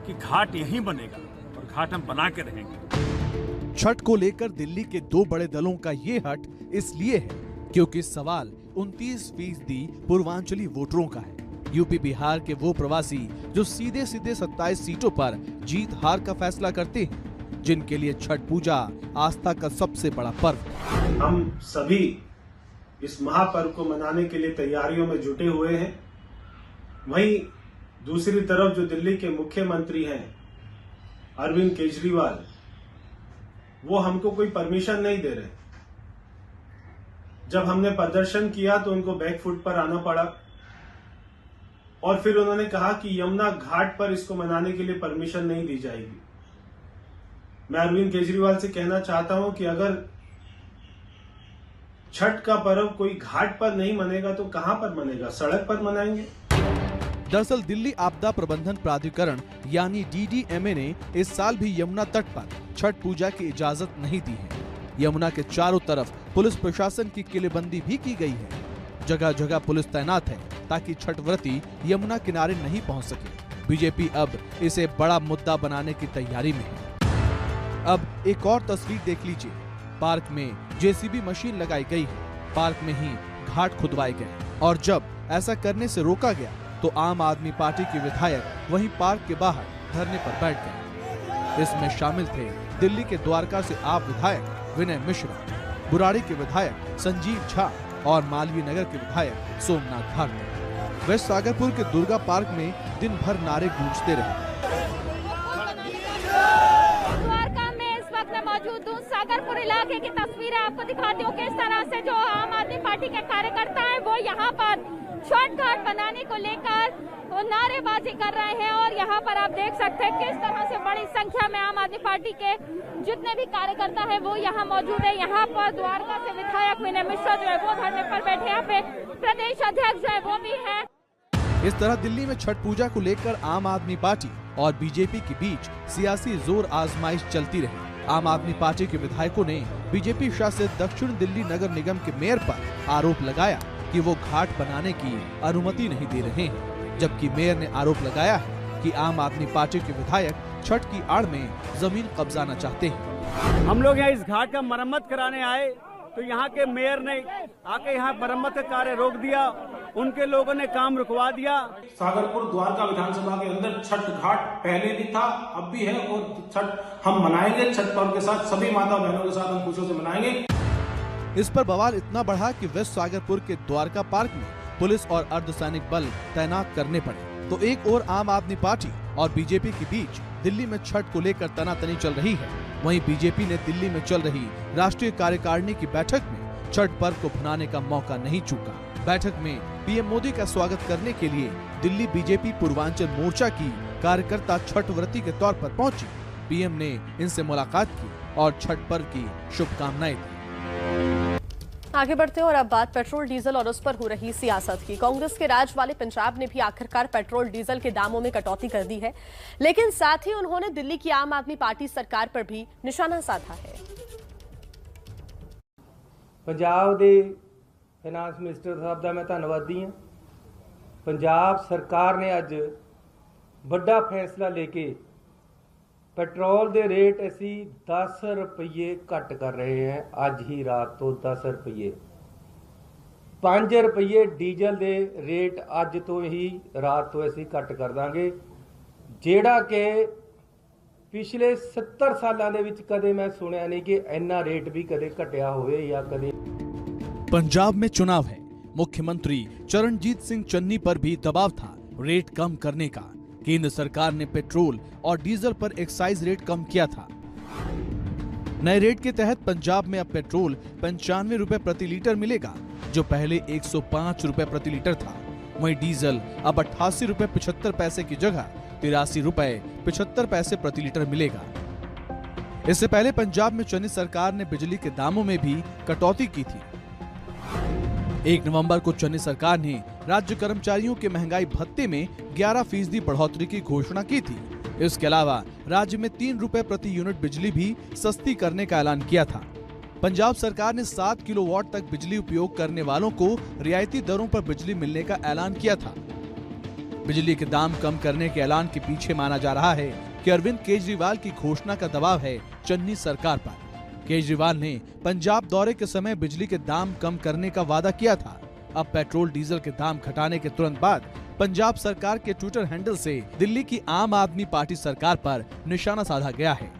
कि घाट यहीं बनेगा और घाट हम बना के रहेंगे। छठ को लेकर दिल्ली के दो बड़े दलों का ये हट इसलिए है क्योंकि सवाल 29% पूर्वांचली वोटरों का है। यूपी बिहार के वो प्रवासी जो सीधे सीधे 27 सीटों पर जीत हार का फैसला करते हैं, जिनके लिए छठ पूजा आस्था का सबसे बड़ा पर्व। हम सभी इस महापर्व को मनाने के लिए तैयारियों में जुटे हुए हैं। वहीं दूसरी तरफ जो दिल्ली के मुख्यमंत्री हैं अरविंद केजरीवाल, वो हमको कोई परमिशन नहीं दे रहे। जब हमने प्रदर्शन किया तो उनको बैकफुट पर आना पड़ा और फिर उन्होंने कहा कि यमुना घाट पर इसको मनाने के लिए परमिशन नहीं दी जाएगी। मैं अरविंद केजरीवाल से कहना चाहता हूं कि अगर छठ का पर्व कोई घाट पर नहीं मनेगा तो कहां पर मनेगा? सड़क पर मनाएंगे। दरअसल दिल्ली आपदा प्रबंधन प्राधिकरण यानी DDMA ने इस साल भी यमुना तट पर छठ पूजा की इजाजत नहीं दी है। यमुना के चारों तरफ पुलिस प्रशासन की किलेबंदी भी की गई है। जगह जगह पुलिस तैनात है ताकि छठ व्रती यमुना किनारे नहीं पहुंच सके। बीजेपी अब इसे बड़ा मुद्दा बनाने की तैयारी में है। अब एक और तस्वीर देख लीजिए। पार्क में JCB मशीन लगाई गई है। पार्क में ही घाट खुदवाए गए और जब ऐसा करने से रोका गया तो आम आदमी पार्टी के विधायक वहीं पार्क के बाहर धरने पर बैठ गए। इसमें शामिल थे दिल्ली के द्वारका से आप विधायक विनय मिश्रा, बुराड़ी के विधायक संजीव झा और मालवीय नगर के विधायक सोमनाथ भार्गव। वेस्ट सागरपुर के दुर्गा पार्क में दिन भर नारे गूंजते रहे। द्वारका में इस वक्त मैं मौजूद हूँ। सागरपुर इलाके की तस्वीरें आपको दिखाती हूँ किस तरह से जो आम आदमी पार्टी के कार्यकर्ता हैं वो यहाँ पर छठ घाट बनाने को लेकर वो नारेबाजी कर रहे हैं और यहाँ पर आप देख सकते हैं किस तरह से बड़ी संख्या में आम आदमी पार्टी के जितने भी कार्यकर्ता हैं वो यहाँ मौजूद है। यहाँ पर द्वारका से विधायक विनय मिश्रा जो है वो धरने पर बैठे, यहाँ पे प्रदेश अध्यक्ष जो है वो भी है। इस तरह दिल्ली में छठ पूजा को लेकर आम आदमी पार्टी और बीजेपी के बीच सियासी जोर आजमाइश चलती रही। आम आदमी पार्टी के विधायकों ने बीजेपी शासित दक्षिण दिल्ली नगर निगम के मेयर पर आरोप लगाया कि वो घाट बनाने की अनुमति नहीं दे रहे हैं, जबकि मेयर ने आरोप लगाया है कि आम आदमी पार्टी के विधायक छठ की आड़ में जमीन कब्जाना चाहते हैं। हम लोग यहाँ इस घाट का मरम्मत कराने आए तो यहाँ के मेयर ने आके यहाँ मरम्मत का कार्य रोक दिया, उनके लोगों ने काम रुकवा दिया। सागरपुर द्वारका विधानसभा के अंदर छठ घाट पहले भी था, अब भी है और छठ हम मनाएंगे। छठ पर्व के साथ सभी माता बहनों के साथ हम खुशियों से मनाएंगे। इस पर बवाल इतना बढ़ा कि वेस्ट सागरपुर के द्वारका पार्क में पुलिस और अर्धसैनिक बल तैनात करने पड़े। तो एक ओर आम आदमी पार्टी और बीजेपी के बीच दिल्ली में छठ को लेकर तनातनी चल रही है, वहीं बीजेपी ने दिल्ली में चल रही राष्ट्रीय कार्यकारिणी की बैठक में छठ पर्व को भुनाने का मौका नहीं चूका। बैठक में पीएम मोदी का स्वागत करने के लिए दिल्ली बीजेपी पूर्वांचल मोर्चा की कार्यकर्ता छठ व्रती के तौर पर पहुंची। पीएम ने इनसे मुलाकात की और छठ पर्व की शुभकामनाएं दी। आगे बढ़ते हैं और अब बात पेट्रोल डीजल और उस पर हो रही सियासत की। कांग्रेस के राज वाले पंजाब ने भी आखिरकार पेट्रोल डीजल के दामों में कटौती कर दी है, लेकिन साथ ही उन्होंने दिल्ली की आम आदमी पार्टी सरकार पर भी निशाना साधा है। पंजाब के फाइनांस मिनिस्टर साहब का मैं धन्यवादी हाँ। पंजाब सरकार ने अज बड़ा फैसला लेके पेट्रोल के रेट असी 10 रुपये घट कर रहे हैं। अज ही रात तो 10 रुपये 5 रुपये डीजल के रेट अज तो ही रात तो असी घट कर देंगे, जेड़ा कि पिछले 70 सालों के विच कदे मैं सुनिया नहीं कि इन्ना रेट भी कदे घटिया होवे या कदे। पंजाब में चुनाव है, मुख्यमंत्री चरणजीत सिंह चन्नी पर भी दबाव था रेट कम करने का। केंद्र सरकार ने पेट्रोल और डीजल पर एक्साइज रेट कम किया था। नए रेट के तहत पंजाब में अब पेट्रोल 95 रुपए प्रति लीटर मिलेगा, जो पहले 105 रुपए प्रति लीटर था। वहीं डीजल अब 88 रुपए 75 पैसे की जगह 83 रुपए 75 पैसे प्रति लीटर मिलेगा। इससे पहले पंजाब में चन्नी सरकार ने बिजली के दामों में भी कटौती की थी। 1 नवंबर को चन्नी सरकार ने राज्य कर्मचारियों के महंगाई भत्ते में 11% बढ़ोतरी की घोषणा की थी। इसके अलावा राज्य में 3 रुपए प्रति यूनिट बिजली भी सस्ती करने का ऐलान किया था। पंजाब सरकार ने 7 किलोवाट तक बिजली उपयोग करने वालों को रियायती दरों पर बिजली मिलने का ऐलान किया था। बिजली के दाम कम करने के ऐलान के पीछे माना जा रहा है कि अरविंद केजरीवाल की घोषणा का दबाव है चन्नी सरकार पर। केजरीवाल ने पंजाब दौरे के समय बिजली के दाम कम करने का वादा किया था। अब पेट्रोल डीजल के दाम घटाने के तुरंत बाद पंजाब सरकार के ट्विटर हैंडल से दिल्ली की आम आदमी पार्टी सरकार पर निशाना साधा गया है।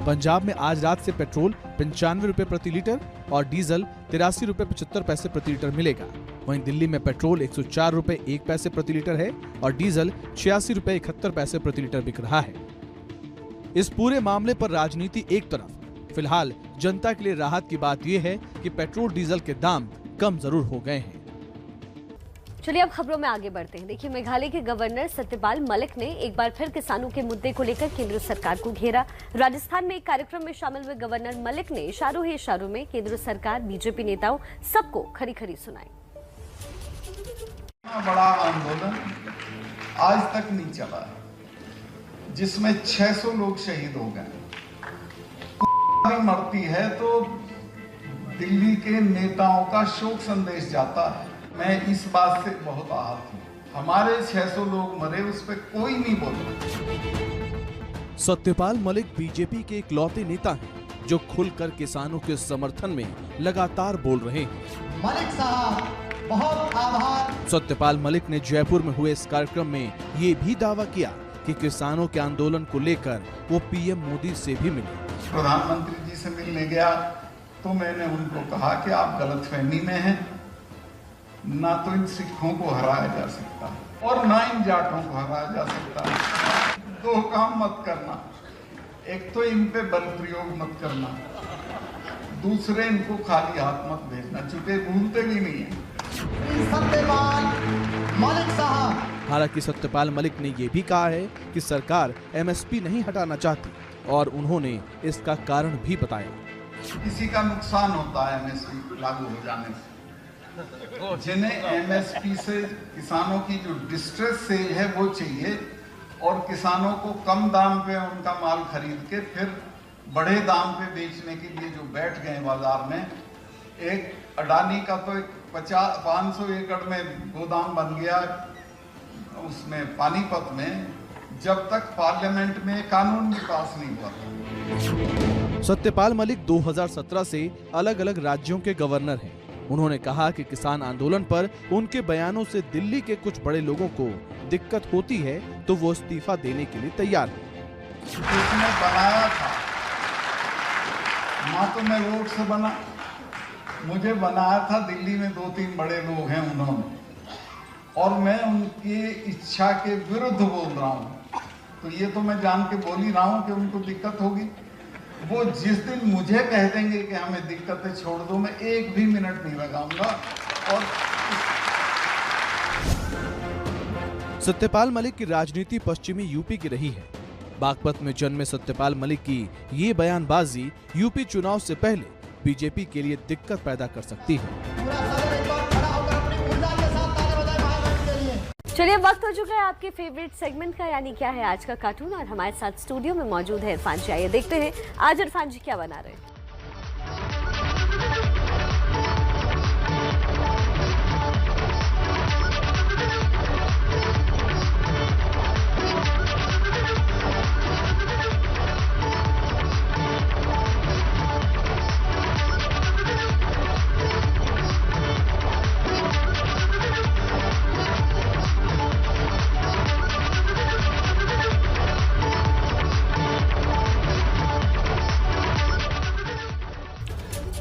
पंजाब में आज रात से पेट्रोल 95 रुपए प्रति लीटर और डीजल 83 रुपए 75 पैसे प्रति लीटर मिलेगा। वहीं दिल्ली में पेट्रोल 104 रुपए 1 पैसे प्रति लीटर है और डीजल 86 रुपए 71 पैसे प्रति लीटर बिक रहा है। इस पूरे मामले पर राजनीति एक तरफ, फिलहाल जनता के लिए राहत की बात यह है कि पेट्रोल डीजल के दाम कम जरूर हो गए हैं। चलिए अब खबरों में आगे बढ़ते हैं। देखिए, मेघालय के गवर्नर सत्यपाल मलिक ने एक बार फिर किसानों के मुद्दे को लेकर केंद्र सरकार को घेरा। राजस्थान में एक कार्यक्रम में शामिल हुए गवर्नर मलिक ने इशारों ही इशारों में केंद्र सरकार, बीजेपी नेताओं सबको खरी खरी सुनाई। बड़ा आंदोलन आज तक नहीं चला जिसमें 600 लोग शहीद हो गए। मरती है तो दिल्ली के नेताओं का शोक संदेश जाता है। मैं इस बात से बहुत आहत हूँ। हमारे 600 लोग मरे, उस पर कोई नहीं बोला। सत्यपाल मलिक बीजेपी के इकलौते नेता हैं जो खुलकर किसानों के समर्थन में लगातार बोल रहे हैं। मलिक साहब बहुत आभार। सत्यपाल मलिक ने जयपुर में हुए इस कार्यक्रम में ये भी दावा किया कि किसानों के आंदोलन को लेकर वो पीएम मोदी से भी मिले। प्रधानमंत्री जी से मिलने गया तो मैंने उनको कहा कि आप गलतफहमी में हैं, ना तो इन सिखों को हराया जा सकता और ना इन जाटों को हराया जा सकता। 2 काम मत करना, एक तो इन पे बल प्रयोग मत करना, दूसरे इनको खाली हाथ मत भेजना। झूठे भूलते भी नहीं है। सत्यपाल मलिक साहब। हालांकि सत्यपाल मलिक ने ये भी कहा है कि सरकार एमएसपी नहीं हटाना चाहती और उन्होंने इसका कारण भी बताया। किसी का नुकसान होता है एमएसपी लागू हो जाने से। जिन्हें एमएसपी से किसानों की जो डिस्ट्रेस सेल है वो चाहिए और किसानों को कम दाम पे उनका माल खरीद के फिर बड़े दाम पे बेचने के लिए जो बैठ गए बाजार में। एक अडानी का तो एक 500 एकड़ में गोदाम बन गया उसमें पानीपत में, जब तक पार्लियामेंट में कानून भी पास नहीं हुआ था। सत्यपाल मलिक 2017 से अलग अलग राज्यों के गवर्नर हैं। उन्होंने कहा कि किसान आंदोलन पर उनके बयानों से दिल्ली के कुछ बड़े लोगों को दिक्कत होती है तो वो इस्तीफा देने के लिए तैयार है। उसने बनाया था यहाँ तो मैं वोट से बना, मुझे बनाया था दिल्ली में 2-3 बड़े लोग हैं उन्होंने, और मैं उनकी इच्छा के विरुद्ध बोल रहा हूँ, तो ये तो मैं जान के बोल ही रहा हूँ कि उनको दिक्कत होगी। वो जिस दिन मुझे कह देंगे कि हमें दिक्कत है छोड़ दो, मैं एक भी मिनट नहीं लगाऊंगा। और सत्यपाल मलिक की राजनीति पश्चिमी यूपी की रही है। बागपत में जन्मे सत्यपाल मलिक की ये बयानबाजी यूपी चुनाव से पहले बीजेपी के लिए दिक्कत पैदा कर सकती है। चलिए वक्त हो चुका है आपके फेवरेट सेगमेंट का, यानी क्या है आज का कार्टून, और हमारे साथ स्टूडियो में मौजूद है इरफान जी। आइए देखते हैं आज इरफान जी क्या बना रहे हैं।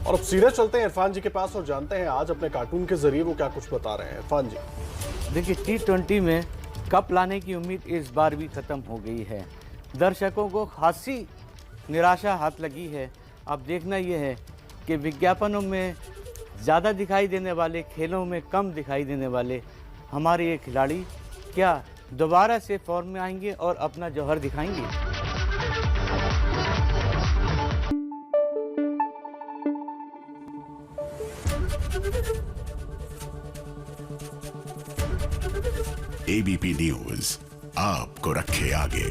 और अब सीधे चलते हैं इरफान जी के पास और जानते हैं आज अपने कार्टून के जरिए वो क्या कुछ बता रहे हैं। इरफान जी, देखिए T20 में कप लाने की उम्मीद इस बार भी खत्म हो गई है। दर्शकों को खासी निराशा हाथ लगी है। अब देखना यह है कि विज्ञापनों में ज़्यादा दिखाई देने वाले, खेलों में कम दिखाई देने वाले हमारे ये खिलाड़ी क्या दोबारा से फॉर्म में आएंगे और अपना जौहर दिखाएंगे। ABP न्यूज आपको रखे आगे।